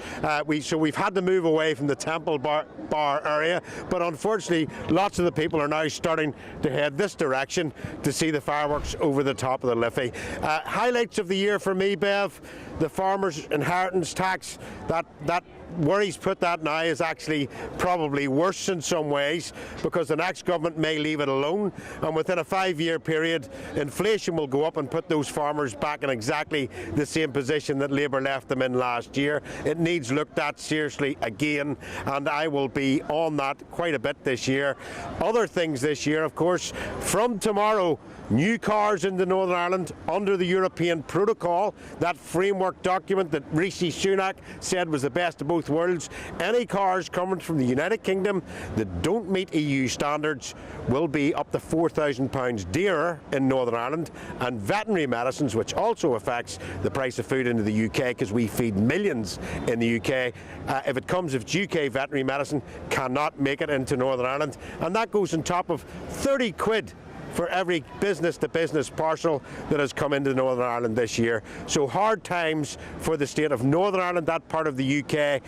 So we've had to move away from the Temple Bar area. But unfortunately, lots of the people are now starting to head this direction to see the fireworks over the top of the Liffey. Highlights of the year for me, Bev, the farmers' inheritance tax. That where he's put that now is actually probably worse in some ways, because the next government may leave it alone, and within a 5-year period inflation will go up and put those farmers back in exactly the same position that Labour left them in last year. It needs looked at seriously again, and I will be on that quite a bit this year. Other things this year, of course, from tomorrow, new cars into Northern Ireland under the European Protocol, that framework document that Rishi Sunak said was the best of both worlds. Any cars coming from the United Kingdom that don't meet EU standards will be up to £4,000 dearer in Northern Ireland, and veterinary medicines, which also affects the price of food into the UK because we feed millions in the UK, if UK veterinary medicine cannot make it into Northern Ireland, and that goes on top of 30 quid for every business-to-business parcel that has come into Northern Ireland this year. So hard times for the state of Northern Ireland, that part of the UK,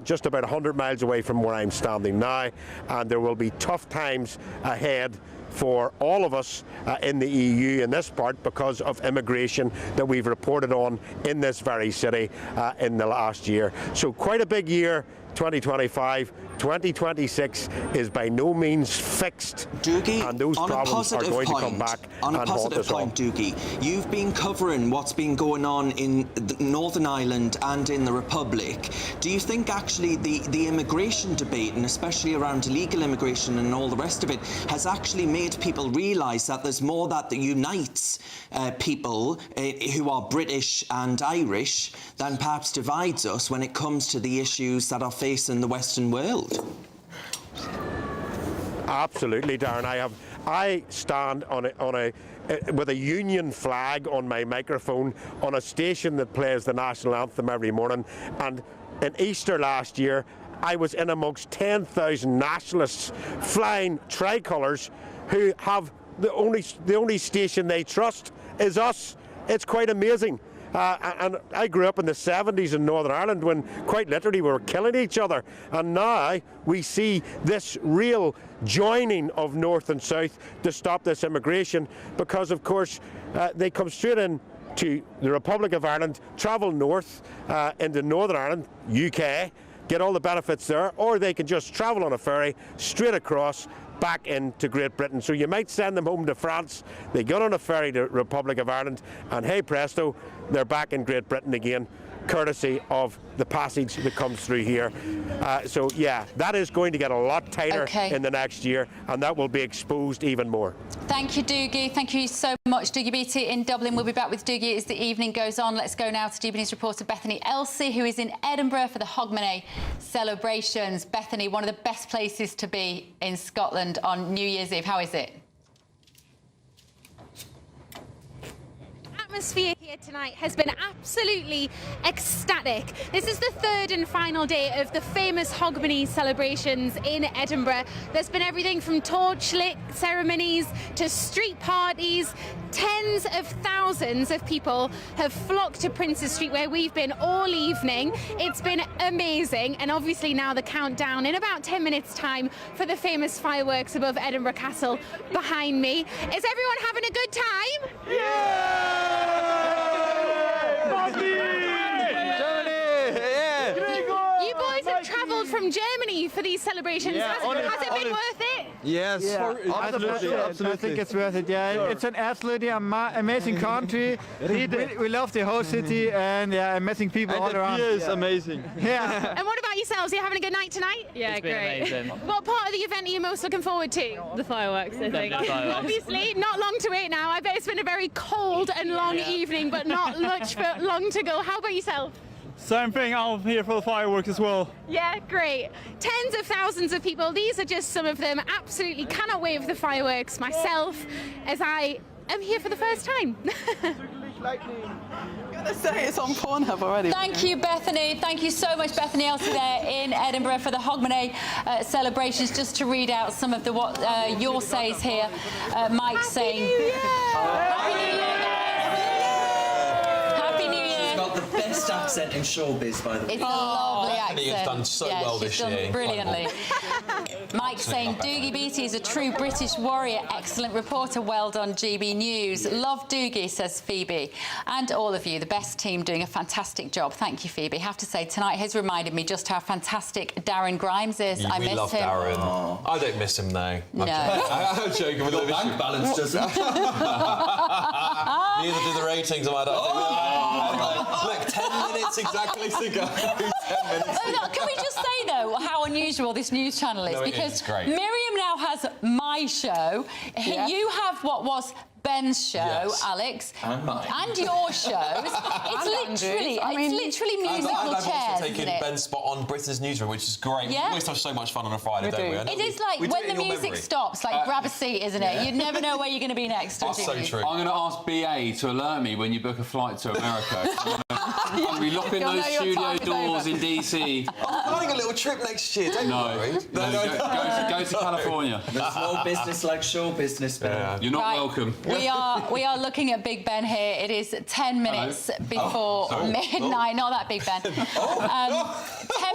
just about 100 miles away from where I'm standing now, and there will be tough times ahead for all of us in the EU in this part because of immigration that we've reported on in this very city in the last year. So quite a big year 2025, 2026 is by no means fixed. Doogie, and those problems are going to come back on a and haunt positive us all. point, Doogie, you've been covering what's been going on in Northern Ireland and in the Republic. Do you think actually the immigration debate, and especially around illegal immigration and all the rest of it, has actually made people realise that there's more that unites people who are British and Irish than perhaps divides us when it comes to the issues that are facing the Western world? Absolutely, Darren. I stand with a Union flag on my microphone on a station that plays the national anthem every morning. And in Easter last year, I was in amongst 10,000 nationalists flying tricolours who have the only station they trust is us. It's quite amazing. And I grew up in the 70s in Northern Ireland when quite literally we were killing each other. And now we see this real joining of North and South to stop this immigration because, of course, they come straight in to the Republic of Ireland, travel north into Northern Ireland, UK, get all the benefits there, or they can just travel on a ferry straight across back into Great Britain. So you might send them home to France, they get on a ferry to Republic of Ireland, and hey presto, they're back in Great Britain again, courtesy of the passage that comes through here. So yeah, that is going to get a lot tighter in the next year, and that will be exposed even more. Thank you, Doogie. Thank you so much, Doogie Beattie in Dublin. We'll be back with Doogie as the evening goes on. Let's go now to GBNews reporter Bethany Elsey, who is in Edinburgh for the Hogmanay celebrations. Bethany, one of the best places to be in Scotland on New Year's Eve. How is it? Atmosphere here tonight has been absolutely ecstatic. This is the third and final day of the famous Hogmanay celebrations in Edinburgh. There's been everything from torchlit ceremonies to street parties. Tens of thousands of people have flocked to Princes Street, where we've been all evening. It's been amazing, and obviously now the countdown in about 10 minutes time for the famous fireworks above Edinburgh Castle behind me. Is everyone having a good time? Yeah! You boys have travelled from Germany for these celebrations. Has it been worth it? Yes, absolutely. I think it's worth it. Yeah, it's an absolutely amazing country. We love the whole city, and amazing people all around. It's amazing. Yeah. And what about yourselves? Are you having a good night tonight? Yeah, it's great. Amazing. What part of the event are you most looking forward to? The fireworks, I think. Obviously, not long to wait now. I bet it's been a very cold and long evening, but not much long to go. How about yourself? Same thing, I'm here for the fireworks as well. Yeah, great. Tens of thousands of people. These are just some of them. Absolutely cannot wait for the fireworks myself, as I am here for the first time. I'm gonna say it's on Pornhub already. Thank you, Bethany. Thank you so much, Bethany Elsey there in Edinburgh for the Hogmanay celebrations. Just to read out some of what your says here. Mike saying... New Year! Happy New Year, guys! Happy New Year! Got the best accent in showbiz, by the way. It's a lovely accent. Bethany has done so well this year. She's done brilliantly. Mike saying Doogie Beattie is a true British warrior. Excellent reporter. Well done, GB News. Love Doogie, says Phoebe. And all of you, the best team, doing a fantastic job. Thank you, Phoebe. Have to say, tonight has reminded me just how fantastic Darren Grimes is. I miss him. We love Darren. Oh. I don't miss him, though. No. I'm joking with the bank balance, doesn't it? Neither do the ratings. Look, 10 minutes exactly to go. 10 minutes. Can we just say, though, how unusual this news channel is? No, because it's great. Miriam now has my show. Yeah. You have what was Ben's show, Alex. And mine. And your shows. It's literally musical chairs, I've also taken isn't it? Ben's spot on Britain's Newsroom, which is great. Yeah. We always have so much fun on a Friday, don't we? It is like when the music stops, like grab a seat, isn't it? You'd never know where you're going to be next. That's so true. I'm going to ask BA to alert me when you book a flight to America. I'm going to be locking those studio doors in DC. I'm planning a little trip next year, don't worry. Go to California. There's no business like show business, Ben. Yeah. You're not welcome. We are looking at Big Ben here. It is 10 minutes before midnight. Not that Big Ben. 10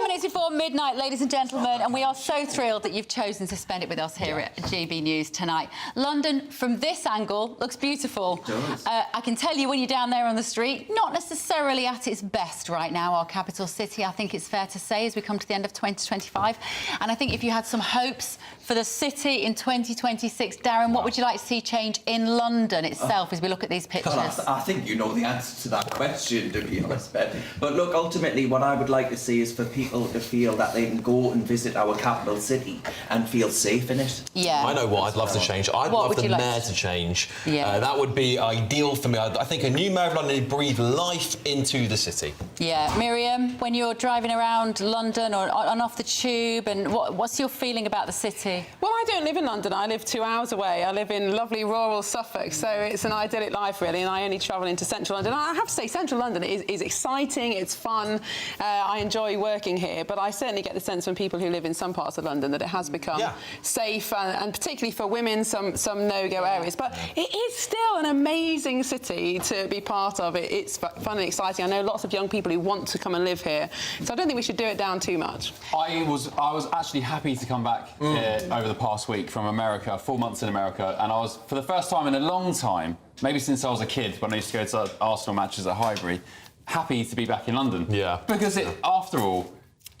minutes minutes before midnight, ladies and gentlemen, and we are so thrilled that you've chosen to spend it with us here at GB News tonight. London, from this angle, looks beautiful. It does. I can tell you when you're down there on the street, not necessarily at its best right now, our capital city, I think it's fair to say, as we come to the end of 2025. And I think if you had some hopes for the city in 2026, Darren, what would you like to see change in London itself as we look at these pictures? Well, I think you know the answer to that question, to be honest, Ben. But look, ultimately, what I would like to see is for people to feel that they can go and visit our capital city and feel safe in it. Yeah. I know what I'd love to change. I'd love the mayor to change. Yeah. That would be ideal for me. I think a new mayor of London would breathe life into the city. Yeah. Miriam, when you're driving around London or on off the tube, and what's your feeling about the city? Well, I don't live in London. I live 2 hours away. I live in lovely rural Suffolk, so it's an idyllic life, really, and I only travel into central London. I have to say, central London is exciting, it's fun. I enjoy working here, but I certainly get the sense from people who live in some parts of London that it has become safe, and particularly for women, some no-go areas. But it is still an amazing city to be part of. It's fun and exciting. I know lots of young people who want to come and live here, so I don't think we should do it down too much. I was actually happy to come back here over the past week from America, 4 months in America, and I was, for the first time in a long time, maybe since I was a kid when I used to go to Arsenal matches at Highbury, happy to be back in London. Yeah. Because after all,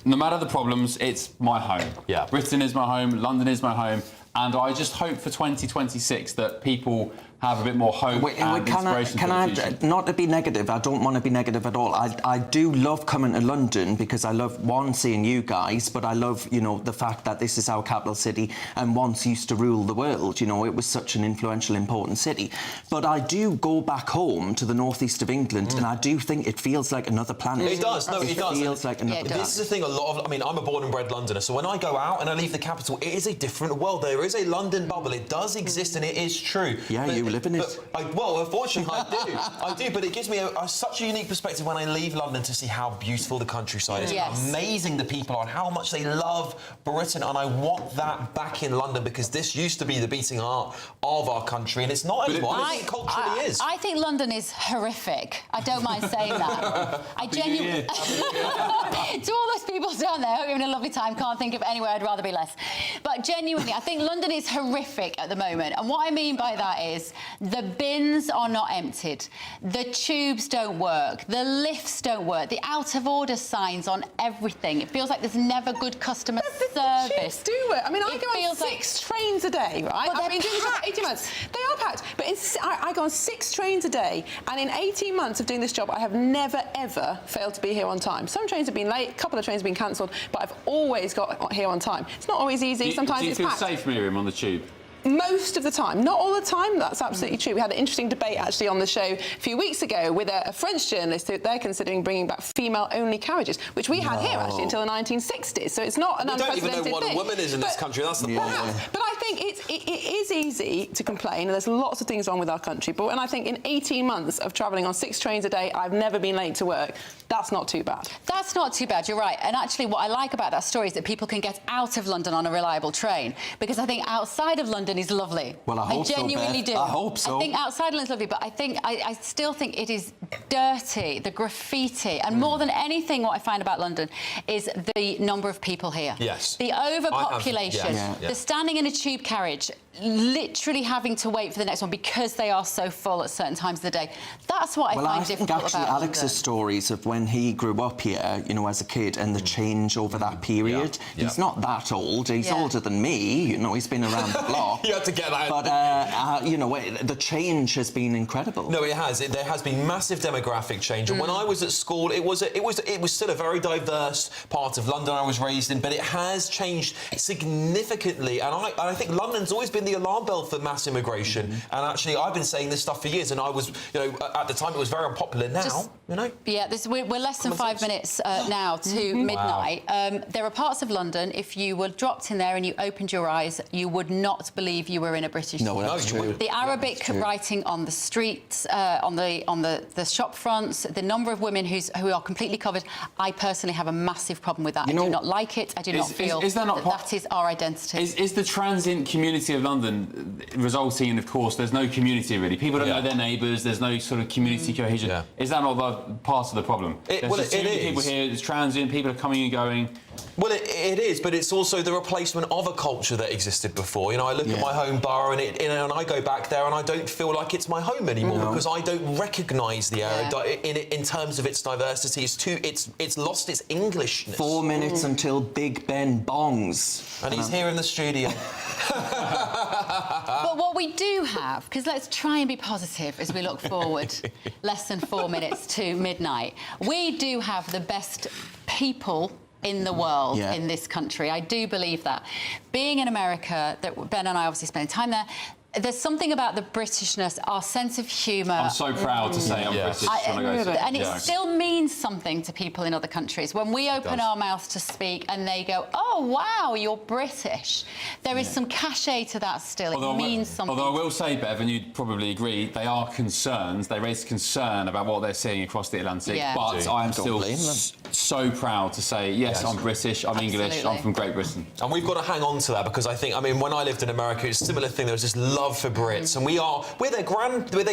no matter the problems, it's my home. Yeah. Britain is my home, London is my home, and I just hope for 2026 that people have a bit more hope and inspiration for the future. Not to be negative, I don't want to be negative at all. I do love coming to London because I love, one, seeing you guys, but I love, you know, the fact that this is our capital city and once used to rule the world. You know, it was such an influential, important city. But I do go back home to the northeast of England and I do think it feels like another planet. It does, no, it does. It feels like another planet. This is the thing, I mean, I'm a born and bred Londoner, so when I go out and I leave the capital, it is a different world. There is a London bubble. It does exist and it is true. Yeah, you live in it. Well, unfortunately, I do, but it gives me such a unique perspective when I leave London to see how beautiful the countryside is, how amazing the people are, and how much they love Britain, and I want that back in London because this used to be the beating heart of our country, and it's not anymore. I think culturally is. I think London is horrific. I don't mind saying that. I genuinely... To all those people down there, hope you're having a lovely time, can't think of anywhere I'd rather be less. But genuinely, I think London is horrific at the moment, and what I mean by that is the bins are not emptied, the tubes don't work, the lifts don't work, the out-of-order signs on everything. It feels like there's never good customer service. The tubes do work. I mean, I go on 6 trains a day, right? But I've been doing this for 18 months. They are packed, but I go on 6 trains a day, and in 18 months of doing this job, I have never, ever failed to be here on time. Some trains have been late, a couple of trains have been cancelled, but I've always got here on time. It's not always easy, sometimes it's packed. Do you feel safe, Miriam, on the tube? Most of the time. Not all the time, that's absolutely true. We had an interesting debate, actually, on the show a few weeks ago with a French journalist who they're considering bringing back female-only carriages, which we had here, actually, until the 1960s. So it's not an unprecedented thing. We don't even know what a woman is in this country, that's the problem. But I think it is easy to complain, and there's lots of things wrong with our country. But when I think in 18 months of travelling on 6 trains a day, I've never been late to work, that's not too bad. That's not too bad, you're right. And actually, what I like about that story is that people can get out of London on a reliable train, because I think outside of London is lovely. Well, I hope so, genuinely Beth. do. I hope so. I think outside London's lovely, but I still think it is dirty, the graffiti, and more than anything, what I find about London is the number of people here. Yes. The overpopulation, the standing in a tube carriage, literally having to wait for the next one because they are so full at certain times of the day. That's what I find difficult about London. Alex's stories of when he grew up here, you know, as a kid, and the change over that period. He's not that old. He's older than me. You know, he's been around the block. You have to get that. But you know, the change has been incredible. No, it has. There has been massive demographic change. And when I was at school, it was still a very diverse part of London I was raised in, but it has changed significantly. And I think London's always been the alarm bell for mass immigration. And actually, I've been saying this stuff for years, and I was, you know, at the time it was very unpopular. Now, you know. Yeah, we're less than 5 minutes now to midnight. There are parts of London, if you were dropped in there and you opened your eyes, you would not believe you were in a British city. No, that's true. The Arabic writing on the streets, on the shop fronts, the number of women who are completely covered. I personally have a massive problem with that. I do not like it. I do not feel that is our identity. Is the transient community of London resulting in, of course, there's no community really. People don't know their neighbours. There's no sort of community cohesion. Is that not part of the problem? It is. People here. It's transient. People are coming and going. Well, it is, but it's also the replacement of a culture that existed before. You know, I look at my home borough and I go back there and I don't feel like it's my home anymore because I don't recognise the area in terms of its diversity. It's lost its Englishness. 4 minutes until Big Ben bongs. And he's here in the studio. But what we do have, because let's try and be positive as we look forward, less than 4 minutes to midnight, we do have the best people in the world, in this country. I do believe that. Being in America, that Ben and I obviously spend time there, there's something about the Britishness, our sense of humour. I'm so proud to say I'm British when I go to... And it still means something to people in other countries. When we open our mouths to speak and they go, oh, wow, you're British, there is some cachet to that still. It means something. Although I will say, Bev, and you'd probably agree, they are concerned. They raise concern about what they're seeing across the Atlantic. But I am still so proud to say, yes, I'm British, I'm English, I'm from Great Britain. And we've got to hang on to that because I think, I mean, when I lived in America, it's a similar thing. There was this love for Brits, and we're their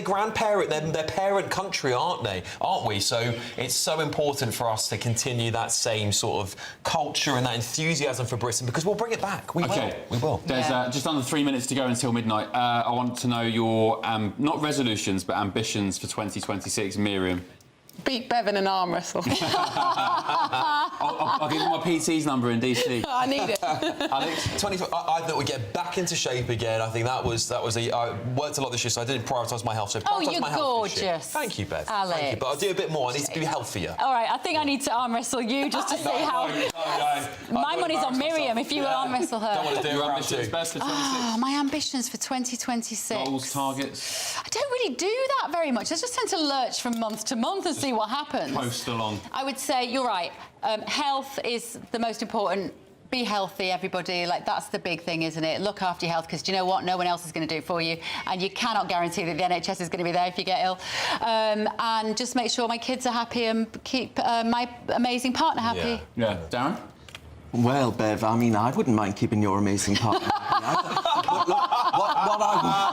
grandparent, their parent country, aren't we? So it's so important for us to continue that same sort of culture and that enthusiasm for Britain because we'll bring it back. We will. There's just under 3 minutes to go until midnight. I want to know your not resolutions but ambitions for 2026, Miriam. Beat Bev in an arm wrestle. I'll give you my PT's number in DC. I need it. Alex, I thought we'd get back into shape again. I think that was I worked a lot this year, so I didn't prioritise my health. So you're my health this year. gorgeous. Thank you, Bev. Alex. Thank you. But I'll do a bit more. I need to be healthier. All right, I think I need to arm wrestle you just to see how... My money's on Miriam if you arm wrestle her. Don't want to do your ambitions best for 26. My ambitions for 2026. Goals, targets. I don't really do that very much. I just tend to lurch from month to month and see what happens. Post along. I would say you're right. Health is the most important. Be healthy, everybody. Like, that's the big thing, isn't it? Look after your health, because do you know what? No one else is going to do it for you. And you cannot guarantee that the NHS is going to be there if you get ill. And just make sure my kids are happy and keep my amazing partner happy. Yeah. Darren? Well, Bev, I mean, I wouldn't mind keeping your amazing partner.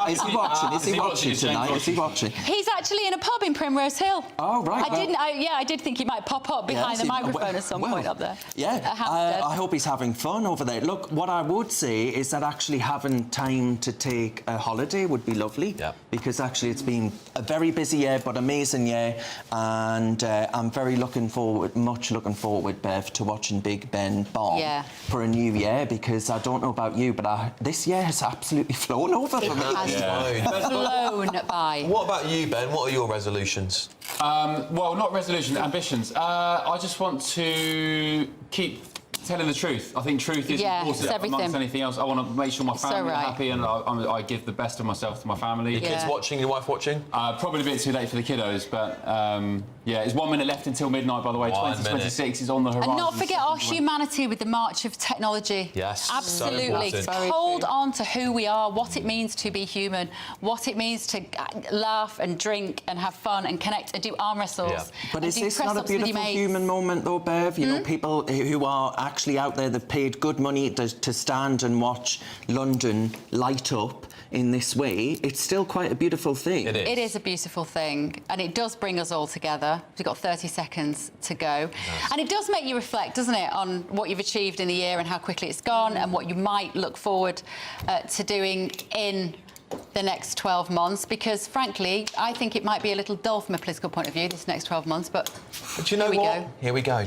Is he watching? Is he watching tonight? Is he watching? He's actually in a pub in Primrose Hill. Oh, right. I did think he might pop up behind the microphone at some point up there. Yeah, I hope he's having fun over there. Look, what I would say is that actually having time to take a holiday would be lovely. Yeah. Because actually it's been a very busy year, but amazing year. And I'm very much looking forward, Bev, to watching Big Ben bomb for a new year, because I don't know about you, but this year has absolutely flown over for me. It has flown by. What about you, Ben? What are your resolutions? Well, not resolutions, ambitions. I just want to keep telling the truth. I think truth is important amongst anything else. I want to make sure my family are happy, and I give the best of myself to my family. Your kids watching? Your wife watching? Probably a bit too late for the kiddos, but it's 1 minute left until midnight, by the way. 2026 is on the horizon. And not forget our humanity with the march of technology. Yes, absolutely. So hold on to who we are, what it means to be human, what it means to laugh and drink and have fun and connect and do arm wrestles. Yeah. But is this not a beautiful human moment, though, Bev? You know, people who are actually out there, they've paid good money to stand and watch London light up in this way. It's still quite a beautiful thing. It is a beautiful thing, and it does bring us all together. We've got 30 seconds to go. Nice. And it does make you reflect, doesn't it, on what you've achieved in the year and how quickly it's gone, and what you might look forward to doing in the next 12 months, because frankly I think it might be a little dull from a political point of view this next 12 months, but you know what? Here we go.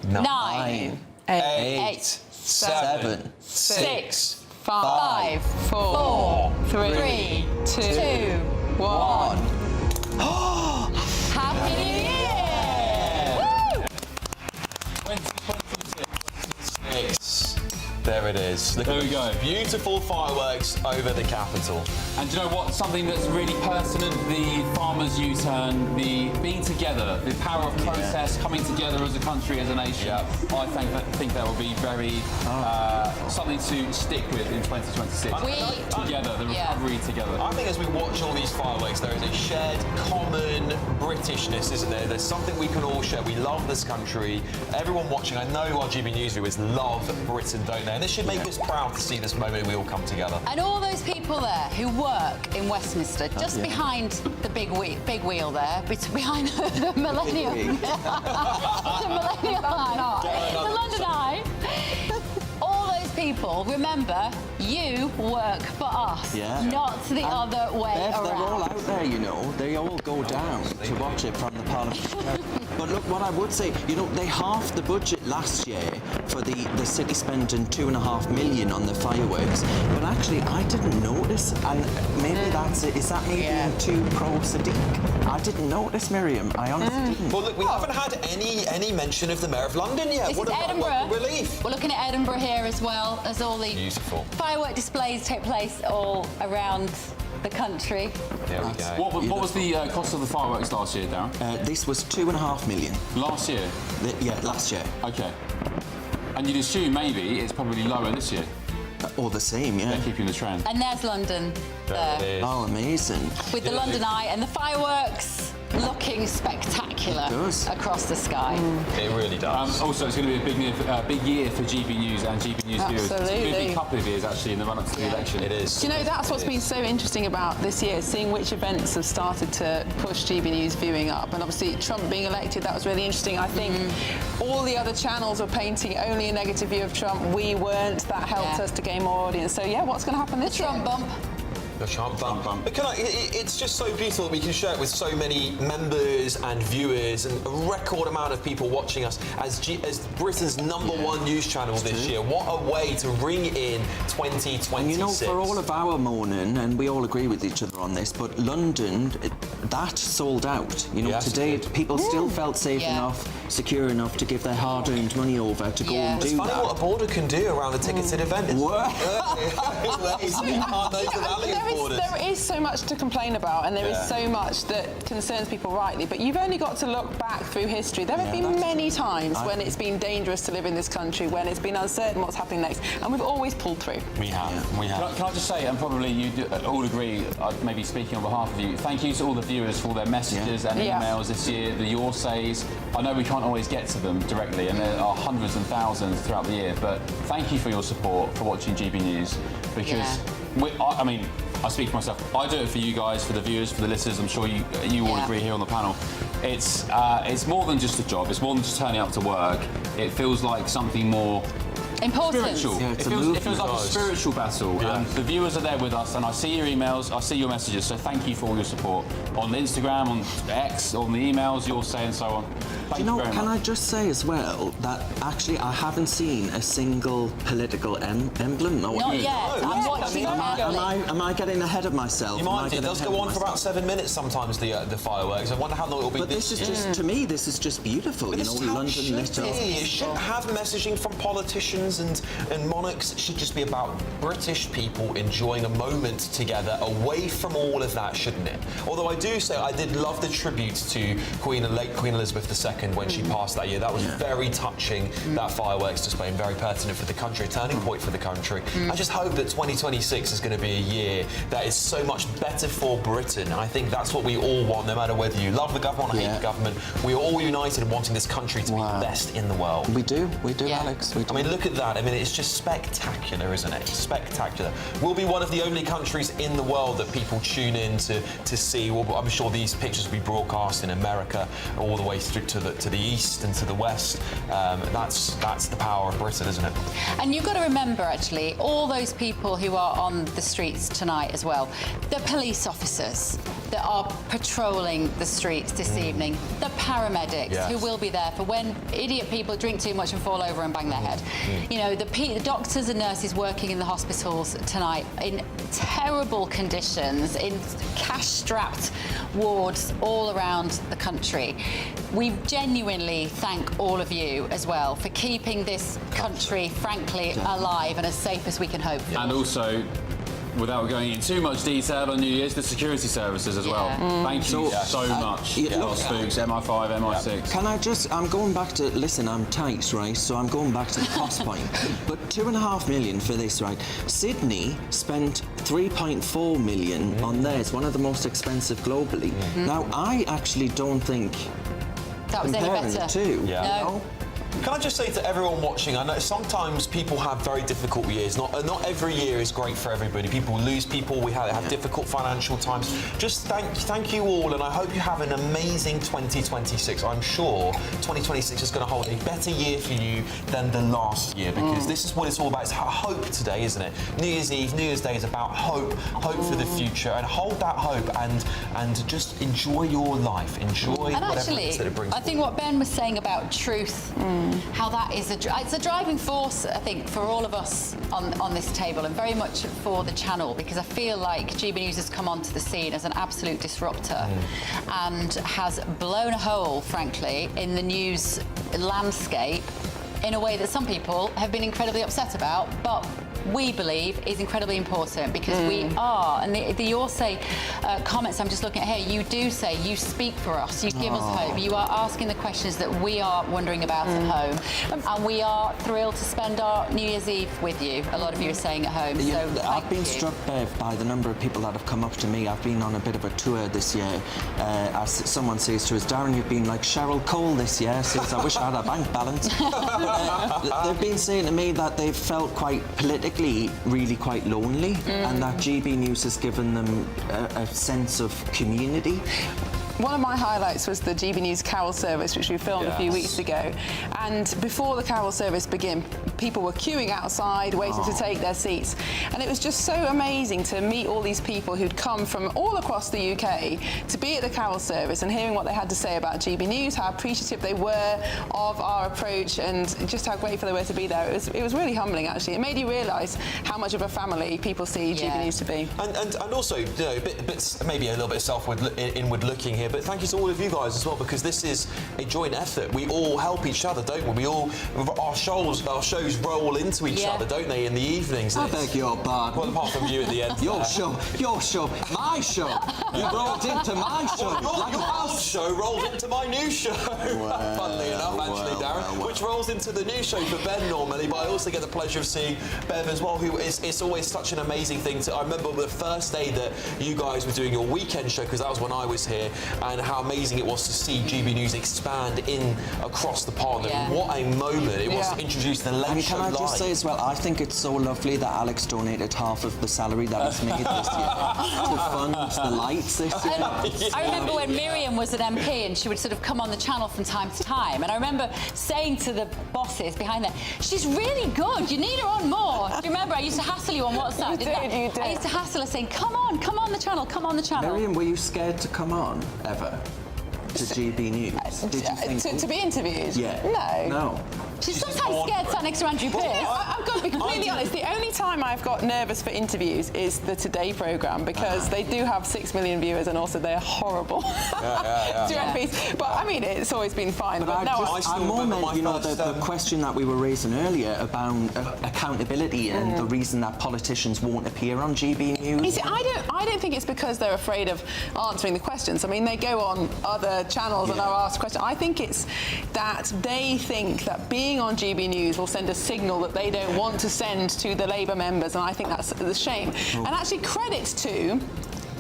9, 8, 7, 6, 5, 4, 3, 2, 1. Happy New Year! Woo! 2026. There it is. There we go. Beautiful fireworks over the capital. And do you know what? Something that's really pertinent, the farmers' U-turn, the being together, the power of protest, coming together as a country, as a nation. I think that will be very something to stick with in 2026. Together, the recovery together. I think as we watch all these fireworks, there is a shared common Britishness, isn't there? There's something we can all share. We love this country. Everyone watching, I know our GB News viewers love Britain, don't they? And this should make us proud to see this moment we all come together. And all those people there who work in Westminster, just behind the big wheel there, behind the Millennium. The Millennium Eye. The London Eye. people, remember, you work for us, not the other way around. They're all out there, you know. They all go down to watch it from the Parliament. But look, what I would say, you know, they halved the budget last year for the city spending $2.5 million on the fireworks. But actually, I didn't notice, and maybe that's it. Is that me being too pro-Sadiq? I didn't notice, Miriam. I honestly didn't. Well, look, we haven't had any mention of the Mayor of London yet. This What is about Edinburgh. relief? We're looking at Edinburgh here as well, as all the firework displays take place all around the country. There we go. What was the cost of the fireworks last year, Darren? This was $2.5 million. Last year? Yeah, last year. Okay. And you'd assume maybe it's probably lower this year? Or the same, yeah. They're keeping the trend. And there's London there. Oh, amazing. With the London Eye and the fireworks looking spectacular across the sky. It really does. Also, it's going to be a big year for GB News and GB News viewers. It's going to be a big couple of years, actually, in the run-up to the election. It is. Do you know, that's what's been so interesting about this year, seeing which events have started to push GB News viewing up. And obviously, Trump being elected, that was really interesting. I think all the other channels were painting only a negative view of Trump. We weren't. That helped us to gain more audience. So, yeah, what's going to happen this year? Trump bump. The Trump bump. But it's just so beautiful that we can share it with so many members and viewers and a record amount of people watching us as Britain's #1 news channel this year. What a way to ring in 2026. And you know, for all of our mourning, and we all agree with each other on this, but London, that sold out. You know, today people still felt safe enough, secure enough to give their hard-earned money over to go and do it's funny that. what a border can do around a ticketed event. There is so much to complain about, and there is so much that concerns people rightly, but you've only got to look back through history. There have been many times when it's been dangerous to live in this country, when it's been uncertain what's happening next, and we've always pulled through. We have. We have. Can I just say, and probably you all agree, maybe speaking on behalf of you, thank you to all the viewers for their messages and emails this year, the your says. I know we can't always get to them directly, and there are hundreds and thousands throughout the year, but thank you for your support for watching GB News, because I mean, I speak for myself. I do it for you guys, for the viewers, for the listeners. I'm sure you all agree here on the panel. It's more than just a job. It's more than just turning up to work. It feels like something more important. Spiritual. Yeah, it feels like a spiritual battle. And the viewers are there with us, and I see your emails, I see your messages. So thank you for all your support on Instagram, on X, on the emails you'll say, and so on. Thank you very much. Can I just say as well that actually I haven't seen a single political emblem? Not yet. I'm watching am I getting ahead of myself? You might. It does go on for about 7 minutes sometimes. The fireworks. I wonder how long it'll be. But this is just, to me, this is just beautiful. But you know, London lit up. It shouldn't have messaging from politicians and monarchs. It should just be about British people enjoying a moment together, away from all of that, shouldn't it? Although I do say I did love the tribute to late Queen Elizabeth II when she passed that year. That was very touching. That fireworks display, and very pertinent for the country, a turning point for the country. I just hope that 2026 is going to be a year that is so much better for Britain. I think that's what we all want, no matter whether you love the government or hate the government. We're all united in wanting this country to be the best in the world. We do, Alex. We do. I mean, look at that. I mean, it's just spectacular, isn't it? Spectacular. We'll be one of the only countries in the world that people tune in to see. I'm sure these pictures will be broadcast in America all the way through to the east and to the west. That's the power of Britain, isn't it? And you've got to remember, actually, all those people who are on the streets tonight as well, the police officers that are patrolling the streets this evening, the paramedics who will be there for when idiot people drink too much and fall over and bang their head. You know, the doctors and nurses working in the hospitals tonight in terrible conditions, in cash-strapped wards all around the country. We genuinely thank all of you as well for keeping this country, frankly, alive and as safe as we can hope for. And also, without going into too much detail on New Year's, the security services as well. Thank you so much. Look, Spooks, MI5, MI6. Can I just, I'm going back to, listen, I'm tight, right? So I'm going back to the cost point. But $2.5 million for this, right? Sydney spent $3.4 million on theirs, one of the most expensive globally. Now, I actually don't think that was any better. The two, you know? Can I just say to everyone watching, I know sometimes people have very difficult years. Not every year is great for everybody. People lose people. We have difficult financial times. Just thank you all, and I hope you have an amazing 2026. I'm sure 2026 is going to hold a better year for you than the last year, because this is what it's all about. It's hope today, isn't it? New Year's Eve, New Year's Day is about hope for the future, and hold that hope and just enjoy your life. Enjoy whatever it is that it brings. I think what Ben was saying about truth, how that is it's a driving force, I think, for all of us on this table, and very much for the channel, because I feel like GB News has come onto the scene as an absolute disruptor and has blown a hole, frankly, in the news landscape in a way that some people have been incredibly upset about, but we believe is incredibly important, because we are, and the your say comments I'm just looking at here, you do say, you speak for us, you give us hope, you are asking the questions that we are wondering about at home, and we are thrilled to spend our New Year's Eve with you, a lot of you are saying at home. Yeah, so I've been struck, Bev, by the number of people that have come up to me. I've been on a bit of a tour this year. As someone says to us, Darren, you've been like Cheryl Cole this year. Says, I wish I had a bank balance. They've been saying to me that they've felt quite politically really quite lonely, and that GB News has given them a sense of community. One of my highlights was the GB News carol service, which we filmed a few weeks ago. And before the carol service began, people were queuing outside, waiting to take their seats. And it was just so amazing to meet all these people who'd come from all across the UK to be at the carol service and hearing what they had to say about GB News, how appreciative they were of our approach, and just how grateful they were to be there. It was really humbling, actually. It made you realise how much of a family people see GB News to be. And also, you know, maybe a little bit inward looking here, but thank you to all of you guys as well, because this is a joint effort. We all help each other, don't we? Our shows roll into each other, don't they, in the evenings? I beg your pardon. Well, apart from you at the end. Your show, my show. You rolled into my show. Your house show rolled into my new show. Funnily enough, actually, Darren, which rolls into the new show for Ben normally, but I also get the pleasure of seeing Bev as well, who it's always such an amazing thing to. I remember the first day that you guys were doing your weekend show, because that was when I was here, and how amazing it was to see GB News expand across the pond. Yeah. And what a moment it was to introduce the late And show can I live. just say as well, I think it's so lovely that Alex donated half of the salary that he's made this year to fund the lights this year. I remember when Miriam was an MP and she would sort of come on the channel from time to time, and I remember saying to the bosses behind there, she's really good, you need her on more. Do you remember? I used to hassle you on WhatsApp. You did. I used to hassle her saying, come on the channel, come on the channel. Miriam, were you scared to come on ever to GB News? Did you think to be interviewed? Yeah. No. She's sometimes scared sat next to Andrew Pierce. I've got to be completely honest, the only time I've got nervous for interviews is the Today programme, because they do have 6 million viewers, and also they're horrible to MPs. But I mean, it's always been fine. But I more meant, you know, the question that we were raising earlier about accountability and the reason that politicians won't appear on GB News. You see, I don't think it's because they're afraid of answering the questions. I mean, they go on other channels and are asked questions. I think it's that they think that being on GB News will send a signal that they don't want to send to the Labour members, and I think that's the shame. And actually, credit to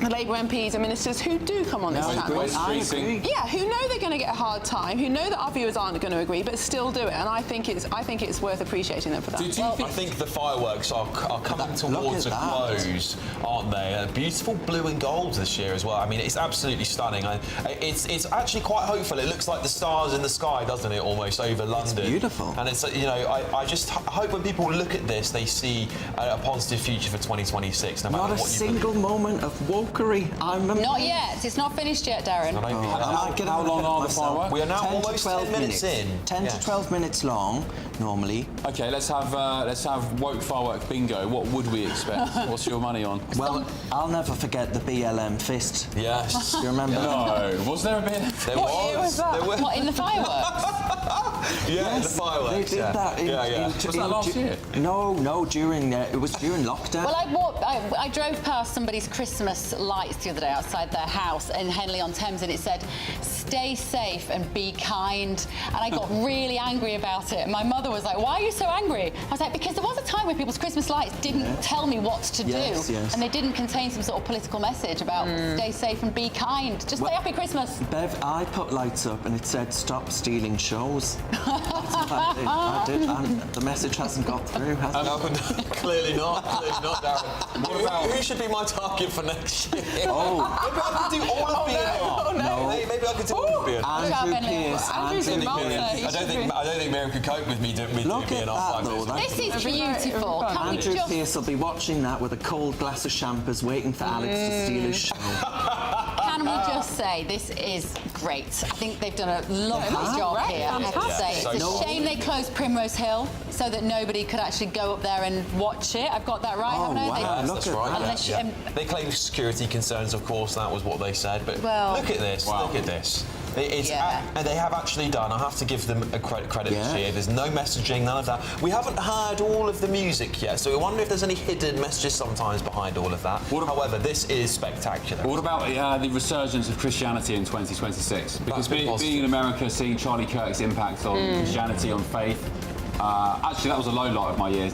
the Labour MPs and ministers who do come on this channel. I agree. Yeah, who know they're going to get a hard time, who know that our viewers aren't going to agree, but still do it. And I think it's worth appreciating them for that. I think the fireworks are coming towards a close, aren't they? Beautiful blue and gold this year as well. I mean, it's absolutely stunning. It's actually quite hopeful. It looks like the stars in the sky, doesn't it, almost over London. It's beautiful. And it's, you know, I just hope when people look at this, they see a positive future for 2026. No matter Not a what single moment of wokery. Not yet. It's not finished yet, Darren. How long are the fireworks? We are now 10 almost to 12 10 minutes in. 10 to 12 minutes long, normally. Okay, let's have woke firework bingo. What would we expect? What's your money on? Well, I'll never forget the BLM fist. Yes. Do you remember? No. Was there a bit? What year was that? What, in the fireworks? The fireworks. They did that Was that last year? No, during it was during lockdown. Well, I drove past somebody's Christmas lights the other day outside their house in Henley-on-Thames, and it said, "Stay safe and be kind." And I got really angry about it. My mother was like, "Why are you so angry?" I was like, "Because there was a time when people's Christmas lights didn't tell me what to do, and they didn't contain some sort of political message about stay safe and be kind. Just say Happy Christmas." Bev, I put lights up and it said, "Stop stealing shows." That's what I did. And the message hasn't got through, has it? Clearly not. Clearly not, Darren. What about who should be my target for next year? Oh. Maybe I could do all of B&R. Maybe I could do all of B&R. Andrew Pearce. I don't think Miriam could cope with me doing Look B&R. at that, though. This is beautiful. Andrew Pearce will be watching that with a cold glass of champers, waiting for Alex to steal his show. Can we just say this is great? I think they've done a lovely job here. I have to say, it's a shame they closed Primrose Hill so that nobody could actually go up there and watch it. I've got that right, haven't I? Wow, that's right. They claimed security concerns, of course. That was what they said. But look at this. Wow. Look at this. And they have actually done. I have to give them a credit this year. There's no messaging, none of that. We haven't heard all of the music yet, so we wonder if there's any hidden messages sometimes behind all of that. However, this is spectacular. What about the resurgence of Christianity in 2026? Because being in America, seeing Charlie Kirk's impact on Christianity, on faith. Actually, that was a low light of my years.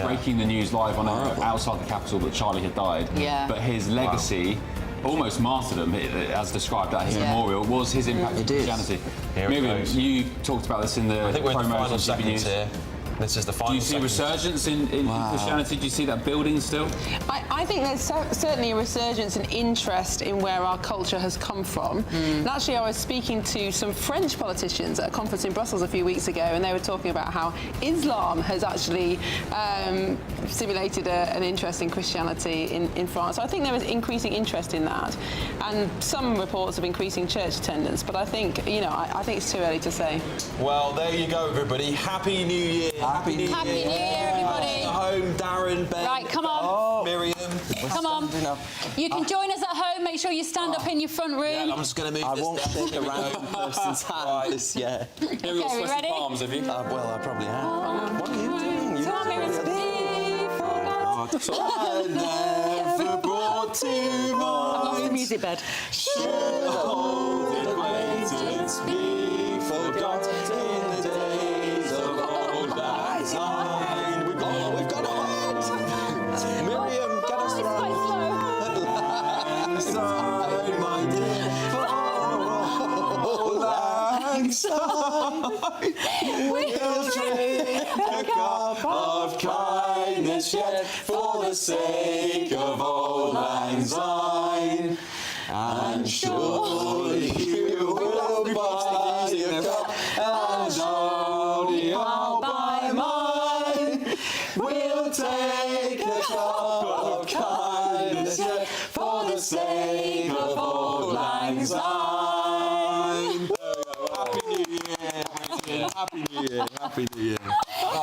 Breaking the news live on outside the Capitol that Charlie had died. But his legacy. Almost martyrdom, as described at his memorial, was his impact on Christianity. Miriam, you talked about this in the I think we're in the final seconds here. This is the final. Do you see resurgence in Christianity? Do you see that building still? I think there's certainly a resurgence and interest in where our culture has come from. And actually, I was speaking to some French politicians at a conference in Brussels a few weeks ago, and they were talking about how Islam has actually stimulated an interest in Christianity in France. So I think there is increasing interest in that, and some reports of increasing church attendance. But I think, I think it's too early to say. Well, there you go, everybody. Happy New Year. Happy New Year, everybody. Home, Darren, Ben. Right, come on. Miriam. Come on. You can join us at home. Make sure you stand up in your front room. Yeah, I'm just going to move I won't shake a random person's hand this year. Okay, we ready? Palms, have you? Well, I probably have. What are you doing? Come on, Miriam. I never brought to mind. I've lost the music bed. Should old acquaintance be forgot in the days of old lang syne? We've got it. Miriam, get us right. Lang syne, my dear, for old lang syne. We'll drink a cup of kindness yet for the sake of old lang syne. And surely you will buy a cup, and surely I'll buy mine. We'll take a cup of kindness yet for the sake of old lang syne. Happy New Year! Happy New Year! Happy New Year!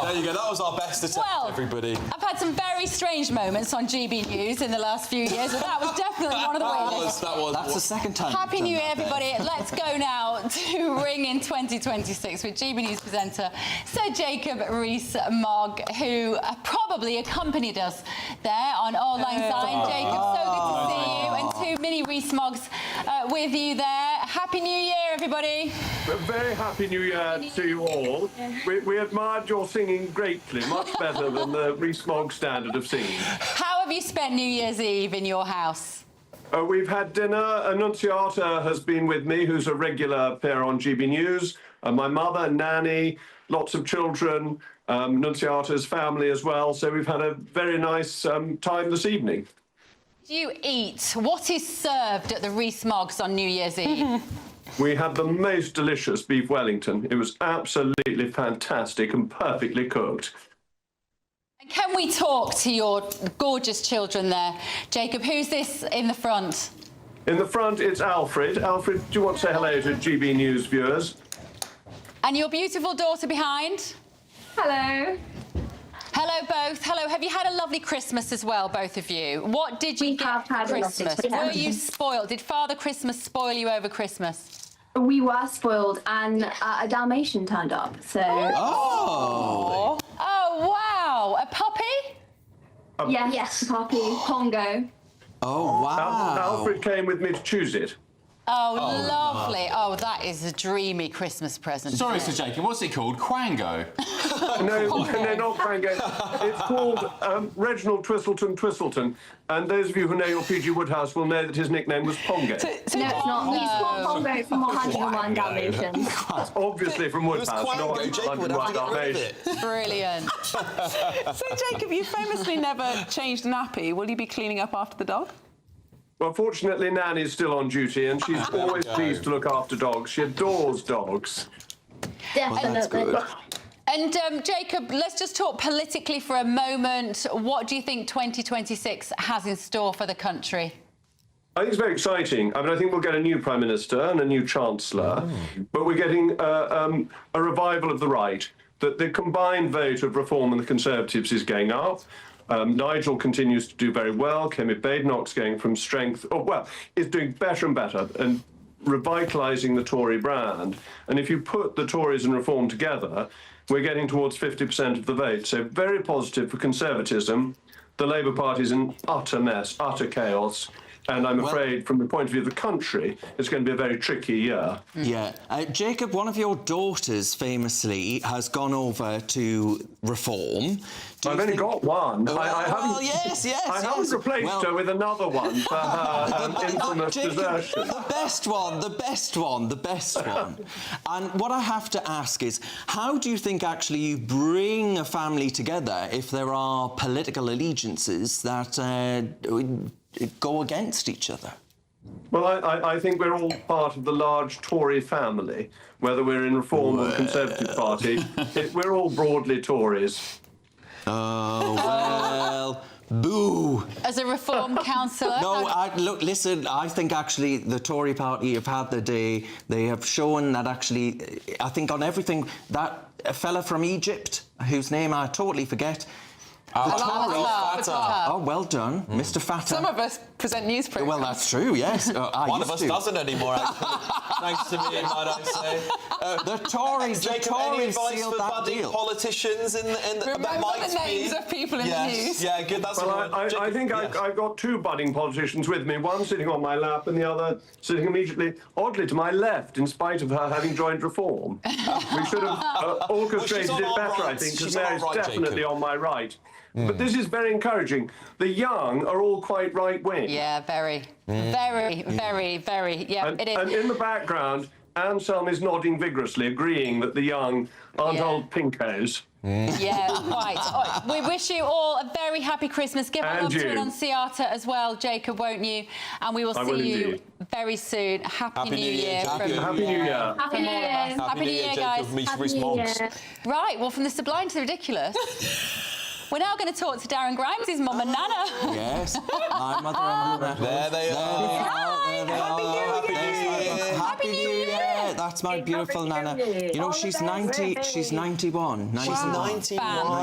There you go. That was our best attempt, everybody. I've had some very strange moments on GBNews in the last few years, but that was definitely one of the weirdest. That's the second time. Happy New Year, everybody. Let's go now to Ring in 2026 with GBNews presenter Sir Jacob Rees-Mogg, who probably accompanied us there on Auld Lang Syne. Jacob, so good to see you, and 2 mini Rees-Moggs with you there. Happy New Year, everybody. A very happy New Year to you all. We admired your singing greatly, much better than the Rees-Mogg standard of singing. How have you spent New Year's Eve in your house? We've had dinner. Annunciata has been with me, who's a regular appear on GB News. My mother, Nanny, lots of children, Annunciata's family as well. So we've had a very nice time this evening. Do you eat? What is served at the Rees-Moggs on New Year's Eve? We had the most delicious beef Wellington. It was absolutely fantastic and perfectly cooked. And can we talk to your gorgeous children there? Jacob, who's this in the front? In the front, it's Alfred. Alfred, do you want to say hello to GB News viewers? And your beautiful daughter behind? Hello. Hello, both. Hello. Have you had a lovely Christmas as well, both of you? What did you get for Christmas? Were you spoiled? Did Father Christmas spoil you over Christmas? We were spoiled, and a Dalmatian turned up. So. Oh! Oh wow! A puppy? Yes, a puppy. Pongo. Oh wow! Alfred came with me to choose it. Oh, lovely. Oh, that is a dreamy Christmas present. Sorry, Sir Jacob, what's it called? Quango? No, they're not prank games. It's called Reginald Twistleton. And those of you who know your PG Woodhouse will know that his nickname was Pongate. No, it's not. He's called Pongo from 101 Dalmatians. Obviously from Woodhouse, not 101 Dalmatians. Brilliant. So, Jacob, you famously never changed a nappy. Will you be cleaning up after the dog? Well, fortunately, Nanny's still on duty, and she's always pleased to look after dogs. She adores dogs. Definitely. And Jacob, let's just talk politically for a moment. What do you think 2026 has in store for the country? I think it's very exciting. I mean, I think we'll get a new Prime Minister and a new Chancellor, but we're getting a revival of the right, that the combined vote of Reform and the Conservatives is going up. Nigel continues to do very well. Kemi Badenoch's going from strength, is doing better and better and revitalising the Tory brand. And if you put the Tories and Reform together, we're getting towards 50% of the vote. So very positive for Conservatism. The Labour Party's in utter mess, utter chaos. And I'm afraid, from the point of view of the country, it's going to be a very tricky year. Yeah. Jacob, one of your daughters famously has gone over to Reform. I've only got one. I haven't replaced her with another one for her infamous desertion. The best one. And what I have to ask is, how do you think actually you bring a family together if there are political allegiances that go against each other? Well, I think we're all part of the large Tory family, whether we're in Reform or Conservative Party. We're all broadly Tories. Oh, well, boo. As a Reform councillor? No, look, listen, I think actually the Tory party have had their day. They have shown that actually, I think on everything, that fella from Egypt, whose name I totally forget, Oh, well done, Mr. Fatter. Some of us present news programmes. Well, that's true, yes. One of us doesn't anymore, actually. Thanks to me, might I say. The Tories, Jacob, any advice for budding politicians Remember that might the names of people in the news. Yeah, good. That's I think I've got two budding politicians with me, one sitting on my lap and the other sitting immediately, oddly, to my left, in spite of her having joined Reform. We should have orchestrated it better, I think, because Mary's definitely on my right. But this is very encouraging. The young are all quite right-wing. Yeah, very. Very, yeah, it is. And in the background, Anselm is nodding vigorously, agreeing that the young aren't old pinkos. Yeah, quite. Oh, we wish you all a very happy Christmas. Give our love to Annunciata as well, Jacob, won't you? And we will see you very soon. Happy New Year. Happy New Year. Happy New Year. Happy New Year, guys. Right, well, from the sublime to the ridiculous... We're now going to talk to Darren Grimes, his mum and nana. Yes, my mother and nana. There they are. Happy New Year. That's my beautiful nana. You know, she's 90. She's 91. She's 91.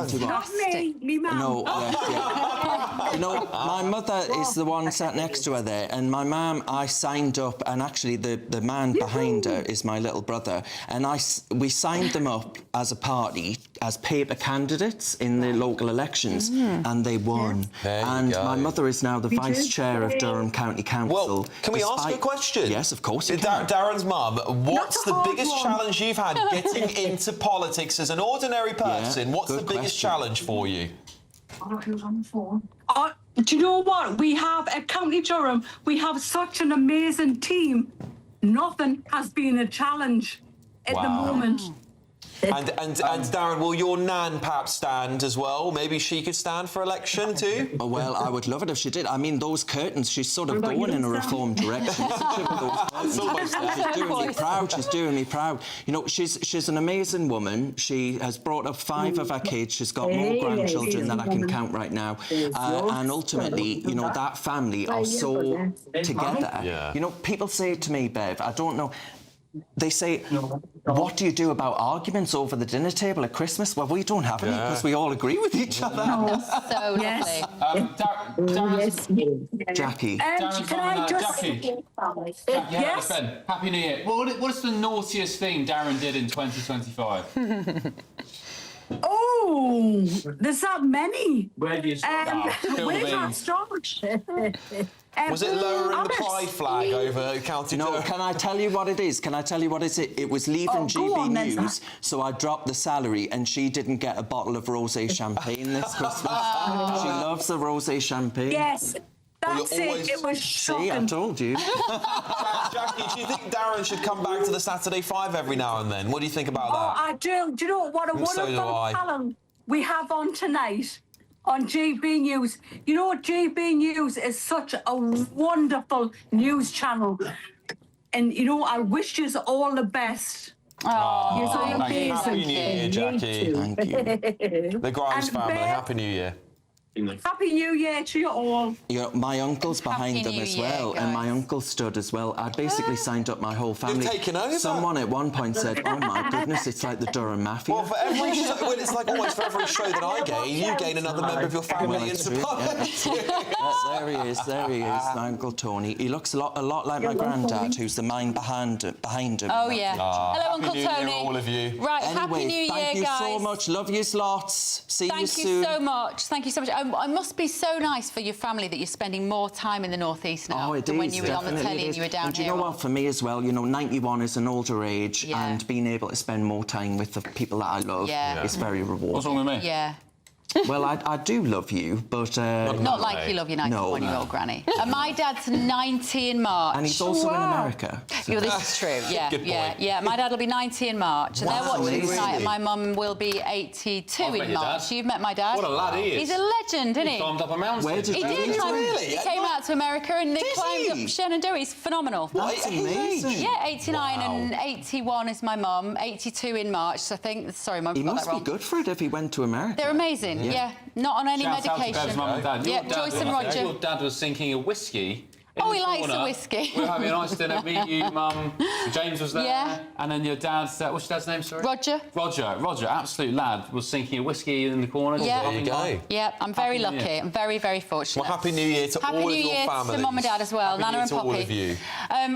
Fantastic. No, yeah. You know, my mother is the one sat next to her there, and my mum, I signed up, and actually the man behind her is my little brother, and we signed them up as a party as paper candidates in the local elections, and they won. And my mother is now the vice chair of Durham County Council. Well, can we ask a question? Yes, of course. Darren's mum, what's the biggest challenge you've had getting into politics as an ordinary person? What's the biggest challenge for you? Do you know what? We have at County Durham, we have such an amazing team. Nothing has been a challenge at the moment. And Darren, will your nan perhaps stand as well? Maybe she could stand for election too? Oh, well, I would love it if she did. I mean, those curtains, she's sort of going in a Reform direction. She's doing me proud. She's doing me proud. You know, she's an amazing woman. She has brought up 5 of her kids. She's got more grandchildren than I can count right now. And ultimately, you know, that family are so together. Yeah. You know, people say to me, Bev, I don't know... They say, what do you do about arguments over the dinner table at Christmas? Well, we don't have any because we all agree with each other. So lovely. Jackie. Can I just... Jackie. Yes? Ben, Happy New Year. What is the naughtiest thing Darren did in 2025? Oh, there's that many. Where do you start? Where do I start? Was it lowering the pride flag over County Durham? No, can I tell you what it is? Can I tell you what it is? It was leaving GB News, so I dropped the salary, and she didn't get a bottle of rosé champagne this Christmas. She loves the rosé champagne. Yes. That's it. It was shocking. See, I told you. Jackie, do you think Darren should come back to the Saturday 5 every now and then? What do you think about that? I do. Do you know what a wonderful talent we have on tonight on GB News? You know, GB News is such a wonderful news channel. And, you know, I wish you all the best. Oh, you're so amazing. Happy New Year, Jackie. Thank you. The Grimes And family, Bear- Happy New Year. Happy New Year to you all. My uncle's behind them New as Year, well, and my guys. uncle stood as well. I basically signed up my whole family. You've taken over. Someone at one point said, "Oh my goodness, it's like the Durham Mafia." Well, for every show, well, it's like almost for every show that I gain, you gain another member of your family Well, into true, parliament. There he is, my Uncle Tony. He looks a lot like my granddad, who's the mind behind him. Oh, yeah. Hello, Uncle Happy New Year, Tony. all of you. Right, Anyway, Happy New Year, thank you guys. so much. Love you lots. See you Thank soon. you so much. Thank you so much. I must be so nice for your family that you're spending more time in the northeast now Oh, it than when is, you were on the definitely telly it and is. you were down and here. you know what, for me as well, you know, 91 is an older age, and being able to spend more time with the people that I love is very rewarding. What's wrong with me? Yeah. Well, I do love you, but... Not like you love your 91-year-old granny. And my dad's 90 in March. And he's also in America. So. Yeah, this is true. Yeah, Good point. yeah. My dad will be 90 in March, and they're watching tonight. And my mum will be 82 I've met in your March. dad. You've met my dad. What a lad he is. He's a legend, isn't he? He climbed up a mountain. Where did He you did. Really? He came out to America and they climbed up Shenandoah. He's phenomenal. That's amazing. Yeah, 89 and 81 is my mum. 82 in March, I think. Sorry, Mum, He got must that be wrong. good for it if he went to America. They're amazing. Yeah, not on any Shout out to medication. Bev's mum and dad. Yeah, Your dad Joyce was- and I think Roger. Your dad was sinking a whiskey. in Oh, the he likes corner. a whiskey. We were having a nice dinner. Me, you, Mum. James was there. Yeah. And then your dad's... what's your dad's name, sorry? Roger. Roger, absolute lad, was sinking a whiskey in the corner. Yeah. There you go. Yeah, I'm very Happy New lucky. Year. I'm very, very fortunate. Well, Happy New Year to Happy all New of your Year families. to Mum and Dad as well, Happy Nana New Year and to Poppy. all of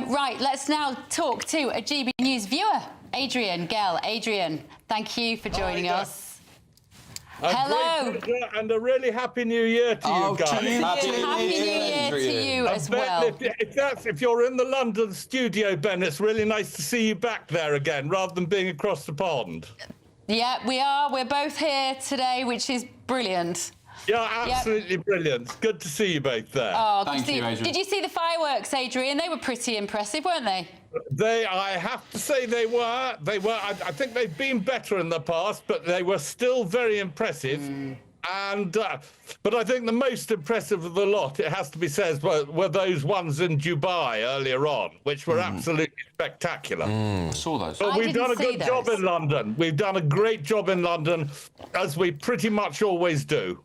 you. Right, let's now talk to a GB News viewer, Adrian Gell. Adrian, thank you for joining us. Hello. Great pleasure and a really happy New Year to you guys. Happy New Year to you And as Ben, well. if you're in the London studio, Ben, it's really nice to see you back there again, rather than being across the pond. Yeah, we are. We're both here today, which is brilliant. Yeah, absolutely brilliant. Good to see you both there. Oh, good to see you. Did you see the fireworks, Adrian? They were pretty impressive, weren't they? I have to say they were. I think they've been better in the past, but they were still very impressive. And but I think the most impressive of the lot, it has to be said, were those ones in Dubai earlier on, which were absolutely spectacular. I saw those. But we've done a good job in London. We've done a great job in London, as we pretty much always do.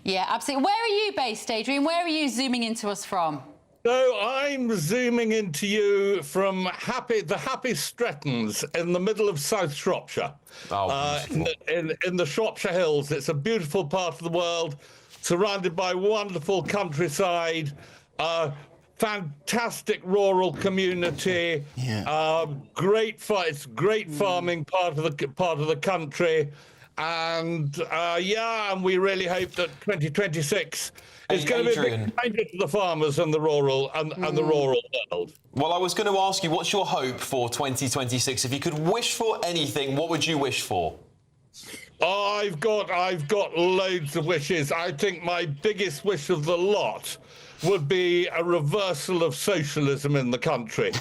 Yeah, absolutely. Where are you based, Adrian? Where are you zooming into us from? So I'm zooming into you from the happy Strettons in the middle of South Shropshire. In the Shropshire Hills. It's a beautiful part of the world, surrounded by wonderful countryside, fantastic rural community, great farming part of the country. And and we really hope that 2026 is going to be a big change to the farmers and the rural world. Well, I was going to ask you, what's your hope for 2026? If you could wish for anything, what would you wish for? I've got loads of wishes. I think my biggest wish of the lot would be a reversal of socialism in the country.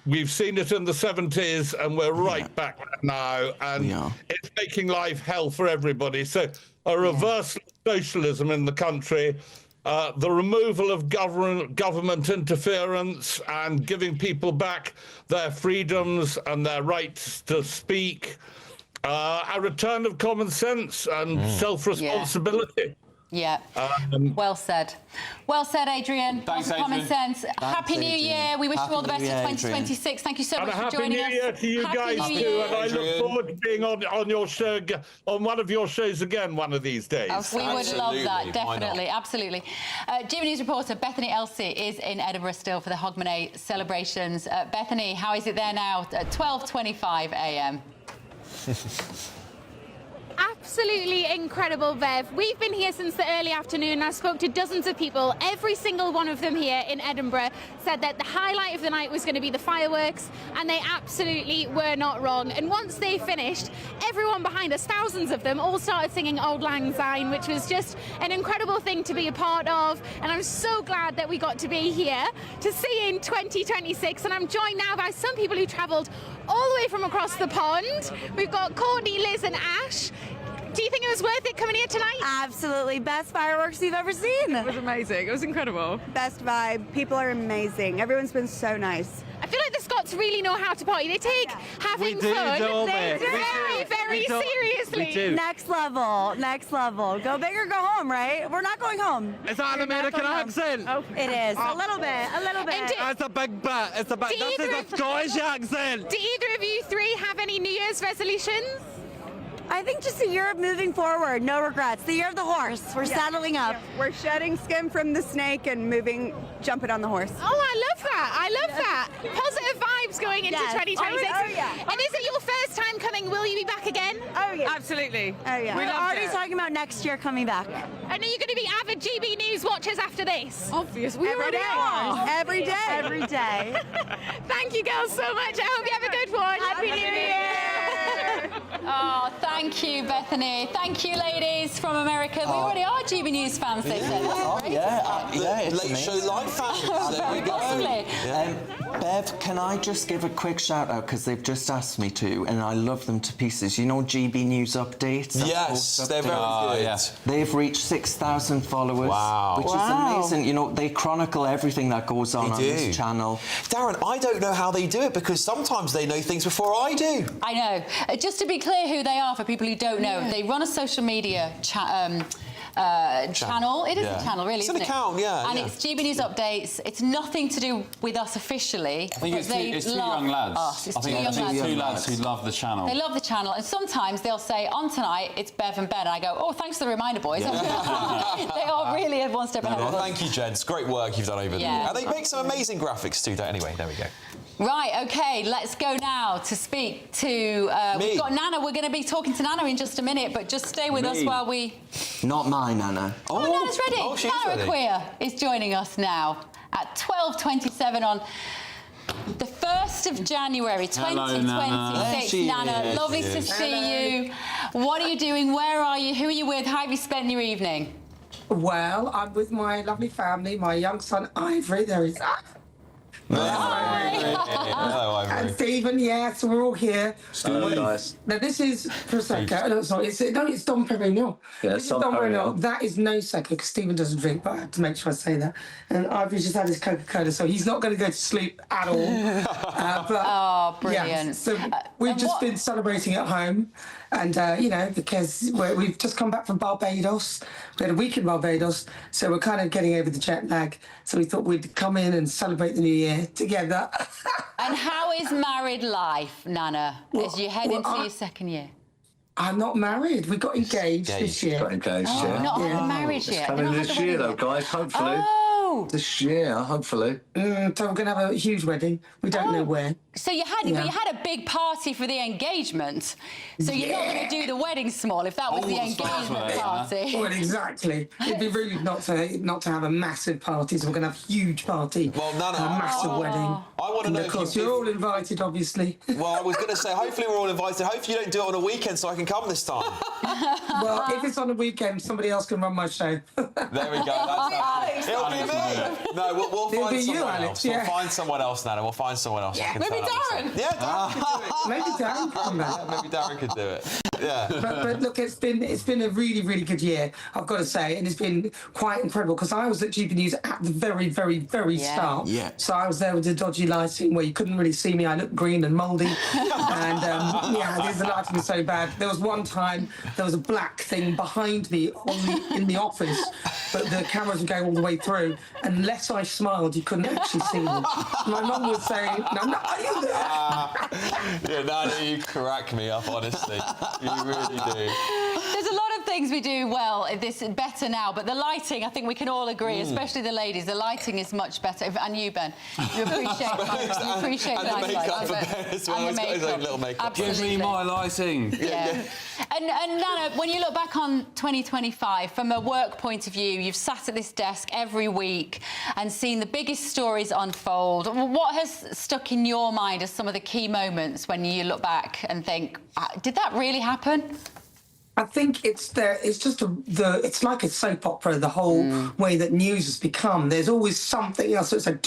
We've seen it in the 70s, and we're right back now, and it's making life hell for everybody. So a reversal of socialism in the country, the removal of government interference and giving people back their freedoms and their rights to speak, a return of common sense and self-responsibility. Yeah. Well said. Well said, Adrian. Thanks, Lots of common Adrian. sense. Happy New Year. We wish you all the best for 2026. Thank you so much for joining us. And a happy New Year to you guys too. And I look forward to being on your show, on one of your shows again one of these days. We would love that, definitely, absolutely. GB News reporter Bethany Elsie is in Edinburgh still for the Hogmanay celebrations. Bethany, how is it there now at 12:25 a.m.? absolutely incredible, Bev. We've been here since the early afternoon. I spoke to dozens of people. Every single one of them here in Edinburgh said that the highlight of the night was going to be the fireworks, and they absolutely were not wrong. And once they finished, everyone behind us, thousands of them, all started singing Auld Lang Syne, which was just an incredible thing to be a part of. And I'm so glad that we got to be here to see in 2026. And I'm joined now by some people who travelled all the way from across the pond. We've got Courtney, Liz and Ash. Do you think it was worth it coming here tonight? Absolutely. Best fireworks you've ever seen. It was amazing. It was incredible. Best vibe. People are amazing. Everyone's been so nice. I feel like the Scots really know how to party. They take having fun very seriously. Next level. Next level. Go big or go home, right? We're not going home. Is that an American accent? Oh, it is. A little bit. A little bit. It's a big bit. It's a bit. This is a Scottish accent. Do either of you three have any New Year's resolutions? I think just a year of moving forward, no regrets. The year of the horse. We're saddling up. We're shedding skin from the snake and jumping on the horse. Oh, I love that. I love that. Positive vibes going into 2026. Oh, yeah. And is it your first time coming? Will you be back again? Oh, yeah. Absolutely. Oh, yeah. We We're loved already it. talking about next year coming back. And are you going to be avid GB News watchers after this? Obvious. We Every already day. are. Every day. Every day. Thank you girls so much. I hope you have a good one. Happy New Year. Oh, thank you, Bethany. Thank you, ladies from America. We already are GB News fans, they said. It's Late Show amazing. Live fans. There we go. Possibly. Bev, can I just give a quick shout out because they've just asked me to, and I love them to pieces. You know GB News updates? Yes, they're very good. Yeah. They've reached 6,000 followers, Wow. which is amazing. You know, they chronicle everything that goes on this channel. Darren, I don't know how they do it because sometimes they know things before I do. I know. Just to be clear who they are for people who don't know, they run a social media channel. It is a channel, really, It's isn't an account, yeah. And it's GB News Updates. It's nothing to do with us officially. I think it's two young lads. It's I think two two young lads who love the channel. They love the channel, and sometimes they'll say, on tonight, it's Bev and Ben, and I go, oh, thanks for the reminder, boys. They are really one step ahead of us. Thank you, gents. Great work you've done over there. And they make some amazing graphics too. Anyway, there we go. Right, OK, let's go now to speak to... we've got Nana. We're going to be talking to Nana in just a minute, but just stay with us while we... Not my Nana. Oh, Nana's ready. Oh, she's Nana ready. Aqua is joining us now at 12:27 on the 1st of January 2026. Nana, lovely to see you. What are you doing? Where are you? Who are you with? How have you spent your evening? Well, I'm with my lovely family, my young son Ivory. There he is. Hello, Ivory. And Stephen, yes, we're all here. Nice. Now this is Prosecco. No, sorry, it's Dom Perignon. Yeah, this is Dom Perignon. That is no second because Stephen doesn't drink, but I have to make sure I say that. And Ivory's just had his Coca-Cola, so he's not going to go to sleep at all. Oh, brilliant. Yeah, so we've just been celebrating at home. And, you know, because we've just come back from Barbados. We had a week in Barbados, so we're kind of getting over the jet lag. So we thought we'd come in and celebrate the new year together. And how is married life, Nana, as you head into your second year? I'm not married. We got engaged this year. Got engaged, yeah. Not had the marriage It's yet. coming this year, though, guys, hopefully. Oh! This year, hopefully. So we're going to have a huge wedding. We don't know where. So you had a big party for the engagement. So you're not going to do the wedding small if that was the engagement party. Well, exactly. It'd be rude not to have a massive party. So we're going to have a huge party. Well, Nana, a massive wedding. I want to know. Of course, you're all invited, obviously. Well, I was going to say, hopefully we're all invited. Hopefully you don't do it on a weekend so I can come this time. Well, if it's on a weekend, somebody else can run my show. There we go. It'll be me. No, we'll It'll find be you, someone Alex, else. yeah. We'll find someone else, Nana. We'll find someone else. Yeah. That can Maybe turn up Darren. and say- Yeah, Darren could do it. Maybe Darren can come back. Maybe Darren could do it. Yeah. But look, it's been a really, really good year, I've got to say, and it's been quite incredible because I was at GB News at the very, very, very start. Yeah. So I was there with the dodgy lighting where you couldn't really see me. I looked green and mouldy, and the lighting was so bad. There was one time there was a black thing behind me in the office, but the cameras were going all the way through. Unless I smiled, you couldn't actually see me. My mum was saying, "No, are you there?" Yeah, Nana, you crack me up, honestly. You really do. There's a lot of things we do well, this is better now, but the lighting, I think we can all agree, especially the ladies, the lighting is much better. And you, Ben, you appreciate and nice the makeup lighting. for Ben as well. He's got his own little makeup. Absolutely. Give me my lighting. Yeah. And Nana, when you look back on 2025, from a work point of view, you've sat at this desk every week and seen the biggest stories unfold. What has stuck in your mind as some of the key moments when you look back and think, did that really happen? I think it's just it's like a soap opera, the whole way that news has become. There's always something else. It's like,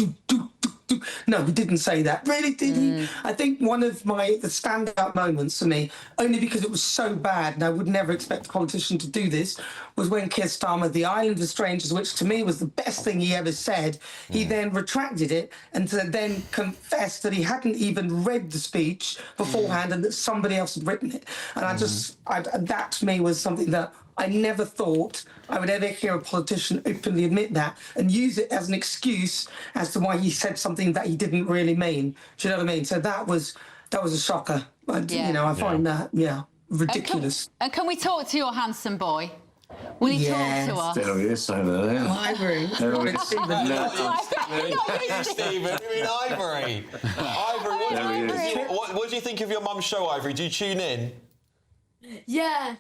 no, he didn't say that. Really, did he? I think one of the standout moments for me, only because it was so bad and I would never expect a politician to do this, was when Keir Starmer, the Island of Strangers, which to me was the best thing he ever said, he then retracted it and then confessed that he hadn't even read the speech beforehand and that somebody else had written it. And that to me was something that I never thought I would ever hear a politician openly admit that and use it as an excuse as to why he said something that he didn't really mean. Do you know what I mean? So that was a shocker. You know, I find that, ridiculous. And can we talk to your handsome boy? Will you talk to us? There he is over there. Ivory. Stephen. You mean Ivory? Ivory, what do you think of your mum's show, Ivory? Do you tune in? Yeah.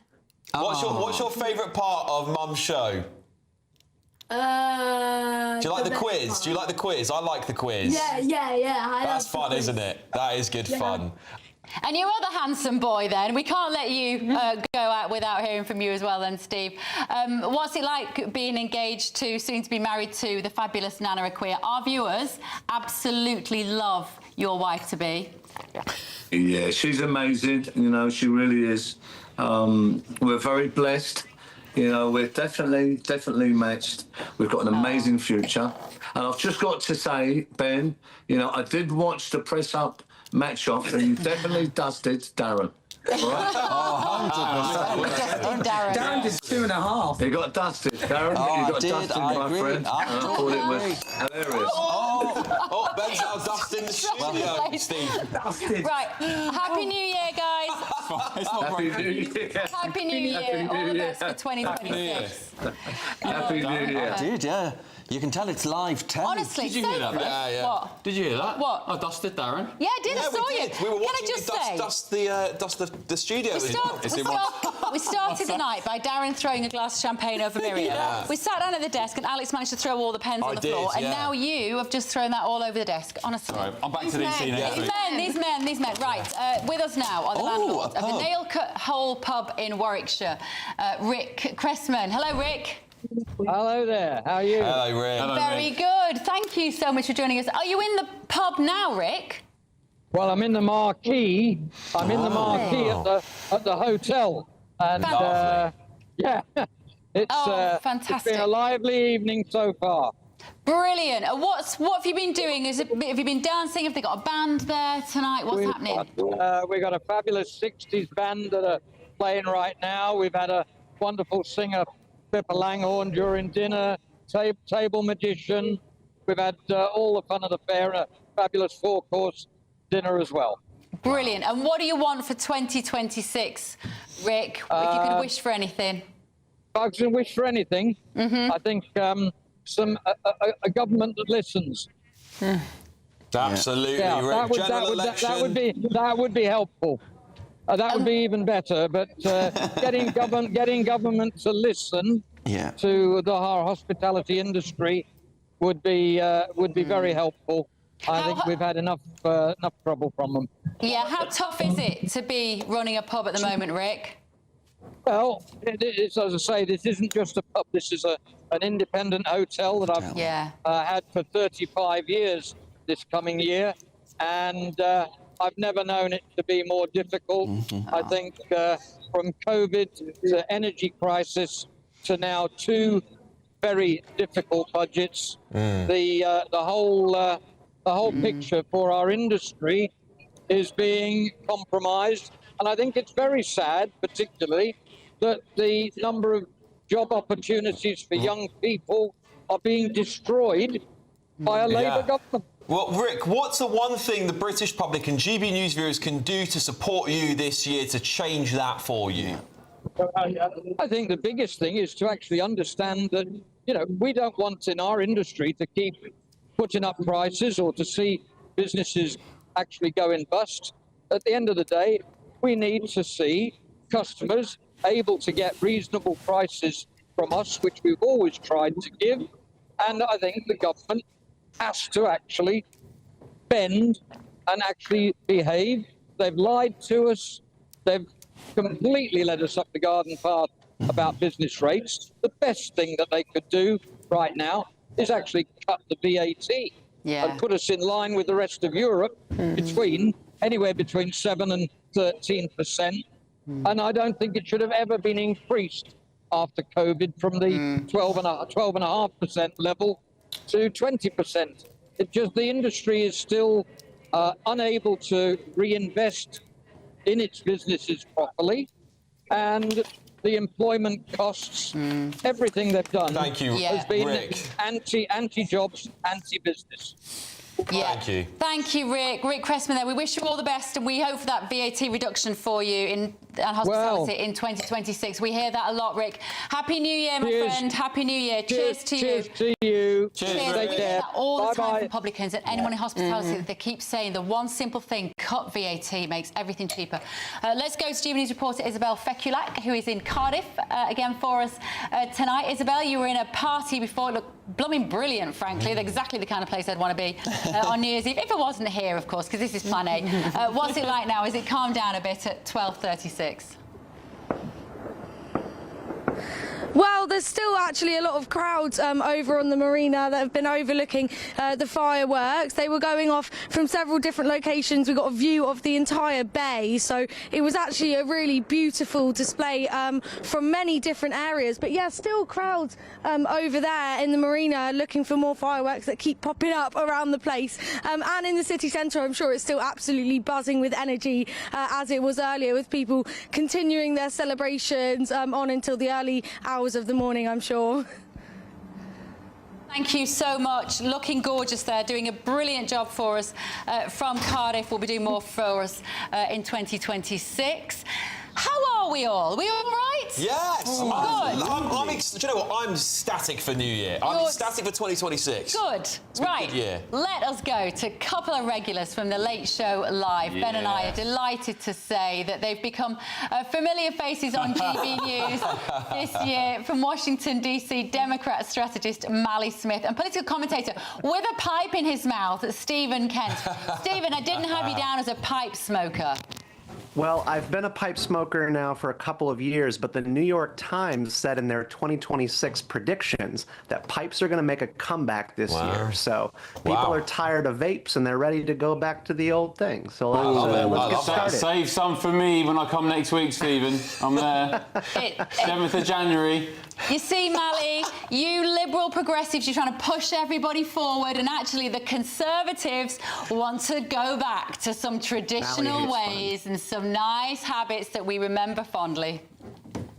What's your favourite part of Mum's show? Do you like the quiz? Do you like the quiz? I like the quiz. Yeah. That's fun, isn't it? That is good fun. And your other handsome boy, then, we can't let you go out without hearing from you as well, then, Steve. What's it like being engaged to, soon to be married to, the fabulous Nana Aqua? Our viewers absolutely love your wife-to-be. Yeah, she's amazing. You know, she really is. We're very blessed. You know, we're definitely matched. We've got an amazing future. And I've just got to say, Ben, you know, I did watch the press-up match off, and you definitely dusted Darren. All right? Darren did 2.5. He got dusted, Darren. You got dusted, my friend. And I thought it was hilarious. Ben's now dusting the studio, Steve. Right, Happy New Year, guys. Happy New Year. Happy New Year. All the best for 2026. Happy New Year. I did, yeah. You can tell it's live telly. Honestly, Did you hear that? Yeah. What? Did you hear that? What? I dusted Darren. Yeah, I did. I saw you. We were watching Can I just say? dust the studio. We started the night by Darren throwing a glass of champagne over Miriam. Yeah. We sat down at the desk and Alex managed to throw all the pens on the floor. And now you have just thrown that all over the desk, honestly. Sorry, I'm back to these scene next week. These men. Right, with us now are the landlords of the Nail Cut Hole pub in Warwickshire, Rick Cressman. Hello, Rick. Hello there, how are you? Hello, Rick. Very good. Thank you so much for joining us. Are you in the pub now, Rick? Well, I'm in the marquee. I'm in the marquee at the hotel. And yeah, it's fantastic. It's been a lively evening so far. Brilliant. What have you been doing? Have you been dancing? Have they got a band there tonight? What's happening? We've got a fabulous 60s band that are playing right now. We've had a wonderful singer, Pippa Langhorn, during dinner, table magician. We've had all the fun of the fair, a fabulous 4-course dinner as well. Brilliant. And what do you want for 2026, Rick, if you could wish for anything? If I can wish for anything, I think a government that listens. Absolutely, yeah, Rick. That would be helpful. That would be even better. But getting government to listen to our hospitality industry would be very helpful. I think we've had enough trouble from them. Yeah, how tough is it to be running a pub at the moment, Rick? Well, it's, as I say, this isn't just a pub. This is an independent hotel that I've had for 35 years this coming year, and I've never known it to be more difficult. I think from COVID to energy crisis to now 2 very difficult budgets, the whole picture for our industry is being compromised. And I think it's very sad, particularly, that the number of job opportunities for young people are being destroyed by a Labour government. Well, Rick, what's the one thing the British public and GB News viewers can do to support you this year to change that for you? I think the biggest thing is to actually understand that, we don't want in our industry to keep putting up prices or to see businesses actually going bust. At the end of the day, we need to see customers able to get reasonable prices from us, which we've always tried to give. And I think the government has to actually bend and actually behave. They've lied to us. They've completely led us up the garden path about business rates. The best thing that they could do right now is actually cut the VAT and put us in line with the rest of Europe anywhere between 7 and 13%. And I don't think it should have ever been increased after COVID from the 12.5% level to 20%. The industry is still unable to reinvest in its businesses properly, and the employment costs, everything they've done has been anti-jobs, anti-business. Thank you. Thank you, Rick. Rick Cressman there. We wish you all the best, and we hope for that VAT reduction for you in hospitality in 2026. We hear that a lot, Rick. Happy New Year, my friend. Happy New Year. Cheers to you. Cheers to you. Cheers. Take We care. hear that all the time Bye-bye. from publicans and anyone in hospitality. They keep saying the one simple thing, cut VAT, makes everything cheaper. Let's go to GBNews reporter Isabel Fekulak, who is in Cardiff again for us tonight. Isabel, you were in a party before. It looked blooming brilliant, frankly. They're exactly the kind of place I'd want to be on New Year's Eve. If it wasn't here, of course, because this is Plan A. What's it like now? Has it calmed down a bit at 12:36? Well, there's still actually a lot of crowds over on the marina that have been overlooking the fireworks. They were going off from several different locations. We got a view of the entire bay, so it was actually a really beautiful display from many different areas. But yeah, still crowds over there in the marina looking for more fireworks that keep popping up around the place. And in the city centre, I'm sure it's still absolutely buzzing with energy as it was earlier, with people continuing their celebrations on until the early hours of the morning, I'm sure. Thank you so much. Looking gorgeous there, doing a brilliant job for us from Cardiff. Will be doing more for us in 2026. How are we all? Are we all right? Yes. Good. Do you know what? I'm ecstatic for New Year. I'm ecstatic for 2026. Good. Right. Good year. Let us go to a couple of regulars from The Late Show Live. Ben and I are delighted to say that they've become familiar faces on GB News this year. From Washington, D.C., Democrat strategist Mally Smith and political commentator with a pipe in his mouth, Stephen Kent. Stephen, I didn't have you down as a pipe smoker. Well, I've been a pipe smoker now for a couple of years, but the New York Times said in their 2026 predictions that pipes are going to make a comeback this year. So people are tired of vapes and they're ready to go back to the old thing. So let's get started. Save some for me when I come next week, Stephen. I'm there. 7th of January. You see, Mally, you liberal progressives, you're trying to push everybody forward, and actually the Conservatives want to go back to some traditional ways and some nice habits that we remember fondly.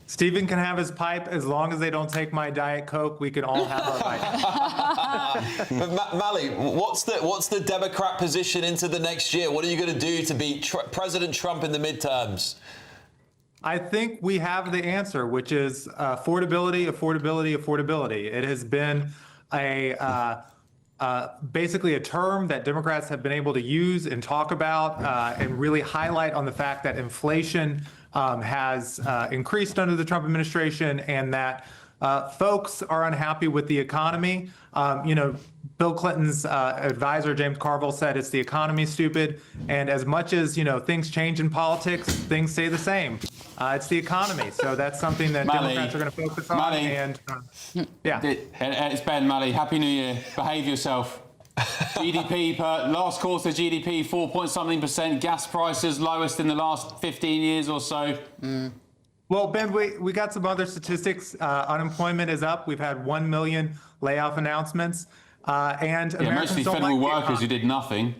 Stephen can have his pipe as long as they don't take my Diet Coke. We can all have our pipe. But Mally, what's the Democrat position into the next year? What are you going to do to beat President Trump in the midterms? I think we have the answer, which is affordability, affordability, affordability. It has been basically a term that Democrats have been able to use and talk about and really highlight on the fact that inflation has increased under the Trump administration and that folks are unhappy with the economy. Bill Clinton's advisor, James Carville, said it's the economy, stupid. And as much as, things change in politics, things stay the same. It's the economy. So that's something that Democrats are going to focus on. And It's Ben, Mally. Happy New Year. Behave yourself. GDP, last quarter GDP, 4-point-something%. Gas prices, lowest in the last 15 years or so. Well, Ben, we got some other statistics. Unemployment is up. We've had 1 million layoff announcements. And Americans mostly don't federal like workers who did nothing.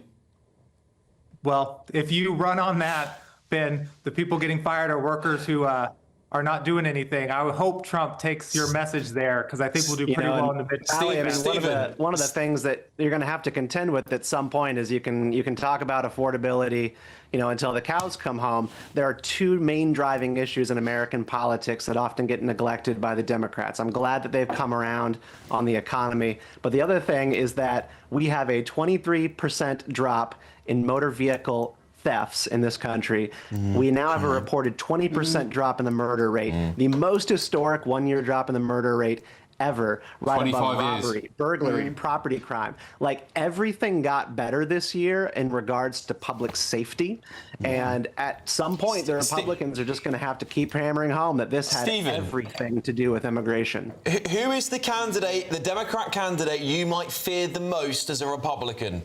Well, if you run on that, Ben, the people getting fired are workers who are are not doing anything. I would hope Trump takes your message there, because I think we'll do pretty well in the midterm. One of the things that you're going to have to contend with at some point is you can talk about affordability, until the cows come home. There are two main driving issues in American politics that often get neglected by the Democrats. I'm glad that they've come around on the economy, but the other thing is that we have a 23% drop in motor vehicle thefts in this country. We now have a reported 20% drop in the murder rate, the most historic one-year drop in the murder rate ever, right above robbery, burglary, property crime. Like, everything got better this year in regards to public safety. And at some point, the Republicans are just going to have to keep hammering home that this had everything to do with immigration. Who is the candidate, the Democrat candidate, you might fear the most as a Republican?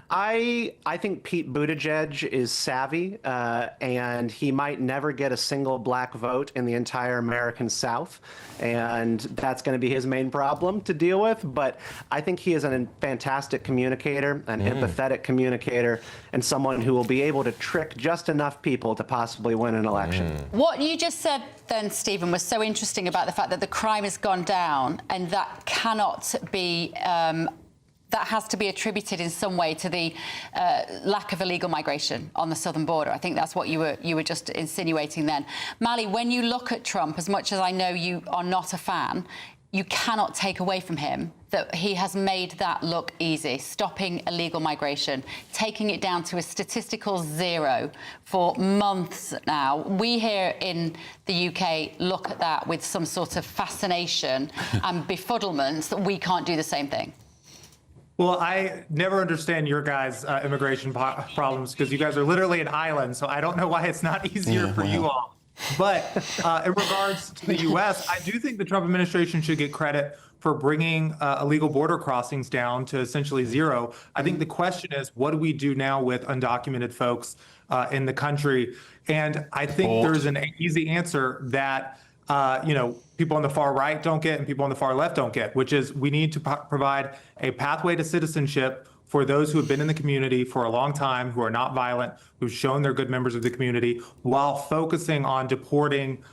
I think Pete Buttigieg is savvy, and he might never get a single black vote in the entire American South, and that's going to be his main problem to deal with. But I think he is a fantastic communicator, an empathetic communicator, and someone who will be able to trick just enough people to possibly win an election. What you just said then, Stephen, was so interesting about the fact that the crime has gone down, and that cannot be that has to be attributed in some way to the lack of illegal migration on the southern border. I think that's what you were just insinuating then. Mali, when you look at Trump, as much as I know you are not a fan, you cannot take away from him that he has made that look easy, stopping illegal migration, taking it down to a statistical zero for months now. We here in the UK look at that with some sort of fascination and befuddlement that we can't do the same thing. Well, I never understand your guys' immigration problems, because you guys are literally an island, so I don't know why it's not easier for you all. But in regards to the U.S., I do think the Trump administration should get credit for bringing illegal border crossings down to essentially zero. I think the question is, what do we do now with undocumented folks in the country? And I think there's an easy answer that people on the far right don't get and people on the far left don't get, which is we need to provide a pathway to citizenship for those who have been in the community for a long time, who are not violent, who've shown they're good members of the community, while focusing on deporting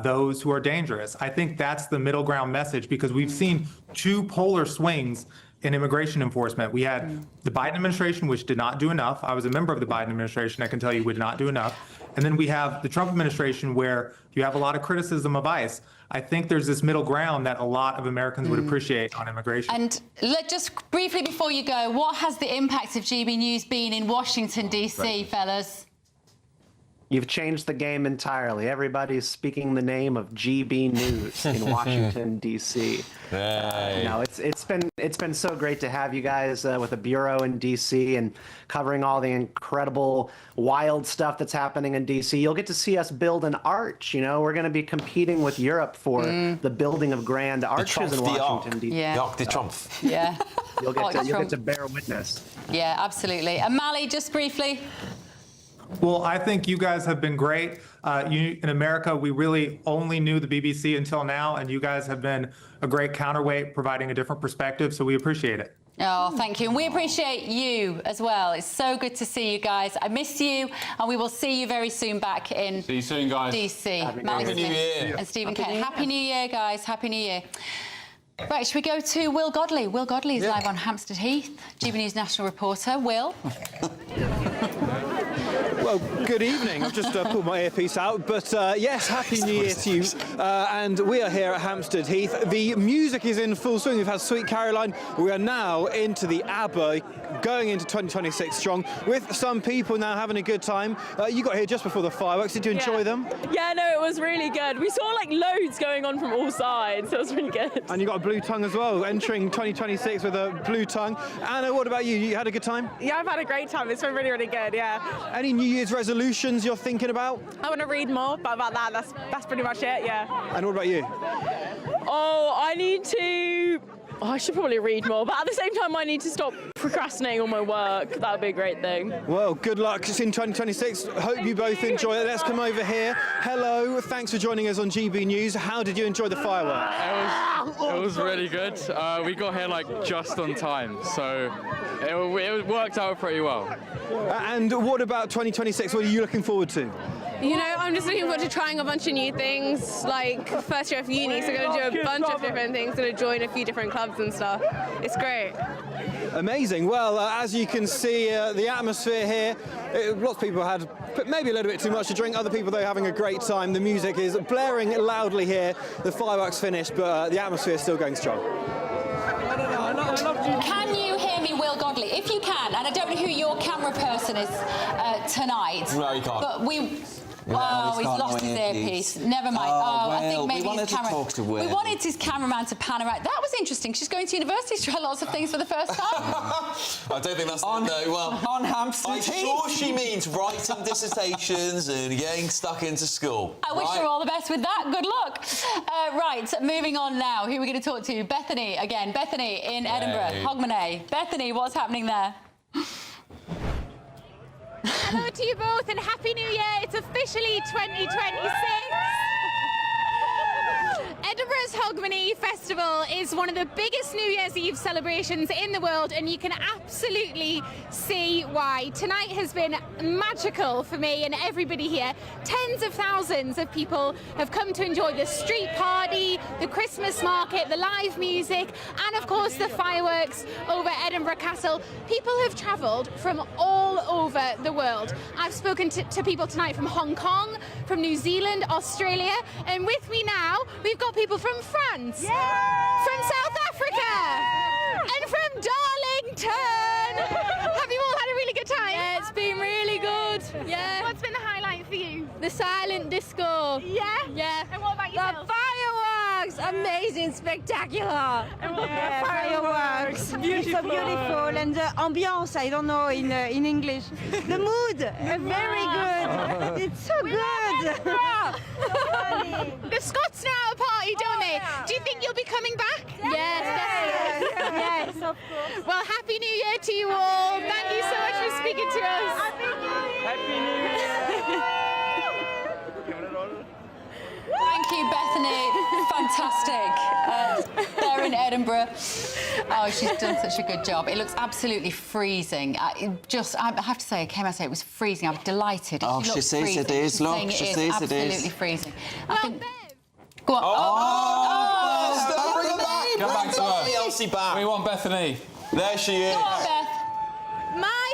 those who are dangerous. I think that's the middle ground message, because we've seen two polar swings in immigration enforcement. We had the Biden administration, which did not do enough. I was a member of the Biden administration. I can tell you we did not do enough. And then we have the Trump administration, where you have a lot of criticism of ICE. I think there's this middle ground that a lot of Americans would appreciate on immigration. And just briefly before you go, what has the impact of GB News been in Washington, D.C., fellas? You've changed the game entirely. Everybody's speaking the name of GB News in Washington, D.C. It's been so great to have you guys with a bureau in D.C. and covering all the incredible, wild stuff that's happening in D.C. You'll get to see us build an arch. We're going to be competing with Europe for the building of grand arches in Washington, D.C. The Arc de Triomphe. Yeah. You'll get to bear witness. Yeah, absolutely. And Mali, just briefly. Well, I think you guys have been great. In America, we really only knew the BBC until now, and you guys have been a great counterweight, providing a different perspective, so we appreciate it. Oh, thank you. And we appreciate you as well. It's so good to see you guys. I miss you, and we will see you very soon back in See you soon, guys. DC. Happy New Year. And Stephen Kent. Happy New Year, guys. Happy New Year. Right, should we go to Will Godley? Will Godley is live on Hampstead Heath, GB News national reporter. Will? Well, good evening. I've just pulled my earpiece out, but yes, Happy New Year to you. And we are here at Hampstead Heath. The music is in full swing. We've had Sweet Caroline. We are now into the ABBA, going into 2026 strong, with some people now having a good time. You got here just before the fireworks. Did you enjoy them? Yeah, no, it was really good. We saw like loads going on from all sides. It was really good. And you got a blue tongue as well, entering 2026 with a blue tongue. Anna, what about you? You had a good time? Yeah, I've had a great time. It's been really, really good, yeah. Any New Year's resolutions you're thinking about? I want to read more, but about that, that's pretty much it, yeah. And what about you? Oh, I should probably read more, but at the same time, I need to stop procrastinating on my work. That would be a great thing. Well, good luck. It's in 2026. Hope you both enjoy it. Let's come over here. Hello. Thanks for joining us on GB News. How did you enjoy the fireworks? It was really good. We got here like just on time, so it worked out pretty well. And what about 2026? What are you looking forward to? You know, I'm just looking forward to trying a bunch of new things, like first year of uni, so I'm going to do a bunch of different things, going to join a few different clubs and stuff. It's great. Amazing. Well, as you can see, the atmosphere here, lots of people had maybe a little bit too much to drink. Other people, though, having a great time. The music is blaring loudly here. The fireworks finished, but the atmosphere is still going strong. Can you hear me, Will Godley? If you can, and I don't know who your camera person is tonight. No, you can't. But we... Oh, he's lost his earpiece. Never mind. I think maybe we wanted his camera. To talk to Will. We wanted his cameraman to pan around. That was interesting. She's going to university to try lots of things for the first time. I don't think that's on Hampstead I'm Heath. sure she means writing dissertations and getting stuck into school. I wish her all the best with that. Good luck. Right, moving on now. Who are we going to talk to? Bethany again. Bethany in Edinburgh. Hogmanay. Bethany, what's happening there? Hello to you both and Happy New Year. It's officially 2026. Edinburgh's Hogmanay Festival is one of the biggest New Year's Eve celebrations in the world, and you can absolutely see why. Tonight has been magical for me and everybody here. Tens of thousands of people have come to enjoy the street party, the Christmas market, the live music, and of course the fireworks over Edinburgh Castle. People have travelled from all over the world. I've spoken to people tonight from Hong Kong, from New Zealand, Australia, and with me now we've got people from France, from South Africa, and from Darlington. Have you all had a really good time? Yeah, it's been really good. Yeah. What's been the highlight for you? The silent disco. Yeah? Yeah. And what about yourself? The fireworks! Amazing, spectacular. And what Yeah, fireworks? Beautiful. So beautiful, and the ambiance, I don't know in English. The mood, very good. It's so good. The Scots know how to party, don't they? Do you think you'll be coming back? Yes, definitely. Yes, of course. Well, Happy New Year to you all. Thank you so much for speaking to us. Happy New Year. Thank you, Bethany. Fantastic. There in Edinburgh. Oh, she's done such a good job. It looks absolutely freezing. I have to say, I came out and say it was freezing. I'm delighted. Oh, she says it is. Look, she says it is. Absolutely freezing. Go on. Bring her back. Go back to her. Elsie back. We want Bethany. There she is. Go on, Beth. My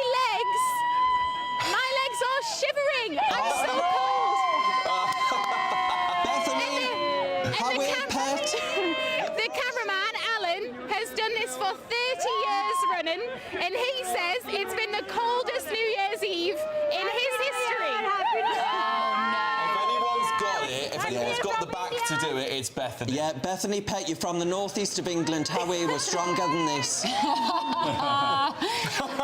legs are shivering. I'm so cold. Bethany, how are you, pet? The cameraman, Alan, has done this for 30 years running, and he says it's been the coldest New Year's Eve in his history. If anyone's got the back to do it, it's Bethany. Yeah, Bethany, pet, you're from the northeast of England. How are you? We're stronger than this.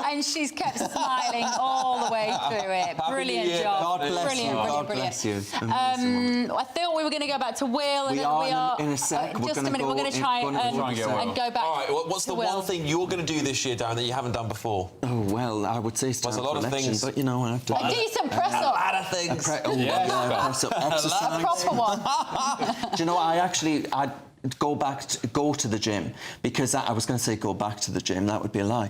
And she's kept smiling all the way through it. Brilliant job. God bless brilliant, you. brilliant, God brilliant. bless you. I thought we were going to go back to Will, and We then are we are. in a sec. We're Just a gonna minute. We're going to try and go back. All right, what's the one thing you're going to do this year, Darren, that you haven't done before? Oh, well, I would say There's a lot of things. but, you know, I have to... A decent press-up. A lot of things. Press-up exercise. A proper one. Do you know what? I'd go to the gym, because I was going to say go back to the gym. That would be a lie.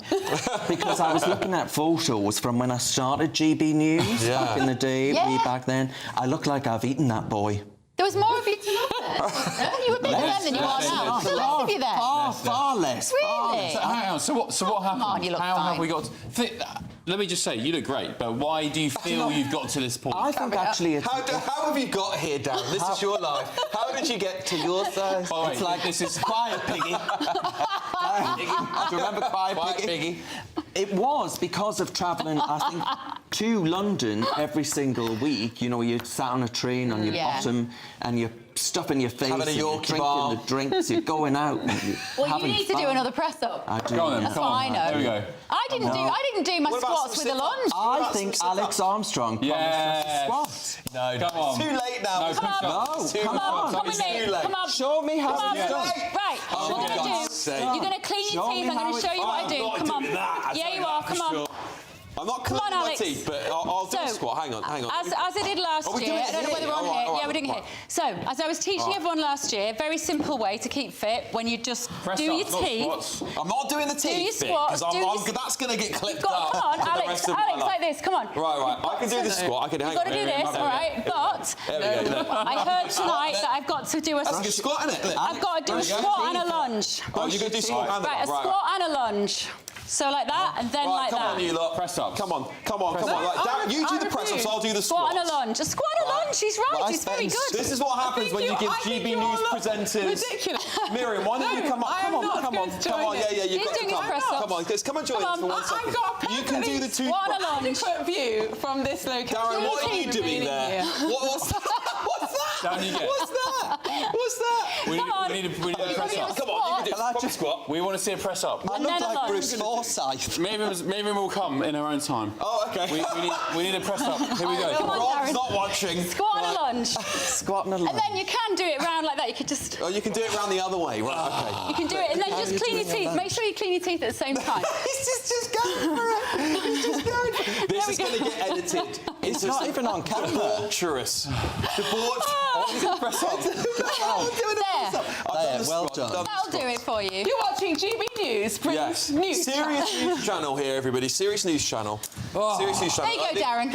Because I was looking at photos from when I started GB back in the day, way back then. I look like I've eaten that boy. There was more of you tonight. You were bigger then than you are now. Still less of you there. Far less. Really? Hang on. So what happened? on, you look How fine. have we got? Let me just say, you look great, but why do you feel you've got to this point? I think actually it's... How have you got here, Darren? This is your life. How did you get to your size? Oh, wait, It's like this is Quiet Piggy. Quiet Piggy. Do you remember Quiet Piggy? It was because of travelling, I think, to London every single week. You know, you sat on a train on your bottom and you're stuffing your face, having a and you're Yorkie drinking bar. the drinks, you're going out. And you're Well, you having need to do fun. another press-up. I do. Go on then, That's come what on. I know. There we go. I didn't do my What about squats some with a lunge. sit-ups? I think Alex Armstrong promised us a squat. No, Come on. Too late now. No, push-ups. No, come on. Come with me. Come on. Show me how Come on. it's done. Right, Oh, what we're for going to God's do, sake. you're going to clean your Show teeth. me I'm going how to show it's you what I I'm do. not Come on. doing that, I Yeah, tell you you are. that Come for on. sure. I'm not Come on, cleaning my Alex. teeth, but I'll do a squat. Hang on. As I did last Are we year, doing it I don't know whether we're on here? here. All right, Yeah, we're doing it here. So, as I was teaching everyone last year, very simple way to keep fit when you just do your teeth. I'm not doing the teeth Do your bit, squats. because that's going to get clipped up. Come on, for the Alex, rest of my life. like this. Come on. Right. I can do the squat. You've got to do this, all right? But There we go. I heard tonight that I've got to do a... That's a good squat, isn't it? I've got to do a squat and a lunge. Oh, you're going to do squat and a Right, a squat and a lunge. So like that, and then like come that. on, you lot. Press up. Come on. Right, Darren, you do the press-ups, I'll do the squat squats. and a lunge. A squat and a lunge. He's right. He's very good. This is what happens when you give GB News presenters... ridiculous. Miriam, why don't you come up? Come on. Yeah, you've He's got to doing his come. press-ups. Come on, come and join us for 1 second. I've got a You can do the two... Squat and a lunge. adequate view from this location. Darren, what are you doing there? What's that? Darren, you get it. What's that? We need a press up. Come on, you can do it. Squat. We want to see a press up. I look like Bruce Forsyth. Miriam will come in her own time. Oh, okay. We need a press up. Here we go. Come on, Rob's Darren. not watching. Squat and a lunge. Squat and a lunge. And then you can do it round like that. You could just... Oh, you can do it round the other way. Right, okay. You can do it, and then just clean your teeth. Make sure you clean your teeth at the same time. He's just going for it. He's just going for it. This is going to get edited. It's not even on camera. Debaucherous. Press up. There. Well done. That'll do it for you. You're watching GB News. Yes. News Serious news channel here, everybody. Serious news channel. Serious news channel. There you go, Darren.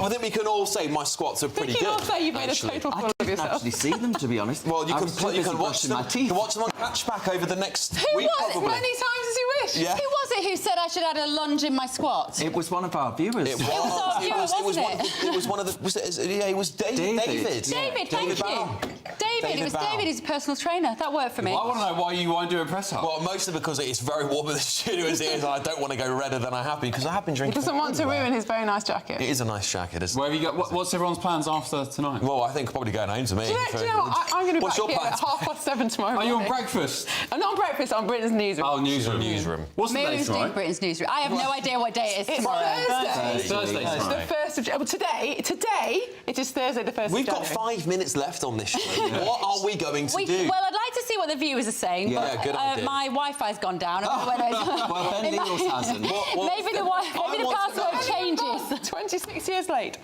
Then we can all say my squats are pretty good. We can all say you've made actually. a total fool of I didn't yourself. actually see them, to be honest. Well, you I can was too busy watch brushing them. my teeth. You can watch them on Catchback over the next Who week, was it? probably. Many times as you wish. Yeah. Who was it who said I should add a lunge in my squats? It was one of our viewers. It was our viewer, wasn't it? It was one of the. It was David. David, thank you. David, it was David, he's a personal trainer. That worked for me. Well, I want to know why you won't do a press up. Well, mostly because it's very warm in the studio as it is, and I don't want to go redder than I have been because I have been He drinking. doesn't want to ruin his very nice jacket. It is a nice jacket, isn't it? Where have you got? What's everyone's plans after tonight? Well, I think probably going home to me. Do you know what? I'm going to be What's back your here at plans? 7:30 tomorrow Are you on morning. breakfast? I'm not on breakfast, on Britain's Newsroom. Oh, newsroom. What's the day Moon's doing tomorrow? Britain's Newsroom. I have no idea what day it is It's tomorrow. Thursday. Thursday It's tomorrow. the 1st of January. Today, it is Thursday the 1st of We've January. got 5 minutes left on this show. What are we going to do? Well, I'd like to see what the viewers are saying, Yeah, but good idea. my Wi-Fi's gone down. Well, Ben Neal's hasn't. Maybe the password changes. 26 years late.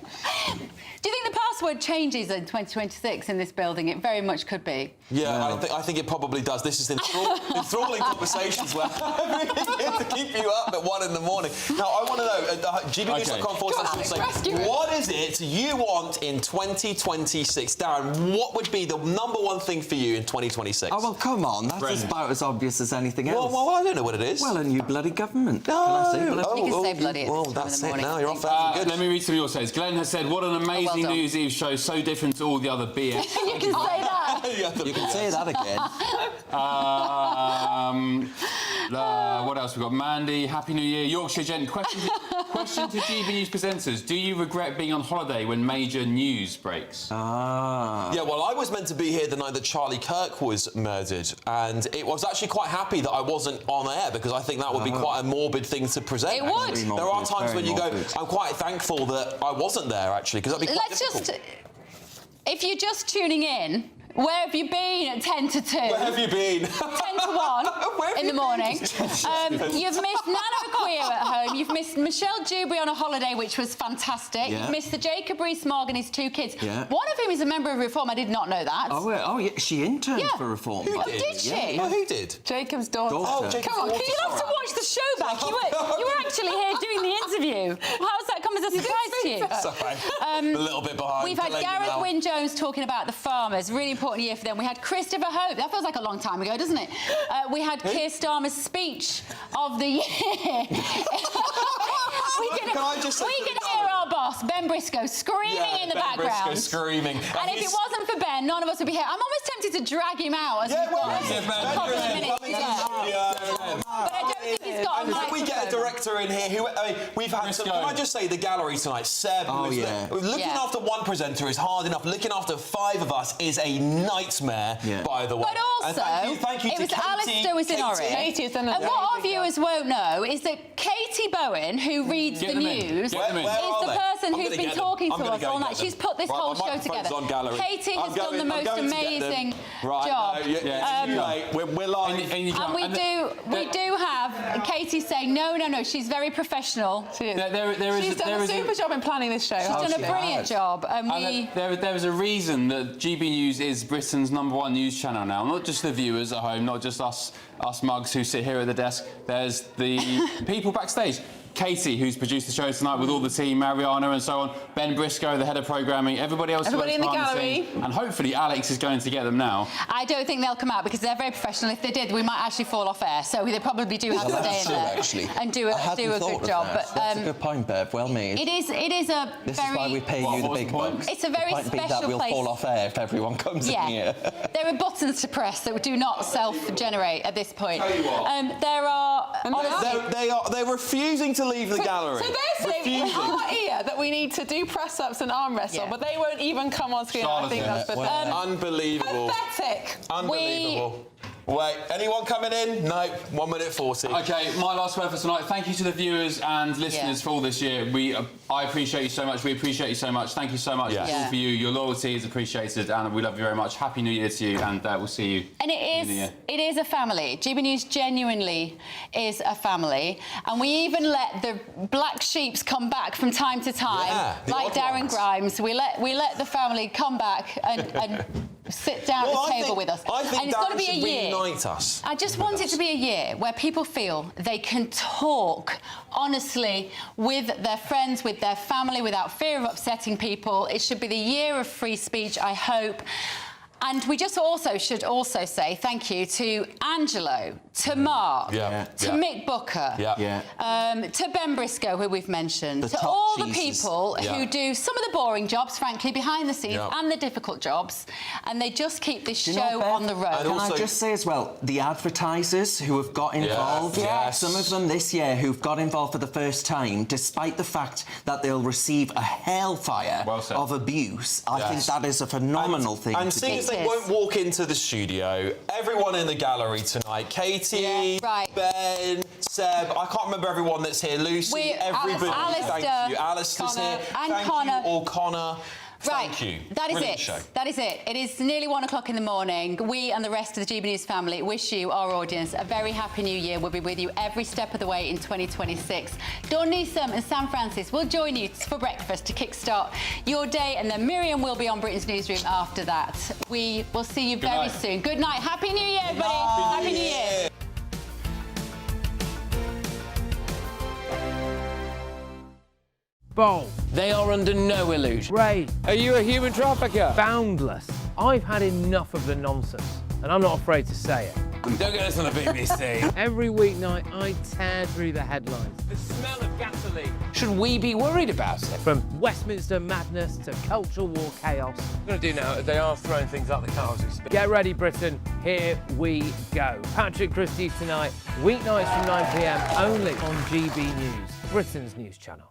Do you think the password changes in 2026 in this building? It very much could be. Yeah, I think it probably does. This is enthralling conversations where everything is to keep you up at 1 in the morning. Now, I want to know, gbnews.com/say, what is it you want in 2026? Darren, what would be the number one thing for you in 2026? Oh, well, come on. That's about as obvious as anything else. Well, I don't know what it is. Well, a new bloody government. No. Can I say bloody? You can say bloody at Well, this time that's in the it morning. now. You're off that for good. Let me read some of your says. Glenn has said, what an amazing done. New Year's Eve show, so different to all the other BS. You can say that. You can say that again. What else? We've got Mandy, Happy New Year, Yorkshire Gent. Question to GB News presenters. Do you regret being on holiday when major news breaks? Yeah, well, I was meant to be here the night that Charlie Kirk was murdered, and it was actually quite happy that I wasn't on air because I think that would be quite a morbid thing to present. It would. Actually. There are times when you go, I'm quite thankful that I wasn't there, actually, because that'd be quite difficult. If you're just tuning in, where have you been at 10 to 2? Where have you been? 10 to 1 in the morning. You've missed Nana Aqua at home. You've missed Michelle Dewberry on a holiday, which was fantastic. Yeah. You've missed the Jacob Rees-Mogg and his 2 kids. Yeah. One of whom is a member of Reform. I did not know that. Oh, yeah. She interned for Reform. Did she? Oh, who did? Jacob's daughter. Oh, Come on, you have to watch the show back. You were actually here doing the interview. How's that come as a surprise to you? Sorry, a little bit behind. We've had Gareth Wynne-Jones talking about the farmers. Really important year for them. We had Christopher Hope. That feels like a long time ago, doesn't it? We had Keir Starmer's speech of the year. we can hear our boss, Ben Briscoe, screaming in the background. Briscoe screaming. And if it wasn't for Ben, none of us would be here. I'm almost tempted to drag him out as we go. But I don't think he's got a microphone. If we get a director in here who... we've had some... Can I just say, the gallery tonight, Seb... Looking after one presenter is hard enough. Looking after 5 of us is a nightmare, by the way. But also, thank you it to was Katie. Alistair was in Orange. And what our viewers won't know is that Katie Bowen, who reads the news, is the person person who's been talking to us all night. She's put this whole show together. Katie has done the most amazing job. We're live. And we do have Katie saying, no, she's very professional. She's done a super job in planning this show. She's done a brilliant job. And there is a reason that GB News is Britain's #1 news channel now. Not just the viewers at home, not just us mugs who sit here at the desk. There's the people backstage. Katie, who's produced the show tonight with all the team, Mariana and so on, Ben Briscoe, the head of programming, everybody else in the gallery. And hopefully Alex is going to get them now. I don't think they'll come out because they're very professional. If they did, we might actually fall off air. So they probably do have to stay in there and do a good job. But that's a good point, Bev. Well made. It is a This very... is why we pay you the big bucks. It's a very the point special that we'll place. fall off air if everyone comes in here. There are buttons to press that do not self-generate at this point. Tell you what. There are... They're refusing to leave the gallery. So they're saying in our ear that we need to do press-ups and arm wrestle, but they won't even come on screen. I think that's pathetic. Unbelievable. Pathetic. Unbelievable. Wait, anyone coming in? No, 1 minute 40. OK, my last word for tonight. Thank you to the viewers and listeners for all this year. I appreciate you so much. We appreciate you so much. Thank you so much. It's all for you. Your loyalty is appreciated, and we love you very much. Happy New Year to you, and we'll see you. And it is a family. GB News genuinely is a family, and we even let the black sheeps come back from time to time, like Darren Grimes. We let the family come back and sit down at the table with us. And it's got to be a year. Reunite us. I just want it to be a year where people feel they can talk honestly with their friends, with their family, without fear of upsetting people. It should be the year of free speech, I hope. And we just should also say thank you to Angelo, to Mark, to Mick Booker, to Ben Briscoe, who we've mentioned, to all the people who do some of the boring jobs, frankly, behind the scenes, and the difficult jobs, and they just keep this show on the road. Can I just say as well, the advertisers who have got involved, some of them this year who've got involved for the first time, despite the fact that they'll receive a hellfire of abuse, I think that is a phenomenal thing to do. They won't walk into the studio. Everyone in the gallery tonight. Katie, Ben, Seb. I can't remember everyone that's here. Lucy, everybody. Thank you. Alistair's here. And Connor. Connor. Right, Thank you. that is Brilliant it. Show. That is it. It is nearly 1 o'clock in the morning. We and the rest of the GB News family wish you, our audience, a very happy new year. We'll be with you every step of the way in 2026. Dawn Newsome and Sam Francis will join you for breakfast to kickstart your day, and then Miriam will be on Britain's Newsroom after that. We will see you very soon. Good night. Happy New Year, everybody. Happy New Year. Bold. They are under no illusion. Ray, are you a human trafficker? Boundless. I've had enough of the nonsense, and I'm not afraid to say it. Don't get us on the BBC. Every weeknight, I tear through the headlines. The smell of gasoline. Should we be worried about it? From Westminster madness to cultural war chaos. What I'm going to do now is they are throwing things out the car as we speak. Get ready, Britain. Here we go. Patrick Christie tonight, weeknights from 9 p.m. only on GB News, Britain's news channel.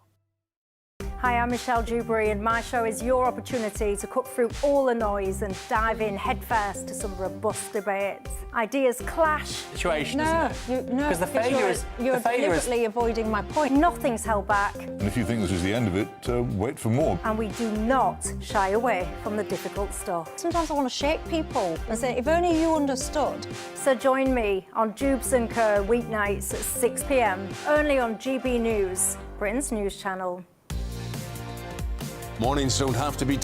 Hi, I'm Michelle Dewberry, and my show is your opportunity to cut through all the noise and dive in headfirst to some robust debates. Ideas clash. Situation, isn't it? No, because the failure is you're deliberately avoiding my point. Nothing's held back. And if you think this is the end of it, wait for more. And we do not shy away from the difficult stuff. Sometimes I want to shake people and say, if only you understood. So join me on Jubes & Co. weeknights at 6 p.m. only on GB News, Britain's news channel. Mornings don't have to be